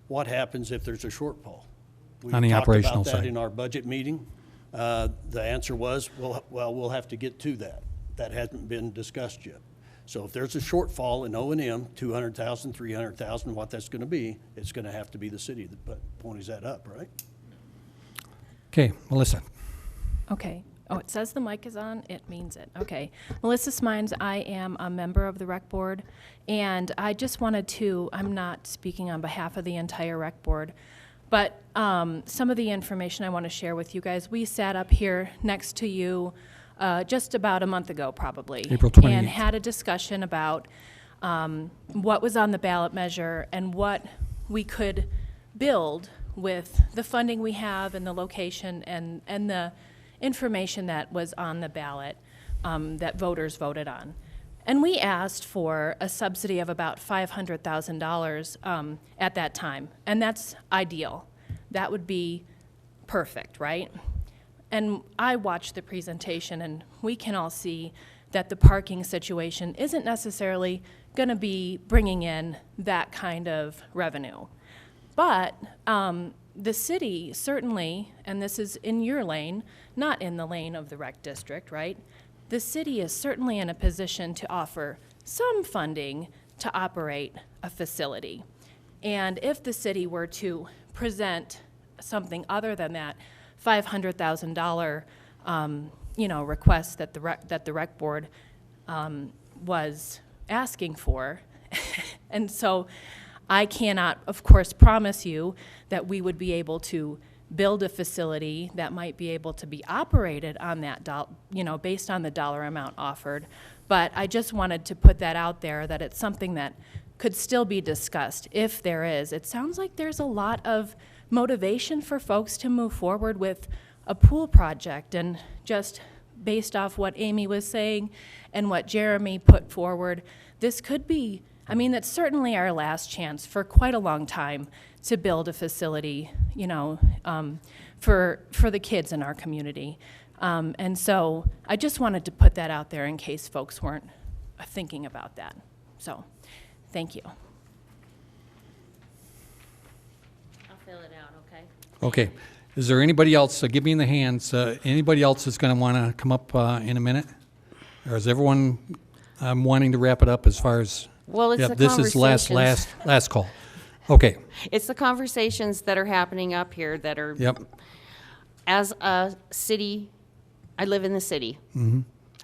What happens if there's a shortfall? We On the talked operational about that side. in our budget meeting. The answer was, well, we'll have to get to that. That hasn't been discussed yet. So if there's a shortfall in O&M, 200,000, 300,000, what that's going to be, it's going to have to be the city that ponies that up, right? Okay, Melissa. Okay. Oh, it says the mic is on. It means it. Okay. Melissa Smines, I am a member of the rec board, and I just wanted to, I'm not speaking on behalf of the entire rec board, but some of the information I want to share with you guys. We sat up here next to you just about a month ago, probably. April 28th. And had a discussion about what was on the ballot measure and what we could build with the funding we have and the location and the information that was on the ballot that voters voted on. And we asked for a subsidy of about $500,000 at that time, and that's ideal. That would be perfect, right? And I watched the presentation, and we can all see that the parking situation isn't necessarily going to be bringing in that kind of revenue. But the city certainly, and this is in your lane, not in the lane of the rec district, right? The city is certainly in a position to offer some funding to operate a facility. And if the city were to present something other than that $500,000 request that the rec board was asking for, and so I cannot, of course, promise you that we would be able to build a facility that might be able to be operated on that, based on the dollar amount offered. But I just wanted to put that out there, that it's something that could still be discussed if there is. It sounds like there's a lot of motivation for folks to move forward with a pool project, and just based off what Amy was saying and what Jeremy put forward, this could be, that's certainly our last chance for quite a long time to build a facility, for the kids in our community. And so I just wanted to put that out there in case folks weren't thinking about that. So, thank you. I'll fill it out, okay? Okay. Is there anybody else? Give me in the hands. Anybody else that's going to want to come up in a minute? Or is everyone wanting to wrap it up as far as? Well, it's the this is conversations. last call. Okay. It's the conversations that are happening up here that are. Yep. As a city, I live in the city. Mm-hmm.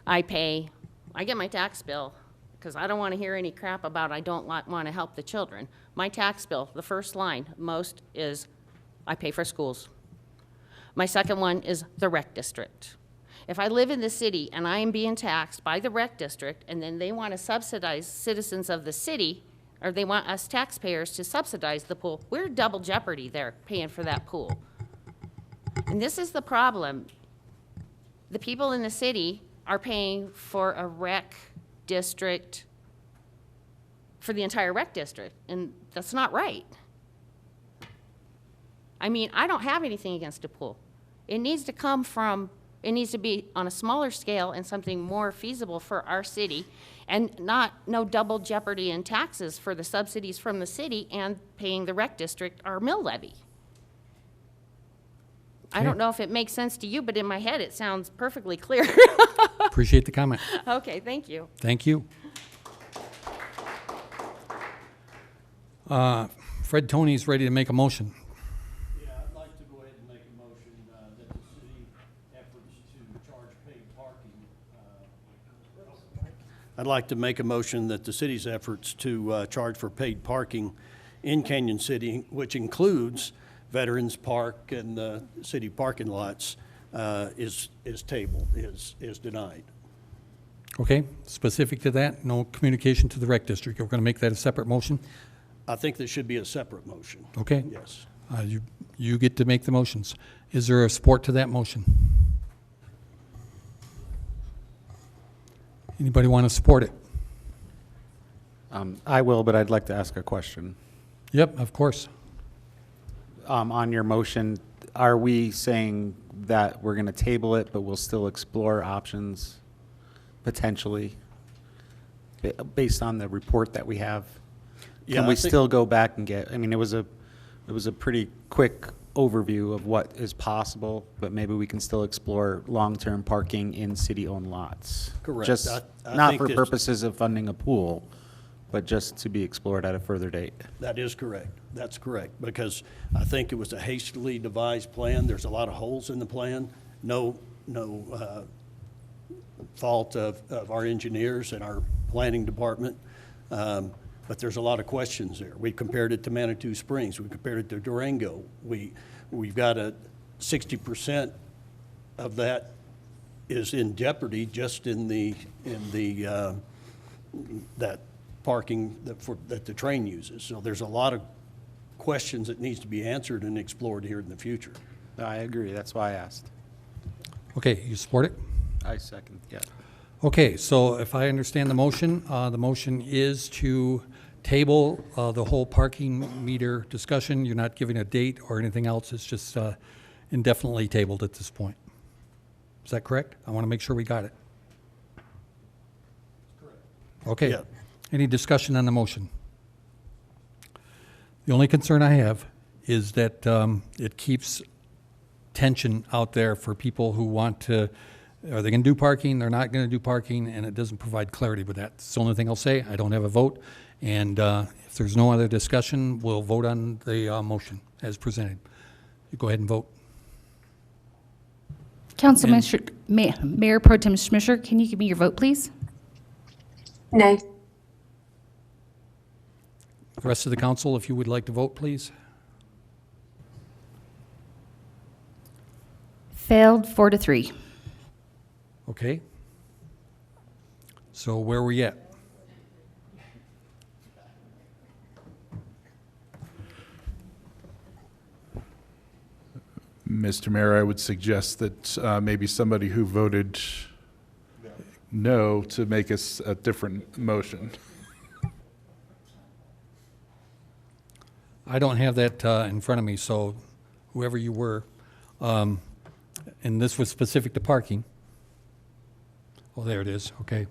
I get my tax bill because I don't want to hear any crap about I don't want to help the children. My tax bill, the first line most is I pay for schools. My second one is the rec district. If I live in the city and I am being taxed by the rec district, and then they want to subsidize citizens of the city, or they want us taxpayers to subsidize the pool, we're double jeopardy there paying for that pool. And this is the problem. The people in the city are paying for a rec district, for the entire rec district, and that's not right. I don't have anything against a pool. It needs to be on a smaller scale and something more feasible for our city, and no double jeopardy in taxes for the subsidies from the city and paying the rec district our mill levy. I don't know if it makes sense to you, but in my head, it sounds perfectly clear. Appreciate the comment. Okay, thank you. Thank you. Fred Tony's ready to make a motion. Yeah, I'd like to go ahead and make a motion that the city efforts to charge paid parking. I'd like to make a motion that the city's efforts to charge for paid parking in Canyon City, which includes Veterans Park and the city parking lots, is tabled, is denied. Okay, specific to that, no communication to the rec district. We're going to make that a separate motion. I think there should be a separate motion. Okay. Yes. You get to make the motions. Is there a support to that motion? Anybody want to support it? I will, but I'd like to ask a question. Yep, of course. On your motion, are we saying that we're going to table it, but we'll still explore options potentially based on the report that we have? Yeah, Can I we think- still go back and get, I mean, it was a pretty quick overview of what is possible, but maybe we can still explore long-term parking in city-owned lots. Correct. Just I not think for this- purposes of funding a pool, but just to be explored at a further date. That is correct. That's correct, because I think it was a hastily devised plan. There's a lot of holes in the plan. No fault of our engineers and our planning department. But there's a lot of questions there. We compared it to Manitou Springs. We compared it to Durango. We've got 60% of that is in jeopardy just in that parking that the train uses. So there's a lot of questions that needs to be answered and explored here in the future. I agree. That's why I asked. Okay, you support it? I second, yeah. Okay, so if I understand the motion is to table the whole parking meter discussion. You're not giving a date or anything else. It's just indefinitely tabled at this point. Is that correct? I want to make sure we got it. Okay. Yeah. Any discussion on the motion? The only concern I have is that it keeps tension out there for people who want to, are they going to do parking, they're not going to do parking, and it doesn't provide clarity with that. It's the only thing I'll say. I don't have a vote, and if there's no other discussion, we'll vote on the motion as presented. You go ahead and vote. Mayor Pro Tem Schmisher, can you give me your vote, please? Nay. The rest of the council, if you would like to vote, please. Failed 4-3. Okay. So where are we at? Mr. Mayor, I would suggest that maybe somebody who voted no to make us a different motion. I don't have that in front of me, so whoever you were, and this was specific to parking. Oh, there it is, okay.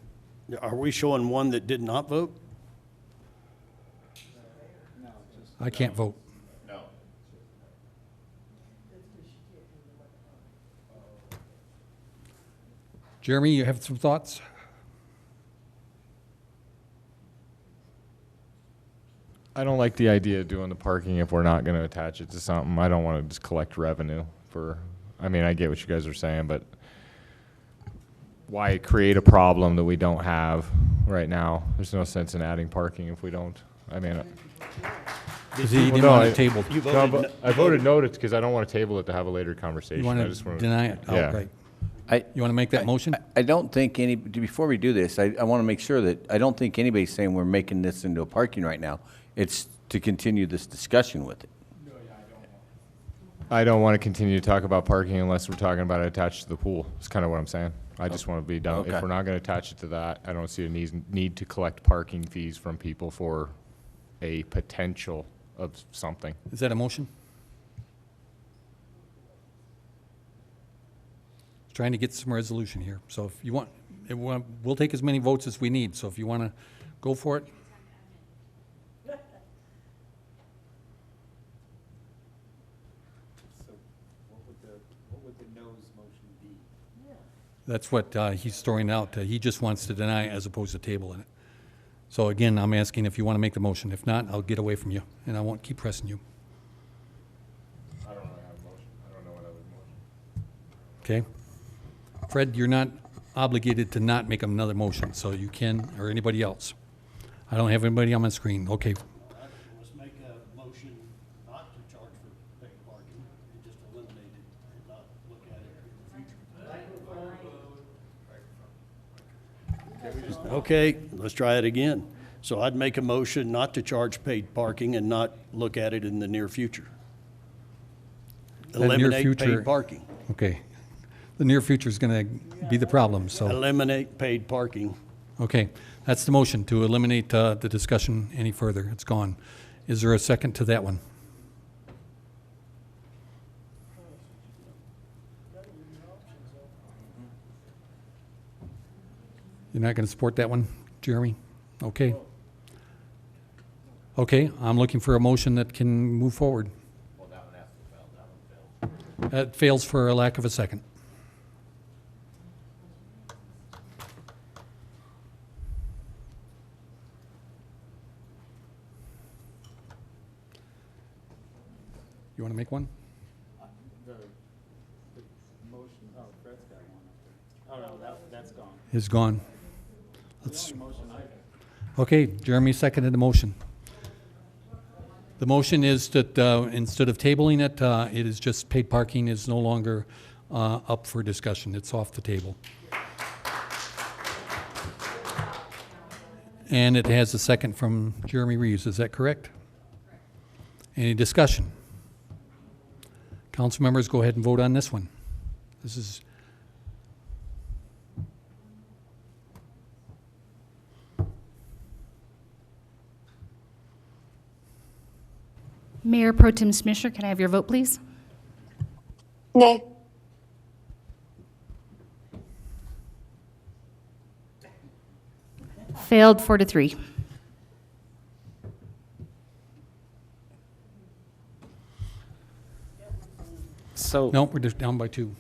Are we showing one that did not vote? I can't vote. No. Jeremy, you have some thoughts? I don't like the idea of doing the parking if we're not going to attach it to something. I don't want to just collect revenue for, I mean, I get what you guys are saying, but why create a problem that we don't have right now? There's no sense in adding parking if we don't. I mean, Because he didn't want it tabled. I voted no because I don't want to table it to have a later conversation. You want I just to wanna- deny it Yeah. outright? You want to make that motion? I don't think before we do this, I want to make sure that, I don't think anybody's saying we're making this into a parking right now. It's to continue this discussion with it. I don't want to continue to talk about parking unless we're talking about it attached to the pool. That's kind of what I'm saying. I just want to be done. Okay. If we're not going to attach it to that, I don't see a need to collect parking fees from people for a potential of something. Is that a motion? Trying to get some resolution here. So if you want, we'll take as many votes as we need. So if you want to go for it. That's what he's throwing out. He just wants to deny as opposed to tabling it. So again, I'm asking if you want to make the motion. If not, I'll get away from you, and I won't keep pressing you. I don't really have a motion. I don't know what I would motion. Okay? Fred, you're not obligated to not make another motion, so you can, or anybody else. I don't have anybody on my screen. Okay. Let's make a motion not to charge for paid parking and just eliminate it and not look at it in the future. Okay, let's try it again. So I'd make a motion not to charge paid parking and not look at it in the near future. The near Eliminate future- paid parking. Okay. The near future is going to be the problem, so. Eliminate paid parking. Okay, that's the motion, to eliminate the discussion any further. It's gone. Is there a second to that one? You're not going to support that one, Jeremy? Okay. Okay, I'm looking for a motion that can move forward. That fails for a lack of a second. You want to make one? Is gone. Let's. Okay, Jeremy seconded the motion. The motion is that instead of tabling it, it is just paid parking is no longer up for discussion. It's off the table. And it has a second from Jeremy Reeves. Is that correct? Any discussion? Council members, go ahead and vote on this one. This is. Mayor Pro Tem Smisher, can I have your vote, please? Nay. Failed 4-3. So Nope, we're just down by 2.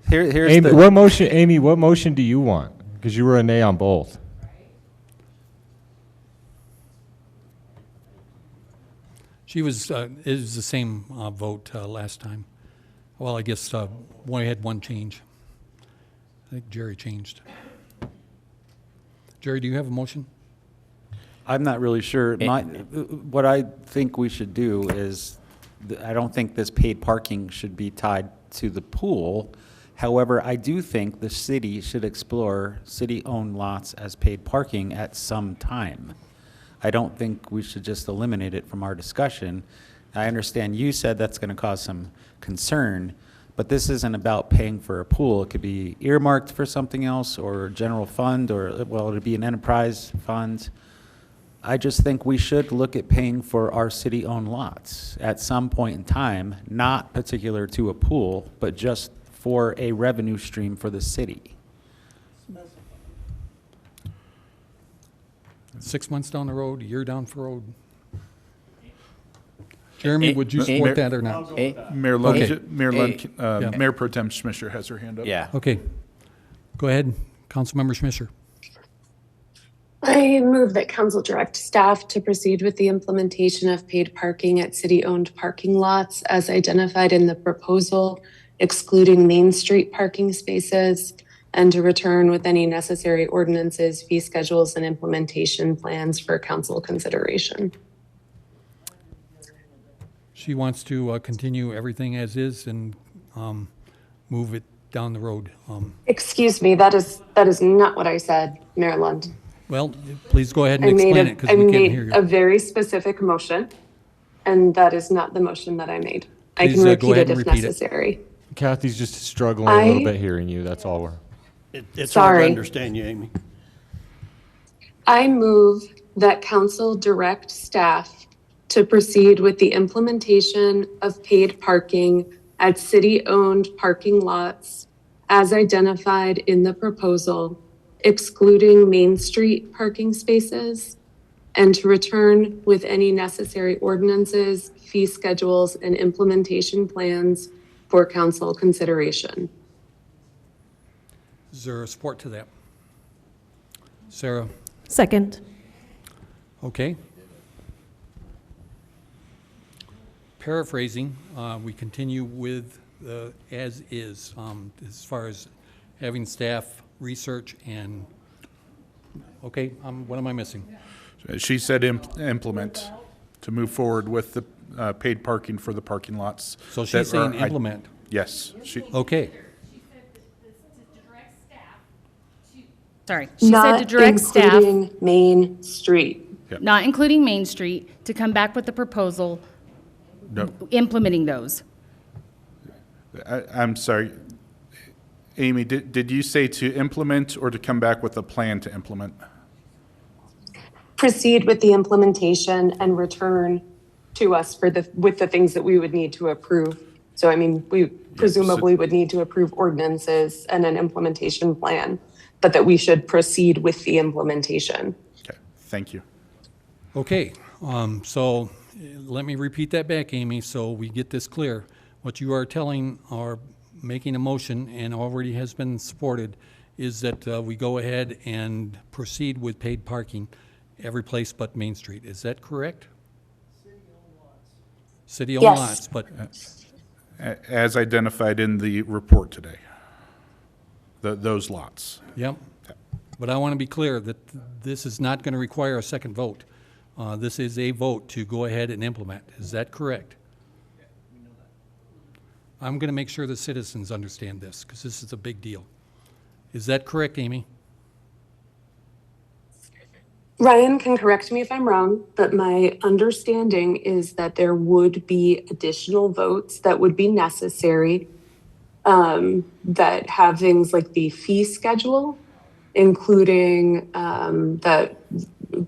here's Amy, the what motion do you want? Because you were a nay on both. She was, it was the same vote last time. Well, I guess we had one change. I think Jerry changed. Jerry, do you have a motion? I'm not really sure. What I think we should do is, I don't think this paid parking should be tied to the pool. However, I do think the city should explore city-owned lots as paid parking at some time. I don't think we should just eliminate it from our discussion. I understand you said that's going to cause some concern, but this isn't about paying for a pool. It could be earmarked for something else, or general fund, or, well, it'd be an enterprise fund. I just think we should look at paying for our city-owned lots at some point in time, not particular to a pool, but just for a revenue stream for the city. 6 months down the road, a year down the road. Jeremy, would you support that or not? Mayor Lund, Okay. Yeah. Mayor Pro Tem Schmisher has her hand up. Yeah. Okay. Go ahead, Councilmember Schmisher. I move that council direct staff to proceed with the implementation of paid parking at city-owned parking lots as identified in the proposal, excluding Main Street parking spaces, and to return with any necessary ordinances, fee schedules, and implementation plans for council consideration. She wants to continue everything as is and move it down the road. Excuse me, that is not what I said, Mayor Lund. Well, please go ahead and I made explain it because we can't hear a you. very specific motion, and that is not the motion that I made. I Please, can go repeat ahead it and if repeat it. necessary. Kathy's just struggling a little bit hearing you. That's all we're. It's hard to Sorry. understand you, Amy. I move that council direct staff to proceed with the implementation of paid parking at city-owned parking lots as identified in the proposal, excluding Main Street parking spaces, and to return with any necessary ordinances, fee schedules, and implementation plans for council consideration. Is there a support to that? Sarah? Second. Okay. Paraphrasing, we continue with as is, as far as having staff research and, okay, what am I missing? She said implement, to move forward with the paid parking for the parking lots. So she's saying implement? Yes. Okay. Sorry, she said Not to direct staff, including Main Street. not including Main Street, to come back with a proposal No. implementing those. I'm sorry. Amy, did you say to implement or to come back with a plan to implement? Proceed with the implementation and return to us with the things that we would need to approve. So, I mean, we presumably would need to approve ordinances and an implementation plan, but that we should proceed with the implementation. Okay, thank you. Okay, so let me repeat that back, Amy, so we get this clear. What you are telling or making a motion and already has been supported is that we go ahead and proceed with paid parking every place but Main Street. Is that correct? City-owned Yes. lots, but As identified in the report today, those lots. Yep. But I want to be clear that this is not going to require a second vote. This is a vote to go ahead and implement. Is that correct? I'm going to make sure the citizens understand this, because this is a big deal. Is that correct, Amy? Ryan can correct me if I'm wrong, but my understanding is that there would be additional votes that would be necessary that have things like the fee schedule, including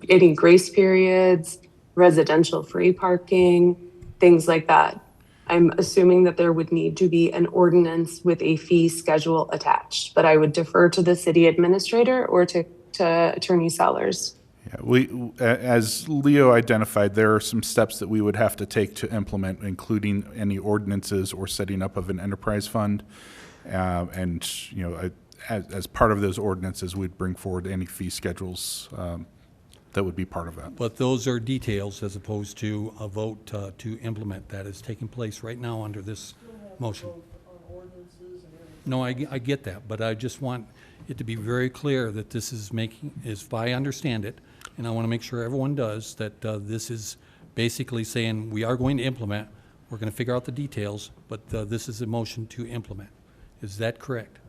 any grace periods, residential free parking, things like that. I'm assuming that there would need to be an ordinance with a fee schedule attached, but I would defer to the city administrator or to Attorney Sellers. Yeah, as Leo identified, there are some steps that we would have to take to implement, including any ordinances or setting up of an enterprise fund. And, you know, as part of those ordinances, we'd bring forward any fee schedules that would be part of that. But those are details as opposed to a vote to implement. That is taking place right now under this motion. No, I get that, but I just want it to be very clear that this is if I understand it, and I want to make sure everyone does, that this is basically saying we are going to implement, we're going to figure out the details, but this is a motion to implement. Is that correct?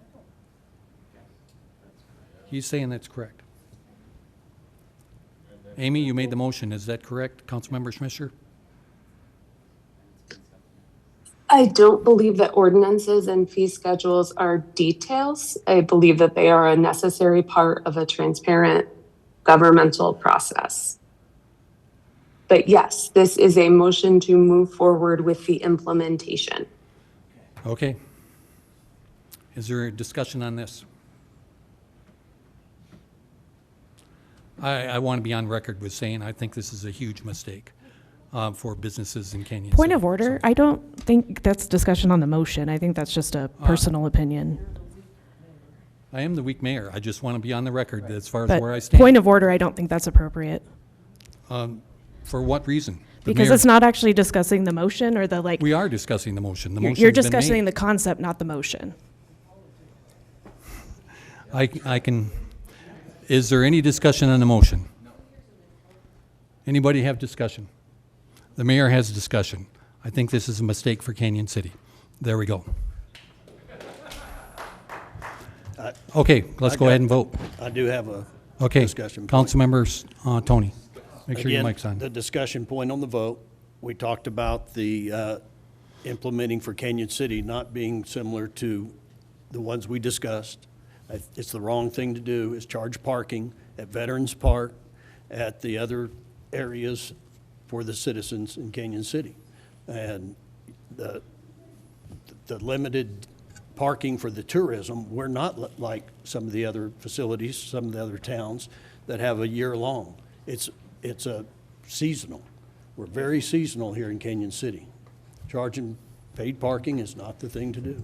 He's saying that's correct. Amy, you made the motion. Is that correct, Councilmember Schmisser? I don't believe that ordinances and fee schedules are details. I believe that they are a necessary part of a transparent governmental process. But yes, this is a motion to move forward with the implementation. Okay. Is there a discussion on this? I want to be on record with saying I think this is a huge mistake for businesses in Canyon Point City. of order, I don't think that's discussion on the motion. I think that's just a personal opinion. I am the weak mayor. I just want to be on the record as far as But where I stand. point of order, I don't think that's appropriate. For what reason? The Because mayor- it's not actually discussing the motion or the like. We are discussing the motion. The You're motion's been discussing made. the concept, not the motion. I can, is there any discussion on the motion? Anybody have discussion? The mayor has discussion. I think this is a mistake for Canyon City. There we go. Okay, let's go ahead and vote. I do have a Okay, discussion point. council members, Tony, make sure your Again, mic's on. the discussion point on the vote, we talked about the implementing for Canyon City not being similar to the ones we discussed. It's the wrong thing to do, is charge parking at Veterans Park, at the other areas for the citizens in Canyon City. And the limited parking for the tourism, we're not like some of the other facilities, some of the other towns that have a year long. It's it's a seasonal. We're very seasonal here in Canyon City. Charging paid parking is not the thing to do.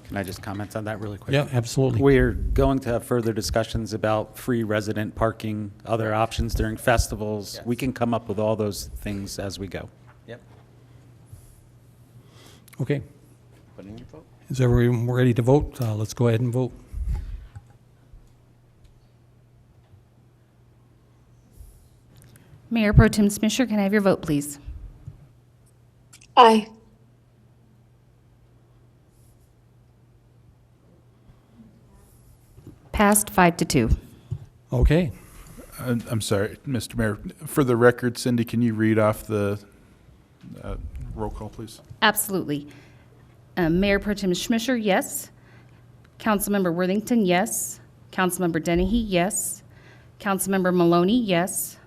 Can I just comment on that really quick? Yeah, absolutely. We're going to have further discussions about free resident parking, other options during festivals. We can come up with all those things as we go. Yep. Okay. Put in your vote. Is everyone ready to vote? Let's go ahead and vote. Mayor Pro Tem Smisher, can I have your vote, please? Aye. Passed 5-2. Okay. I'm sorry, Mr. Mayor. For the record, Cindy, can you read off the roll call, please? Absolutely. Mayor Pro Tem Smisher, yes. Councilmember Worthington, yes. Councilmember Dennehy, yes. Councilmember Maloney, yes.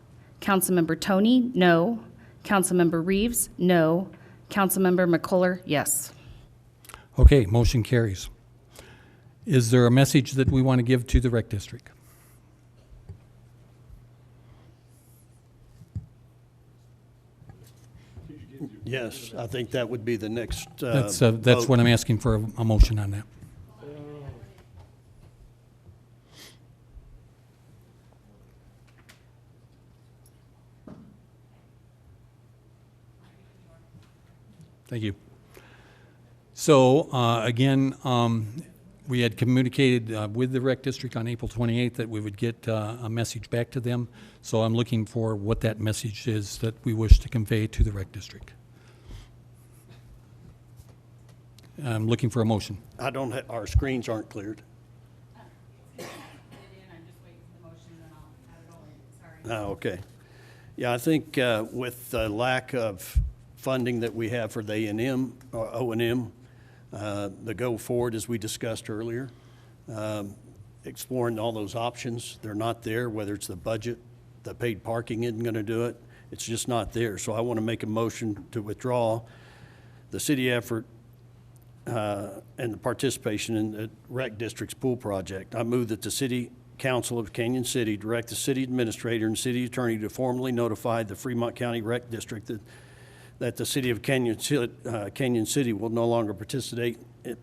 Councilmember Tony, no. Councilmember Reeves, no. Councilmember McCullough, yes. Okay, motion carries. Is there a message that we want to give to the rec district? Yes, I think that would be the next That's vote. what I'm asking for, a motion on that. Thank you. So, again, we had communicated with the rec district on April 28th that we would get a message back to them. So I'm looking for what that message is that we wish to convey to the rec district. I'm looking for a motion. I don't have, our screens aren't cleared. Oh, okay. Yeah, I think with the lack of funding that we have for the A&M, or O&M, the go forward, as we discussed earlier, exploring all those options, they're not there, whether it's the budget, the paid parking isn't going to do it. It's just not there. So I want to make a motion to withdraw the city effort and the participation in the rec district's pool project. I move that the City Council of Canyon City direct the city administrator and city attorney to formally notify the Fremont County Rec District that the city of Canyon City will no longer participate in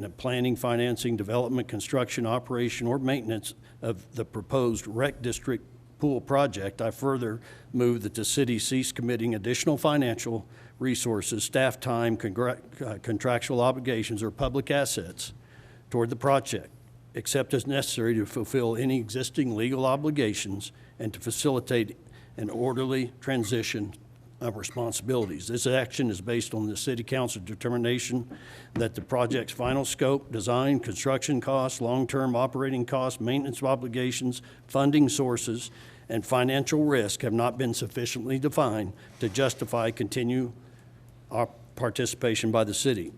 the planning, financing, development, construction, operation, or maintenance of the proposed rec district pool project. I further move that the city cease committing additional financial resources, staff time, contractual obligations, or public assets toward the project, except as necessary to fulfill any existing legal obligations and to facilitate an orderly transition of responsibilities. This action is based on the City Council's determination that the project's final scope, design, construction costs, long-term operating costs, maintenance obligations, funding sources, and financial risk have not been sufficiently defined to justify continued participation by the city.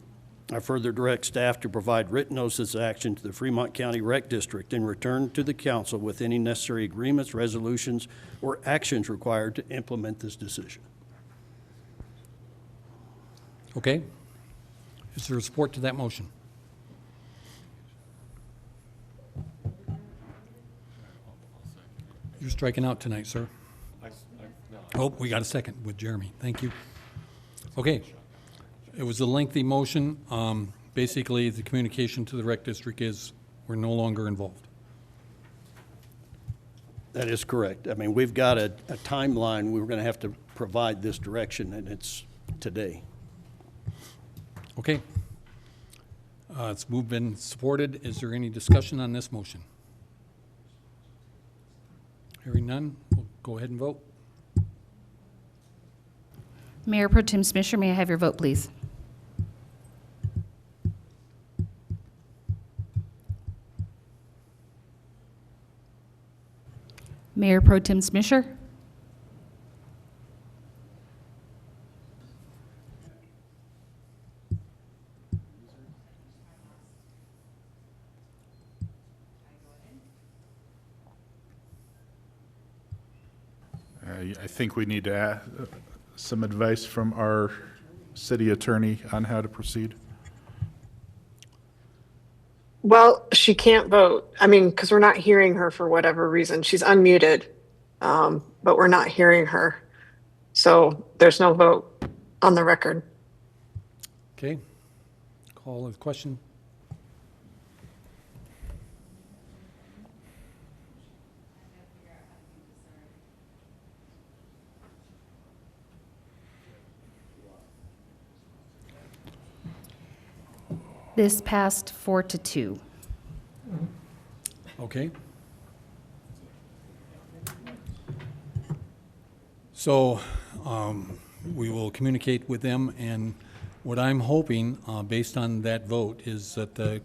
I further direct staff to provide written notice of action to the Fremont County Rec District and return to the council with any necessary agreements, resolutions, or actions required to implement this decision. Okay. Is there support to that motion? You're striking out tonight, sir. Oh, we got a second with Jeremy. Thank you. Okay. It was a lengthy motion. Basically, the communication to the rec district is we're no longer involved. That is correct. I mean, we've got a timeline. We were going to have to provide this direction, and it's today. Okay. It's moved and supported. Is there any discussion on this motion? Hearing none, we'll go ahead and vote. Mayor Pro Tem Smisher, may I have your vote, please? Mayor Pro Tem Smisher? I think we need to add some advice from our city attorney on how to proceed. Well, she can't vote. I mean, because we're not hearing her for whatever reason. She's unmuted. but we're not hearing her. So there's no vote on the record. Okay. Call the question. This passed 4-2. Okay. So we will communicate with them, and what I'm hoping, based on that vote, is that the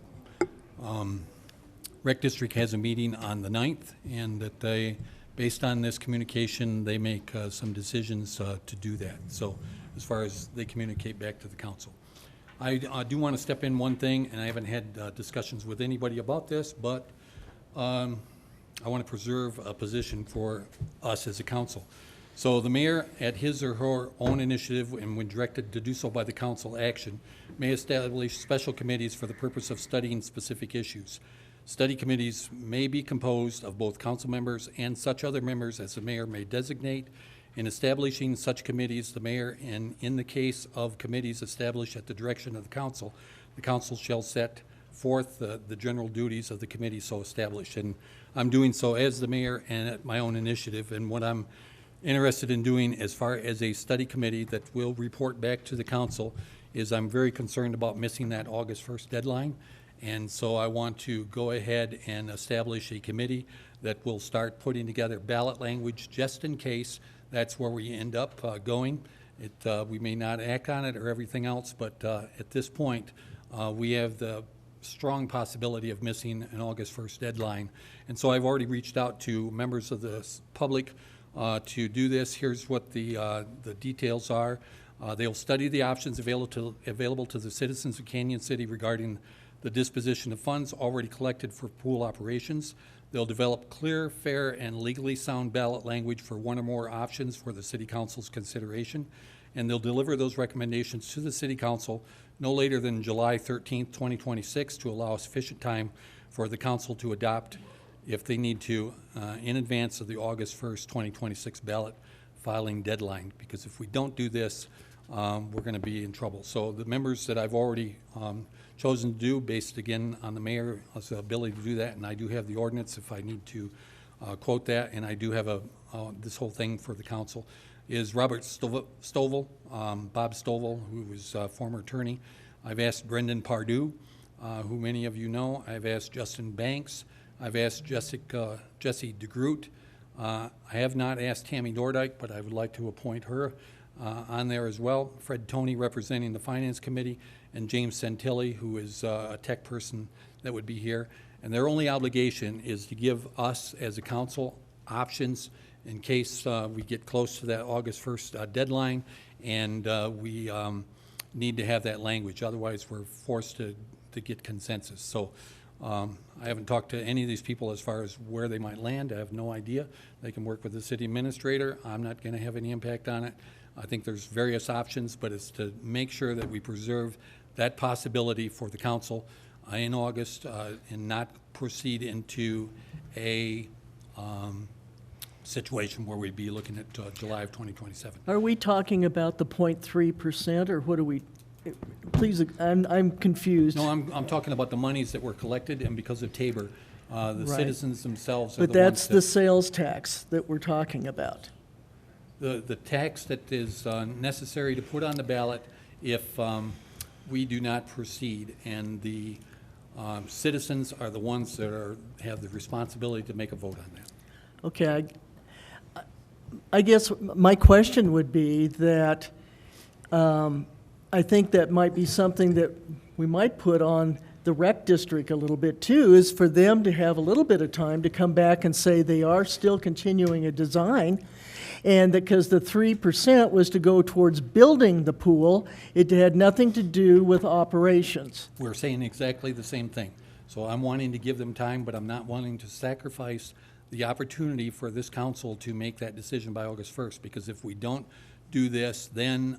Rec District has a meeting on the 9th, and that they, based on this communication, they make some decisions to do that. So as far as they communicate back to the council. I do want to step in one thing, and I haven't had discussions with anybody about this, but I want to preserve a position for us as a council. So the mayor, at his or her own initiative, and when directed to do so by the council action, may establish special committees for the purpose of studying specific issues. Study committees may be composed of both council members and such other members as the mayor may designate. In establishing such committees, the mayor, and in the case of committees established at the direction of the council shall set forth the general duties of the committee so established. And I'm doing so as the mayor and at my own initiative. And what I'm interested in doing as far as a study committee that will report back to the council is I'm very concerned about missing that August 1st deadline. And so I want to go ahead and establish a committee that will start putting together ballot language just in case that's where we end up going. We may not act on it or everything else, but at this point, we have the strong possibility of missing an August 1st deadline. And so I've already reached out to members of the public to do this. Here's what the details are. They'll study the options available to the citizens of Canyon City regarding the disposition of funds already collected for pool operations. They'll develop clear, fair, and legally sound ballot language for one or more options for the City Council's consideration, and they'll deliver those recommendations to the City Council no later than July 13th, 2026, to allow sufficient time for the Council to adopt, if they need to, in advance of the August 1st, 2026 ballot filing deadline. Because if we don't do this, we're going to be in trouble. So the members that I've already chosen to do, based again on the mayor's ability to do that, and I do have the ordinance if I need to quote that, and I do have this whole thing for the council, is Robert Stovall, Bob Stovall, who was a former attorney. I've asked Brendan Pardue, who many of you know. I've asked Justin Banks. I've asked Jesse DeGroot. I have not asked Tammy Nordyke, but I would like to appoint her on there as well. Fred Toney representing the Finance Committee, and James Santilli, who is a tech person that would be here. And their only obligation is to give us as a council options in case we get close to that August 1st deadline, and we need to have that language. Otherwise, we're forced to get consensus. So I haven't talked to any of these people as far as where they might land. I have no idea. They can work with the city administrator. I'm not going to have any impact on it. I think there's various options, but it's to make sure that we preserve that possibility for the council in August and not proceed into a situation where we'd be looking at July of 2027. Are we talking about the 0.3%, or what are we, please, I'm confused. No, I'm talking about the monies that were collected, and because of Tabor, the citizens themselves are But the ones that's the sales tax that we're talking about. The tax that is necessary to put on the ballot if we do not proceed, and the citizens are the ones that have the responsibility to make a vote on that. Okay, I guess my question would be that I think that might be something that we might put on the rec district a little bit too, is for them to have a little bit of time to come back and say they are still continuing a design, and that because the 3% was to go towards building the pool, it had nothing to do with operations. We're saying exactly the same thing. So I'm wanting to give them time, but I'm not wanting to sacrifice the opportunity for this council to make that decision by August 1st, because if we don't do this, then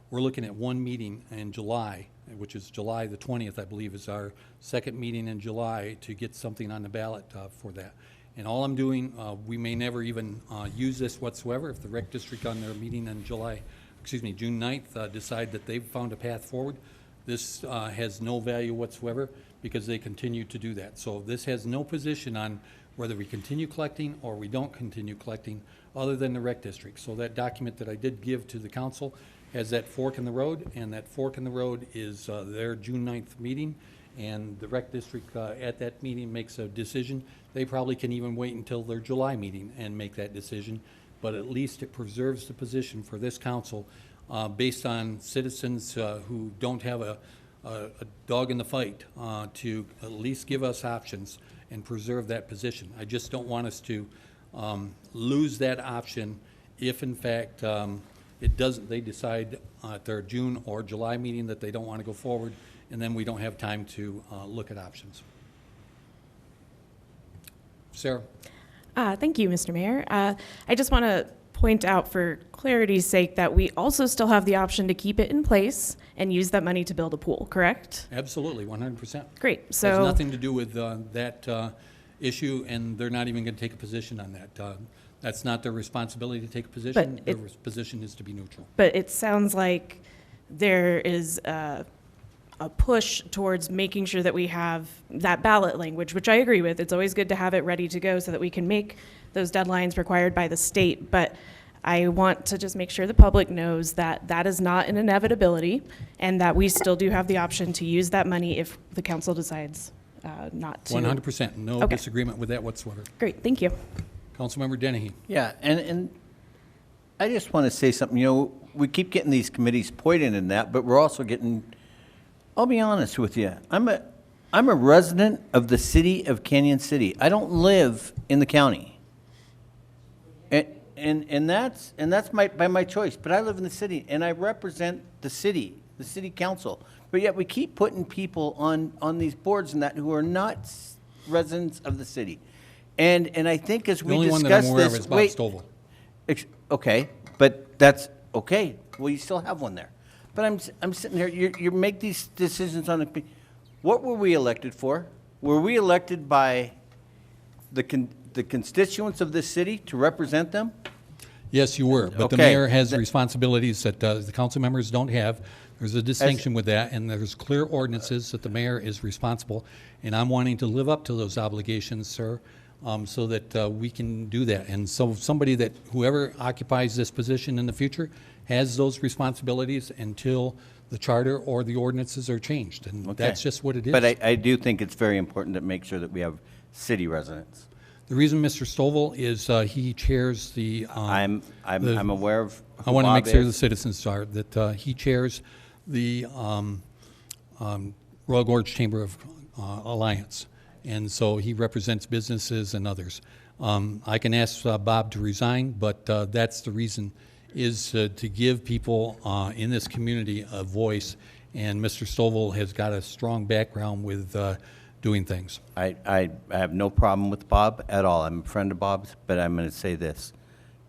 we're looking at one meeting in July, which is July the 20th, I believe, is our second meeting in July to get something on the ballot for that. And all I'm doing, we may never even use this whatsoever. If the rec district on their meeting on June 9th, decide that they've found a path forward, this has no value whatsoever because they continue to do that. So this has no position on whether we continue collecting or we don't continue collecting other than the rec district. So that document that I did give to the council has that fork in the road, and that fork in the road is their June 9th meeting, and the rec district at that meeting makes a decision. They probably can even wait until their July meeting and make that decision, but at least it preserves the position for this council based on citizens who don't have a dog in the fight to at least give us options and preserve that position. I just don't want us to lose that option if in fact they decide at their June or July meeting that they don't want to go forward, and then we don't have time to look at options. Sarah? Thank you, Mr. Mayor. I just want to point out for clarity's sake that we also still have the option to keep it in place and use that money to build a pool, correct? Absolutely, 100%. Great. So has nothing to do with that issue, and they're not even going to take a position on that. That's not their responsibility to take a position. Their position is to be neutral. But it sounds like there is a push towards making sure that we have that ballot language, which I agree with. It's always good to have it ready to go so that we can make those deadlines required by the state. But I want to just make sure the public knows that that is not an inevitability and that we still do have the option to use that money if the council decides not to. 100%. No disagreement with that whatsoever. Great. Thank you. Councilmember Dennehy. Yeah, and I just want to say something. You know, we keep getting these committees pointed in that, but we're also getting, I'll be honest with you, I'm a resident of the city of Canyon City. I don't live in the county. And that's by my choice, but I live in the city and I represent the city council. But yet we keep putting people on these boards and that who are not residents of the city. And I think as we discuss this, the only one that I'm aware of is Bob Stovall. Okay, but that's okay. Well, you still have one there. But I'm sitting here. You make these decisions on the. What were we elected for? Were we elected by the constituents of this city to represent them? Yes, you were. But the mayor has responsibilities that the council members don't have. There's a distinction with that, and there's clear ordinances that the mayor is responsible. And I'm wanting to live up to those obligations, sir, so that we can do that. And so whoever occupies this position in the future has those responsibilities until the charter or the ordinances are changed. And that's just what it is. But I do think it's very important to make sure that we have city residents. The reason Mr. Stovall is he chairs the. I'm aware of. I want to make sure the citizens are that he chairs the Royal Gorge Chamber of Alliance, and so he represents businesses and others. I can ask Bob to resign, but that's the reason is to give people in this community a voice. And Mr. Stovall has got a strong background with doing things. I have no problem with Bob at all. I'm a friend of Bob's, but I'm going to say this.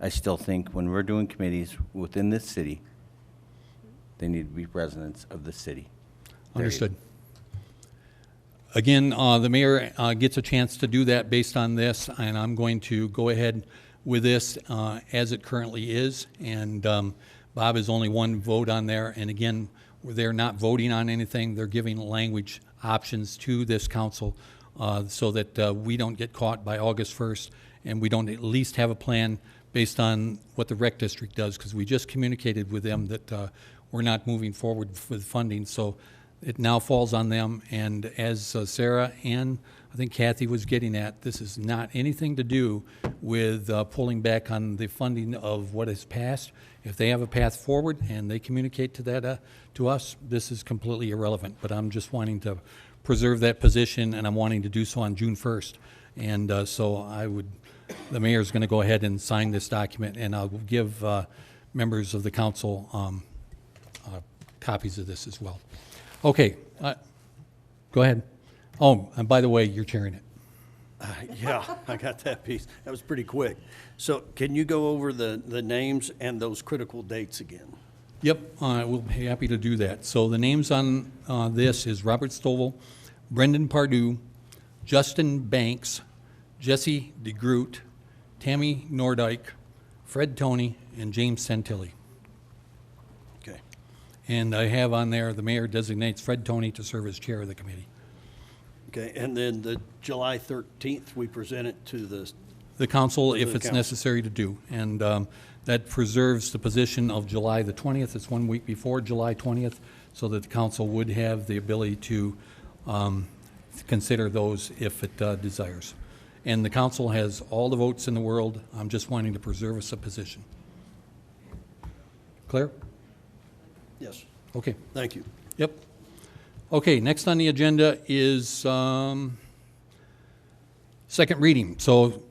I still think when we're doing committees within this city, they need to be residents of the city. Understood. Again, the mayor gets a chance to do that based on this, and I'm going to go ahead with this as it currently is. And Bob is only one vote on there. And again, they're not voting on anything. They're giving language options to this council so that we don't get caught by August 1st and we don't at least have a plan based on what the rec district does, because we just communicated with them that we're not moving forward with funding. So it now falls on them. And as Sarah and I think Kathy was getting at, this is not anything to do with pulling back on the funding of what is passed. If they have a path forward and they communicate to that to us, this is completely irrelevant. But I'm just wanting to preserve that position, and I'm wanting to do so on June 1st. And so the mayor's going to go ahead and sign this document, and I'll give members of the council copies of this as well. Okay, go ahead. Oh, and by the way, you're chairing it. Yeah, I got that piece. That was pretty quick. So can you go over the names and those critical dates again? Yep, we'll be happy to do that. So the names on this is Robert Stovall, Brendan Pardue, Justin Banks, Jesse DeGroot, Tammy Nordyke, Fred Toney, and James Santilli. Okay. And I have on there, the mayor designates Fred Toney to serve as chair of the committee. Okay, and then the July 13th, we present it to The council, To if the it's council. necessary to do. And that preserves the position of July the 20th. It's 1 week before July 20th, so that the council would have the ability to consider those if it desires. And the council has all the votes in the world. I'm just wanting to preserve us a position. Clear? Yes. Okay. Thank you. Yep. Okay, next on the agenda is second reading. So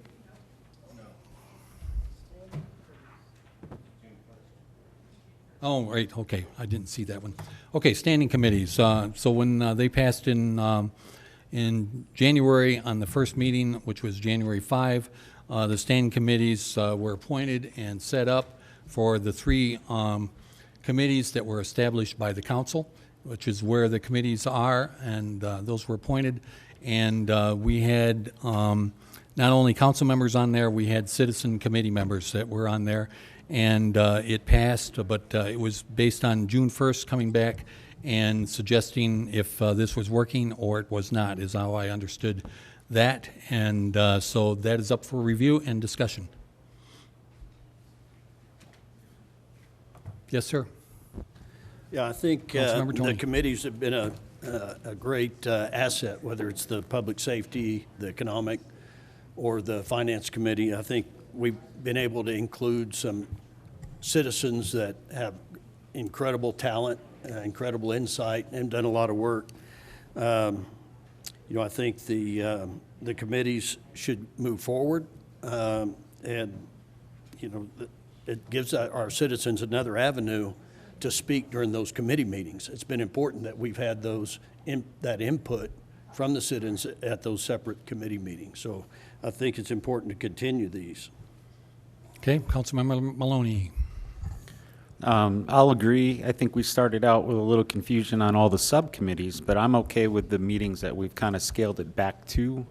oh, right, okay, I didn't see that one. Okay, standing committees. So when they passed in January on the first meeting, which was January 5, the standing committees were appointed and set up for the three committees that were established by the council, which is where the committees are, and those were appointed. And we had not only council members on there, we had citizen committee members that were on there. And it passed, but it was based on June 1st coming back and suggesting if this was working or it was not, is how I understood that. And so that is up for review and discussion. Yes, sir. Yeah, I think Councilmember the Toney. committees have been a great asset, whether it's the public safety, the economic, or the finance committee. I think we've been able to include some citizens that have incredible talent, incredible insight, and done a lot of work. I think the committees should move forward, and it gives our citizens another avenue to speak during those committee meetings. It's been important that we've had that input from the citizens at those separate committee meetings. So I think it's important to continue these. Okay, Councilmember Maloney. I'll agree. I think we started out with a little confusion on all the subcommittees, but I'm okay with the meetings that we've kind of scaled it back to,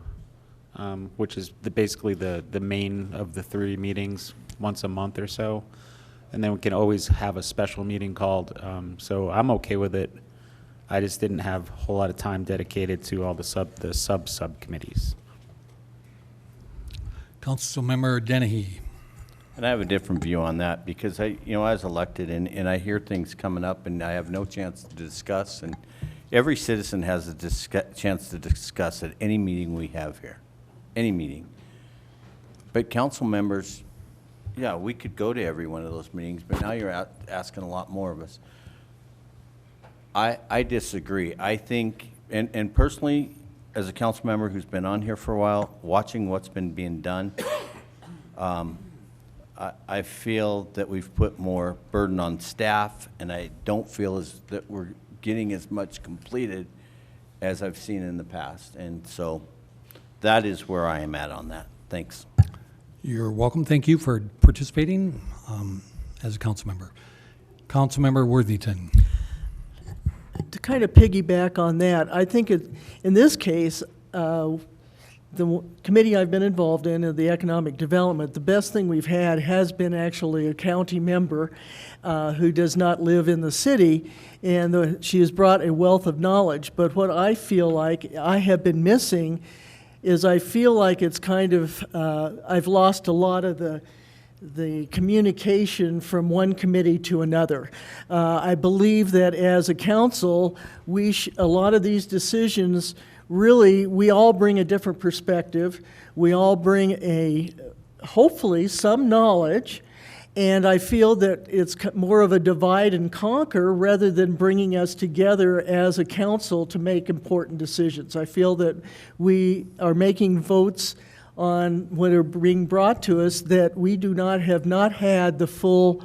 which is basically the main of the three meetings once a month or so. And then we can always have a special meeting called. So I'm okay with it. I just didn't have a whole lot of time dedicated to all the subcommittees. Councilmember Dennehy. And I have a different view on that because I was elected and I hear things coming up and I have no chance to discuss. And every citizen has a chance to discuss at any meeting we have here, any meeting. But council members, yeah, we could go to every one of those meetings, but now you're asking a lot more of us. I disagree. I think, and personally, as a council member who's been on here for a while, watching what's been being done, I feel that we've put more burden on staff, and I don't feel that we're getting as much completed as I've seen in the past. And so that is where I am at on that. Thanks. You're welcome. Thank you for participating as a council member. Councilmember Worthington. To kind of piggyback on that, I think in this case, the committee I've been involved in, the economic development, the best thing we've had has been actually a county member who does not live in the city, and she has brought a wealth of knowledge. But what I feel like I have been missing is I feel like it's kind of, I've lost a lot of the communication from one committee to another. I believe that as a council, a lot of these decisions, really, we all bring a different perspective. We all bring hopefully some knowledge, and I feel that it's more of a divide and conquer rather than bringing us together as a council to make important decisions. I feel that we are making votes on what are being brought to us that we have not had the full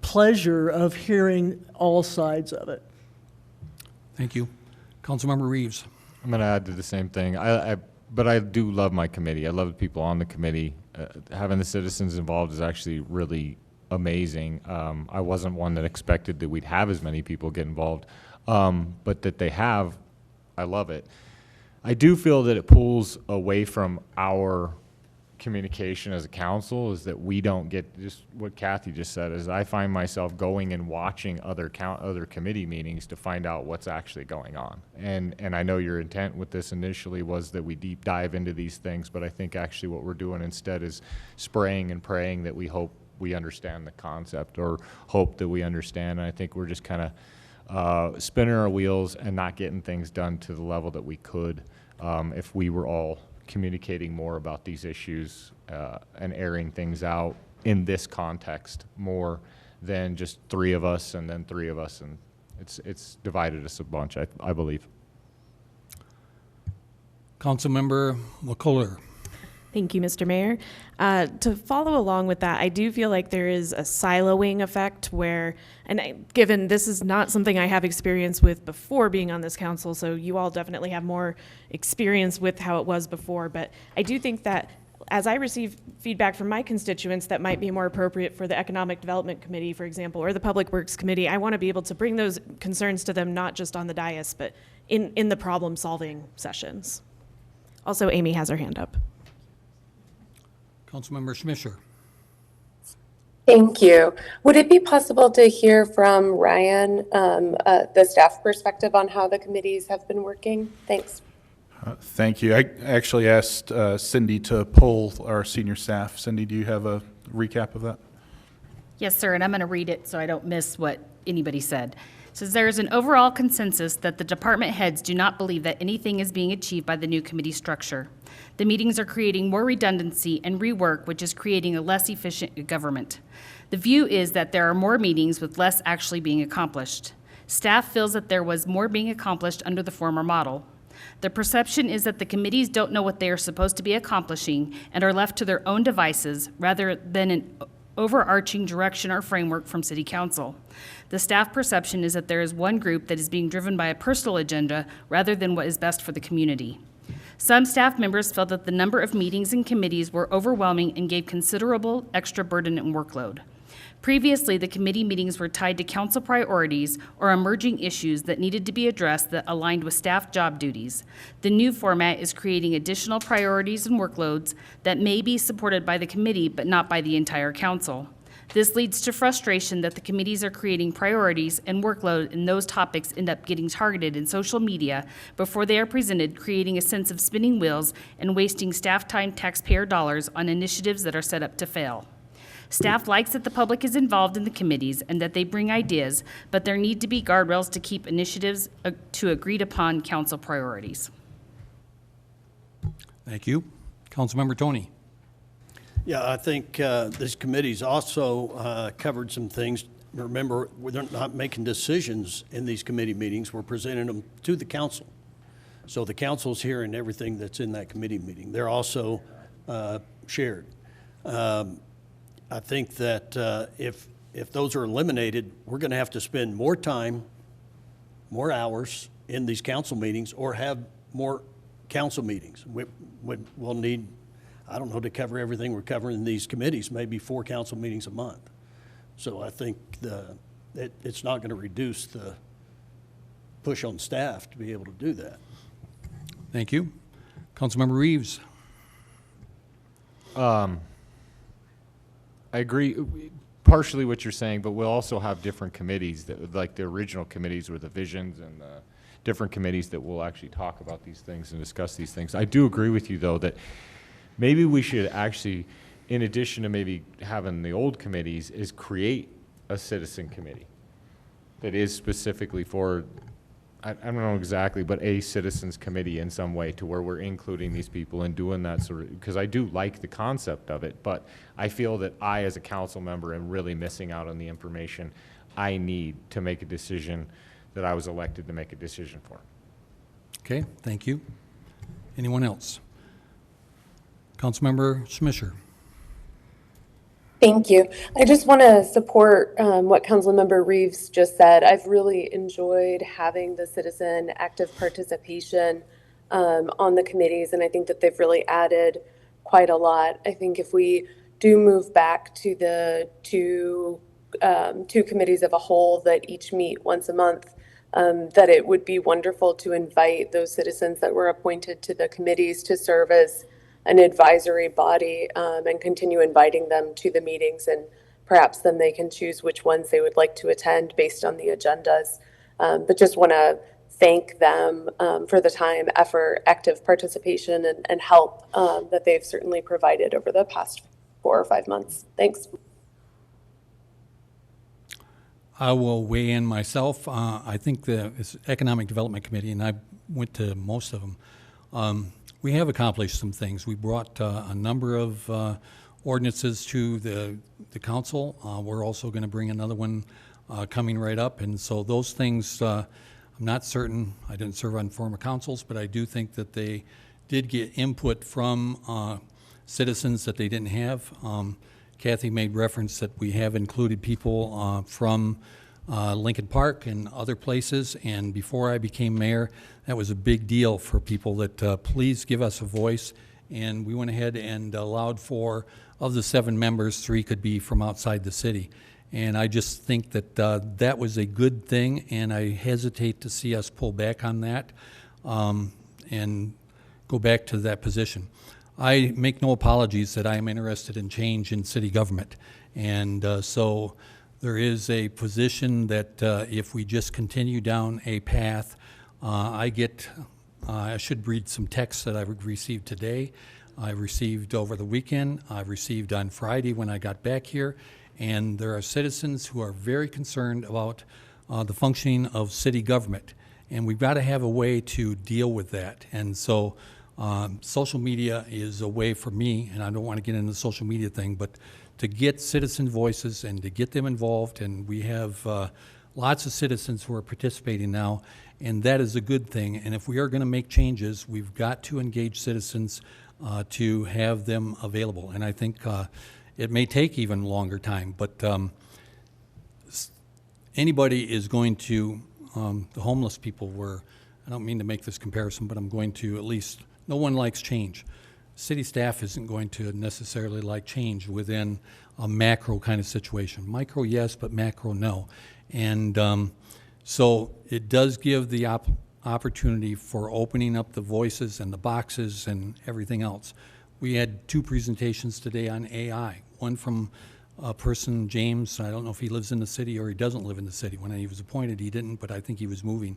pleasure of hearing all sides of it. Thank you. Councilmember Reeves. I'm going to add to the same thing. But I do love my committee. I love the people on the committee. Having the citizens involved is actually really amazing. I wasn't one that expected that we'd have as many people get involved, but that they have, I love it. I do feel that it pulls away from our communication as a council, is that we don't get, just what Kathy just said, is I find myself going and watching other committee meetings to find out what's actually going on. And I know your intent with this initially was that we deep dive into these things, but I think actually what we're doing instead is spraying and praying that we hope we understand the concept, or hope that we understand. And I think we're just kind of spinning our wheels and not getting things done to the level that we could if we were all communicating more about these issues and airing things out in this context more than just three of us and then three of us, and it's divided us a bunch, I believe. Councilmember McCullough. Thank you, Mr. Mayor. To follow along with that, I do feel like there is a siloing effect where, given this is not something I have experience with before being on this council, so you all definitely have more experience with how it was before, but I do think that as I receive feedback from my constituents that might be more appropriate for the Economic Development Committee, for example, or the Public Works Committee, I want to be able to bring those concerns to them, not just on the dais, but in the problem-solving sessions. Also, Amy has her hand up. Councilmember Schmischer. Thank you. Would it be possible to hear from Ryan, the staff perspective on how the committees have been working? Thanks. Thank you. I actually asked Cindy to poll our senior staff. Cindy, do you have a recap of that? Yes, sir, and I'm going to read it so I don't miss what anybody said. It says there is an overall consensus that the department heads do not believe that anything is being achieved by the new committee structure. The meetings are creating more redundancy and rework, which is creating a less efficient government. The view is that there are more meetings with less actually being accomplished. Staff feels that there was more being accomplished under the former model. The perception is that the committees don't know what they are supposed to be accomplishing and are left to their own devices rather than an overarching direction or framework from City Council. The staff perception is that there is one group that is being driven by a personal agenda rather than what is best for the community. Some staff members felt that the number of meetings and committees were overwhelming and gave considerable extra burden and workload. Previously, the committee meetings were tied to council priorities or emerging issues that needed to be addressed that aligned with staff job duties. The new format is creating additional priorities and workloads that may be supported by the committee but not by the entire council. This leads to frustration that the committees are creating priorities and workload, and those topics end up getting targeted in social media before they are presented, creating a sense of spinning wheels and wasting staff time, taxpayer dollars on initiatives that are set up to fail. Staff likes that the public is involved in the committees and that they bring ideas, but there need to be guardrails to keep initiatives to agreed upon council priorities. Thank you. Councilmember Tony. Yeah, I think this committee's also covered some things. Remember, we're not making decisions in these committee meetings. We're presenting them to the council. So the council's hearing everything that's in that committee meeting. They're also shared. I think that if those are eliminated, we're going to have to spend more time, more hours in these council meetings, or have more council meetings. We'll need, I don't know, to cover everything we're covering in these committees, maybe 4 council meetings a month. So I think it's not going to reduce the push on staff to be able to do that. Thank you. Councilmember Reeves. I agree partially what you're saying, but we'll also have different committees that, like the original committees with the visions and the different committees that will actually talk about these things and discuss these things. I do agree with you, though, that maybe we should actually, in addition to maybe having the old committees, is create a citizen committee that is specifically for, I don't know exactly, but a citizens committee in some way, to where we're including these people and doing that sort of, because I do like the concept of it, but I feel that I, as a council member, am really missing out on the information I need to make a decision that I was elected to make a decision for. Okay, thank you. Anyone else? Councilmember Schmischer. Thank you. I just want to support what Councilmember Reeves just said. I've really enjoyed having the citizen active participation on the committees, and I think that they've really added quite a lot. I think if we do move back to the two committees of a whole that each meet once a month, that it would be wonderful to invite those citizens that were appointed to the committees to serve as an advisory body, and continue inviting them to the meetings, and perhaps then they can choose which ones they would like to attend based on the agendas. But just want to thank them for the time, effort, active participation, and help that they've certainly provided over the past 4 or 5 months. Thanks. I will weigh in myself. I think the Economic Development Committee, and I went to most of them, we have accomplished some things. We brought a number of ordinances to the council. We're also going to bring another one coming right up. And so those things, I'm not certain, I didn't serve on former councils, but I do think that they did get input from citizens that they didn't have. Kathy made reference that we have included people from Lincoln Park and other places, and before I became mayor, that was a big deal for people that please give us a voice, and we went ahead and allowed for, of the 7 members, 3 could be from outside the city. And I just think that that was a good thing, and I hesitate to see us pull back on that and go back to that position. I make no apologies that I am interested in change in city government. And so there is a position that if we just continue down a path, I should read some texts that I've received today. I received over the weekend. I received on Friday when I got back here. And there are citizens who are very concerned about the functioning of city government. And we've got to have a way to deal with that. And so social media is a way for me, and I don't want to get into the social media thing, but to get citizen voices and to get them involved. And we have lots of citizens who are participating now, and that is a good thing. And if we are going to make changes, we've got to engage citizens to have them available. And I think it may take even longer time, but anybody is going to, the homeless people were, I don't mean to make this comparison, but I'm going to at least, no one likes change. City staff isn't going to necessarily like change within a macro kind of situation. Micro, yes, but macro, no. And so it does give the opportunity for opening up the voices and the boxes and everything else. We had 2 presentations today on AI. One from a person, James, I don't know if he lives in the city or he doesn't live in the city. When he was appointed, he didn't, but I think he was moving.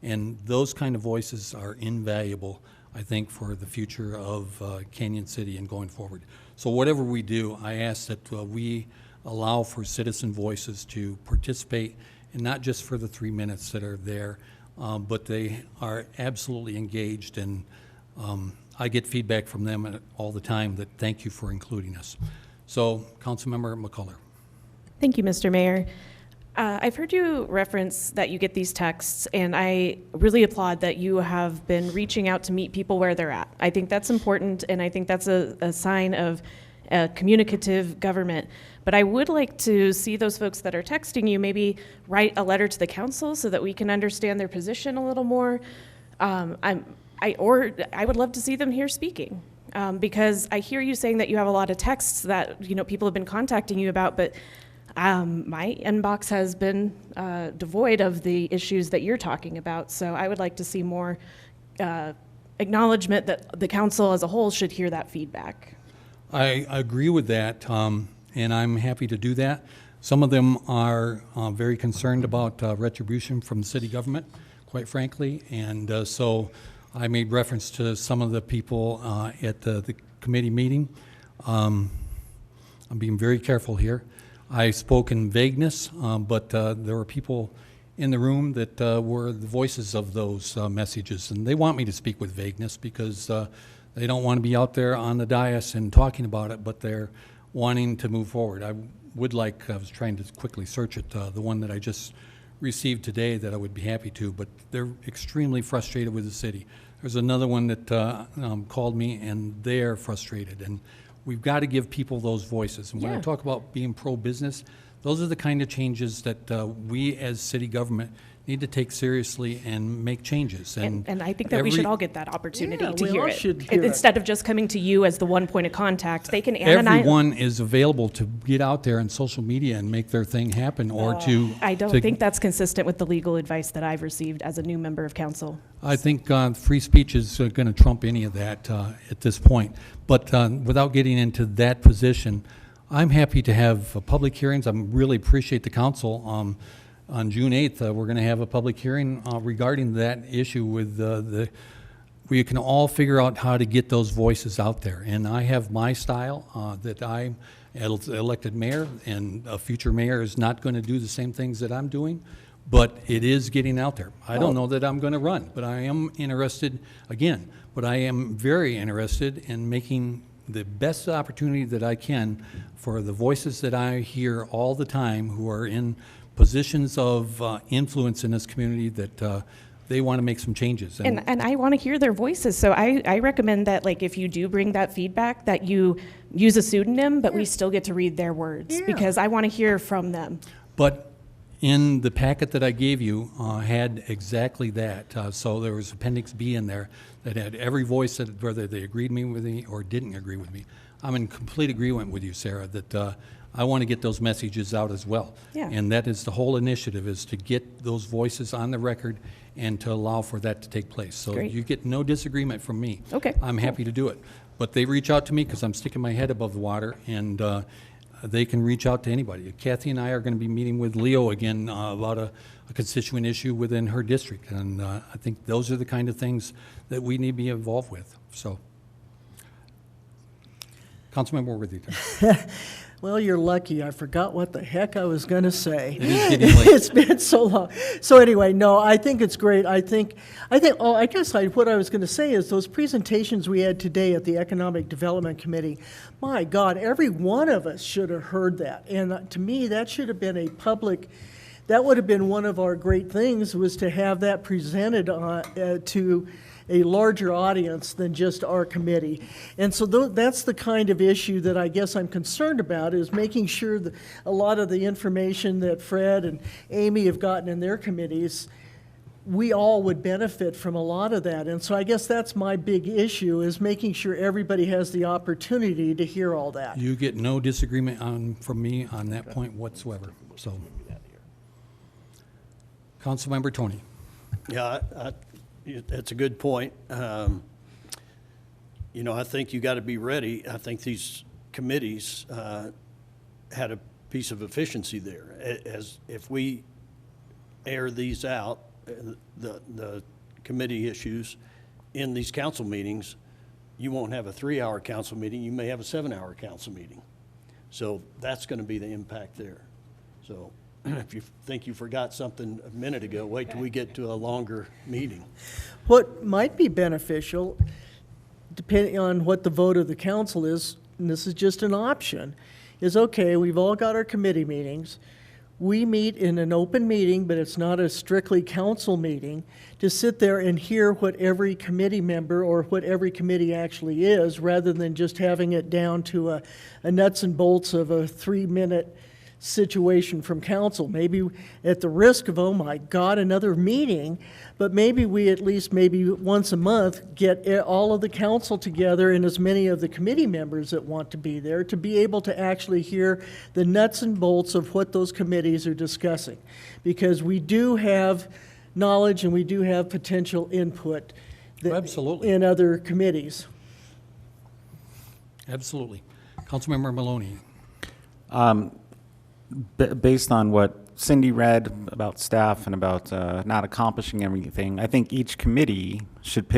And those kind of voices are invaluable, I think, for the future of Canyon City and going forward. So whatever we do, I ask that we allow for citizen voices to participate, and not just for the 3 minutes that are there, but they are absolutely engaged. And I get feedback from them all the time that thank you for including us. So, Councilmember McCullough. Thank you, Mr. Mayor. I've heard you reference that you get these texts, and I really applaud that you have been reaching out to meet people where they're at. I think that's important, and I think that's a sign of a communicative government. But I would like to see those folks that are texting you maybe write a letter to the council so that we can understand their position a little more. I would love to see them here speaking. Because I hear you saying that you have a lot of texts that people have been contacting you about, but my inbox has been devoid of the issues that you're talking about. So I would like to see more acknowledgement that the council as a whole should hear that feedback. I agree with that, and I'm happy to do that. Some of them are very concerned about retribution from city government, quite frankly, and so I made reference to some of the people at the committee meeting. I'm being very careful here. I spoke in vagueness, but there were people in the room that were the voices of those messages, and they want me to speak with vagueness because they don't want to be out there on the dais and talking about it, but they're wanting to move forward. I was trying to quickly search it, the one that I just received today that I would be happy to, but they're extremely frustrated with the city. There's another one that called me, and they're frustrated, and we've got to give people those voices. And when I talk about being pro-business, Those are the kind of changes that we as city government need to take seriously and make changes. And I think that we should all get that opportunity Yeah, to we hear all it. should hear it. Instead of just coming to you as the one point of contact, they can analyze. Everyone is available to get out there on social media and make their thing happen, or to. I don't think that's consistent with the legal advice that I've received as a new member of council. I think free speech is going to trump any of that at this point. But without getting into that position, I'm happy to have public hearings. I really appreciate the council. On June 8th, we're going to have a public hearing regarding that issue with we can all figure out how to get those voices out there. And I have my style that I'm elected mayor, and a future mayor is not going to do the same things that I'm doing, but it is getting out there. I don't know that I'm going to run, but I am interested, again, but I am very interested in making the best opportunity that I can for the voices that I hear all the time who are in positions of influence in this community that they want to make some changes. And I want to hear their voices. So I recommend that, like, if you do bring that feedback, that you use a pseudonym, but we still get to read their words, because I want to hear from them. But in the packet that I gave you had exactly that. So there was Appendix B in there that had every voice, that whether they agreed with me or didn't agree with me. I'm in complete agreement with you, Sarah, that I want to get those messages out as well. Yeah. And that is the whole initiative, is to get those voices on the record and to allow for that to take place. So Great. you get no disagreement from me. Okay. I'm happy to do it. But they reach out to me because I'm sticking my head above the water, and they can reach out to anybody. Kathy and I are going to be meeting with Leo again about a constituent issue within her district. And I think those are the kind of things that we need to be involved with. So, Councilmember Worthington. Well, you're lucky. I forgot what the heck I was going to say. It is getting late. It's been so long. So anyway, no, I think it's great. I guess what I was going to say is those presentations we had today at the Economic Development Committee, my God, every one of us should have heard that. And to me, that should have been that would have been one of our great things, was to have that presented to a larger audience than just our committee. And so that's the kind of issue that I guess I'm concerned about, is making sure that a lot of the information that Fred and Amy have gotten in their committees, we all would benefit from a lot of that. And so I guess that's my big issue, is making sure everybody has the opportunity to hear all that. You get no disagreement from me on that point whatsoever. So, Councilmember Tony. Yeah, that's a good point. I think you got to be ready. I think these committees had a piece of efficiency there. As if we air these out, the committee issues in these council meetings, you won't have a 3-hour council meeting. You may have a 7-hour council meeting. So that's going to be the impact there. So if you think you forgot something a minute ago, wait till we get to a longer meeting. What might be beneficial, depending on what the vote of the council is, and this is just an option, is, okay, we've all got our committee meetings. We meet in an open meeting, but it's not a strictly council meeting, to sit there and hear what every committee member or what every committee actually is, rather than just having it down to a nuts and bolts of a 3-minute situation from council. Maybe at the risk of, oh my God, another meeting, but maybe we at least maybe once a month get all of the council together, and as many of the committee members that want to be there, to be able to actually hear the nuts and bolts of what those committees are discussing. Because we do have knowledge and we do have potential input Absolutely. in other committees. Absolutely. Councilmember Maloney. Based on what Cindy read about staff and about not accomplishing everything, I think each committee should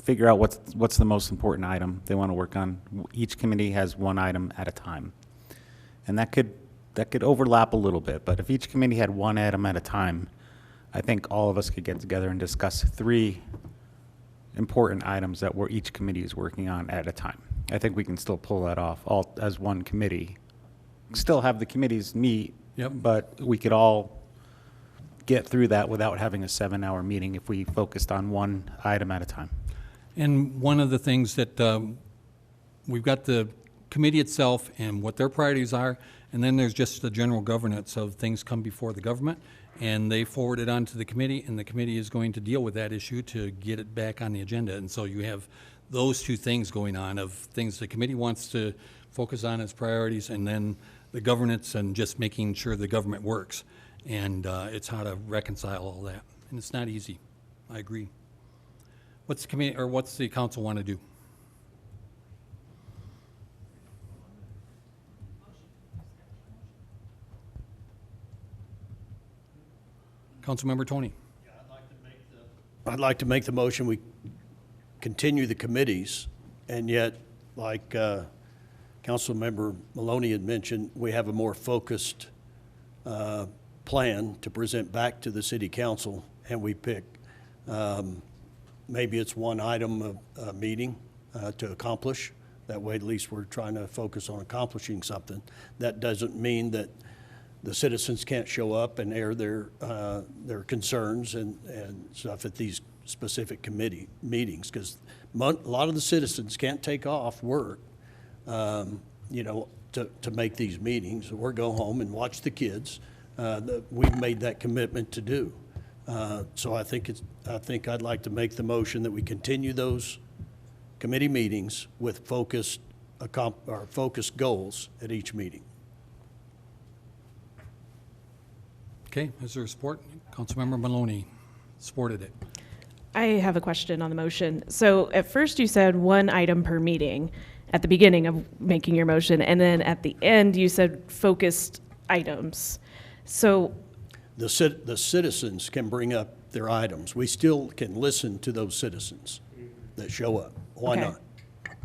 figure out what's the most important item they want to work on. Each committee has one item at a time, and that could overlap a little bit. But if each committee had one item at a time, I think all of us could get together and discuss 3 important items that each committee is working on at a time. I think we can still pull that off all as one committee. Still have the committees meet, Yep. but we could all get through that without having a 7-hour meeting if we focused on one item at a time. And one of the things that we've got the committee itself and what their priorities are, And then there's just the general governance of things come before the government, and they forward it on to the committee, and the committee is going to deal with that issue to get it back on the agenda. And so you have those two things going on, of things the committee wants to focus on as priorities, and then the governance and just making sure the government works. And it's how to reconcile all that. And it's not easy. I agree. What's the committee, or what's the council want to do? Councilmember Tony. I'd like to make the motion, we continue the committees, and yet, like Councilmember Maloney had mentioned, we have a more focused plan to present back to the city council, and we pick, maybe it's one item a meeting to accomplish. That way, at least we're trying to focus on accomplishing something. That doesn't mean that the citizens can't show up and air their concerns and stuff at these specific committee meetings, because a lot of the citizens can't take off work, you know, to make these meetings or go home and watch the kids. We've made that commitment to do. So I think I'd like to make the motion that we continue those committee meetings with focused goals at each meeting. Okay, is there support? Councilmember Maloney supported it. I have a question on the motion. So at first you said one item per meeting at the beginning of making your motion, and then at the end you said focused items. So The citizens can bring up their items. We still can listen to those citizens that show up. Why Okay. not?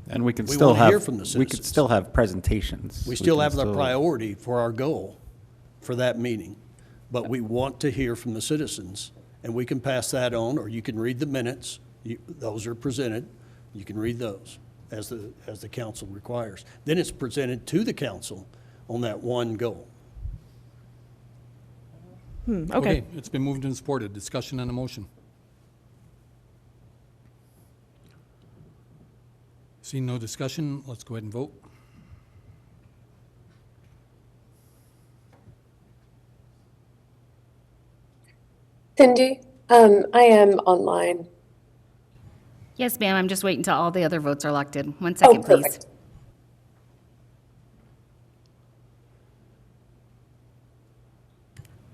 And we can We still wanna have, hear from the we could citizens. still have presentations. We still can have the still- priority for our goal for that meeting, but we want to hear from the citizens, and we can pass that on, or you can read the minutes. Those are presented. You can read those as the council requires. Then it's presented to the council on that one goal. Okay. It's been moved and supported. Discussion on the motion. Seeing no discussion, let's go ahead and vote. Cindy, I am online. Yes, ma'am, I'm just waiting until all the other votes are locked in. 1 second, please. Perfect.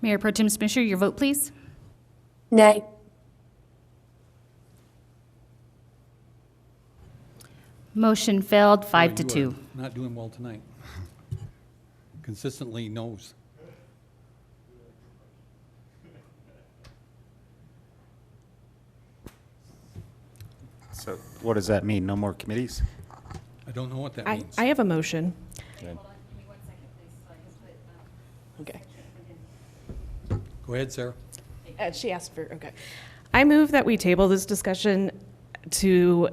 Mayor Pro Tem Smisher, your vote, please. Nay. Motion failed, 5 to You are 2. Not doing well tonight. Consistently no's. So what does that mean? No more committees? I don't know what that I means. have a motion. Okay. Go ahead, Sarah. She asked for, okay. I move that we table this discussion to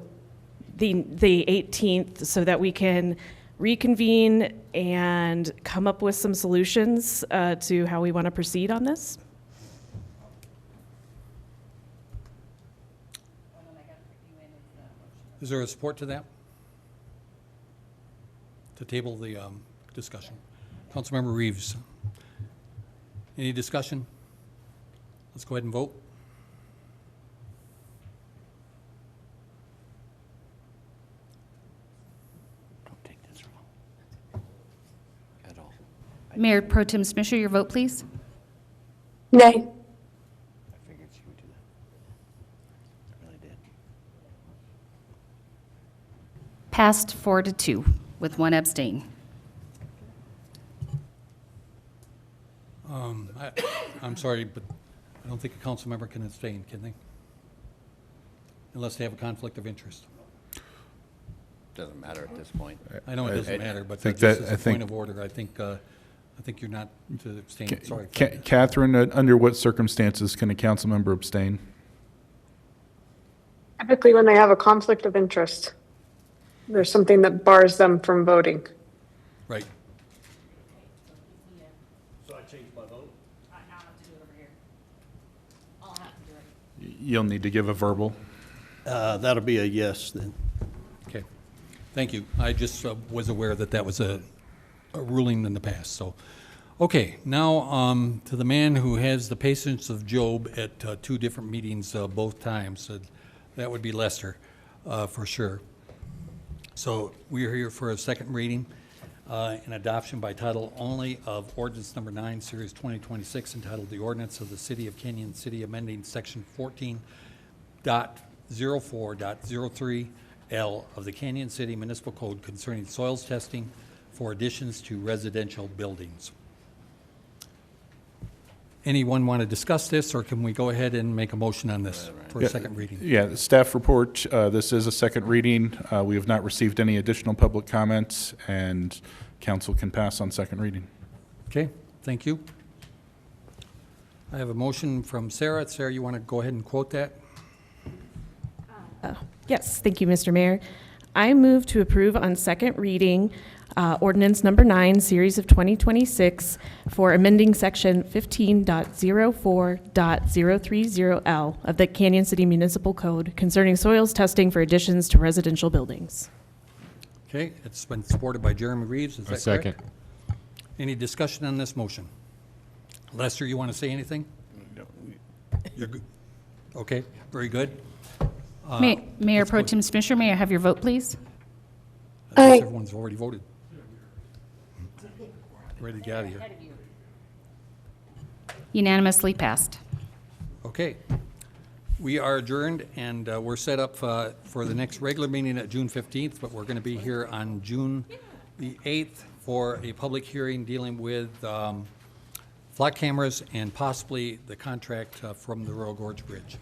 the 18th so that we can reconvene and come up with some solutions to how we want to proceed on this. Is there a support to that? To table the discussion. Councilmember Reeves. Any discussion? Let's go ahead and vote. Don't take this wrong at all. Mayor Pro Tem Smisher, your vote, please. Nay. I figured she would do that. I really did. Passed 4 to 2 with 1 abstain. I'm sorry, but I don't think a council member can abstain, can they? Unless they have a conflict of interest. Doesn't matter at this point. I know it doesn't matter, but think just that- as I a think- point of order, I think you're not to abstain. Sorry. Catherine, under what circumstances can a council member abstain? Typically when they have a conflict of interest. There's something that bars them from voting. Right. So I changed my vote? You'll need to give a verbal. That'll be a yes then. Okay. Thank you. I just was aware that that was a ruling in the past. So, okay, now to the man who has the patience of Job at 2 different meetings both times. That would be Lester, for sure. So we are here for a second reading and adoption by title only of ordinance number 9, series 2026, entitled the Ordinance of the City of Canyon City amending section 14.04.03L of the Canyon City Municipal Code concerning soils testing for additions to residential buildings. Anyone want to discuss this, or can we go ahead and make a motion on this for a second reading? Yeah, the staff report, this is a second reading. We have not received any additional public comments, and council can pass on second reading. Okay, thank you. I have a motion from Sarah. Sarah, you want to go ahead and quote that? Yes, thank you, Mr. Mayor. I move to approve on second reading ordinance number 9, series of 2026, for amending section 15.04.030L of the Canyon City Municipal Code concerning soils testing for additions to residential buildings. Okay, it's been supported by Jeremy Reeves. Is that correct? Second. Any discussion on this motion? Lester, you want to say anything? No. You're good? Okay, very good. Mayor Pro Tem Smisher, may I have your vote, please? I guess everyone's already voted. Ready to get out of here. Unanimously passed. Okay. We are adjourned, and we're set up for the next regular meeting at June 15th, but we're going to be here on June the 8th for a public hearing dealing with flock cameras and possibly the contract from the Royal Gorge Bridge.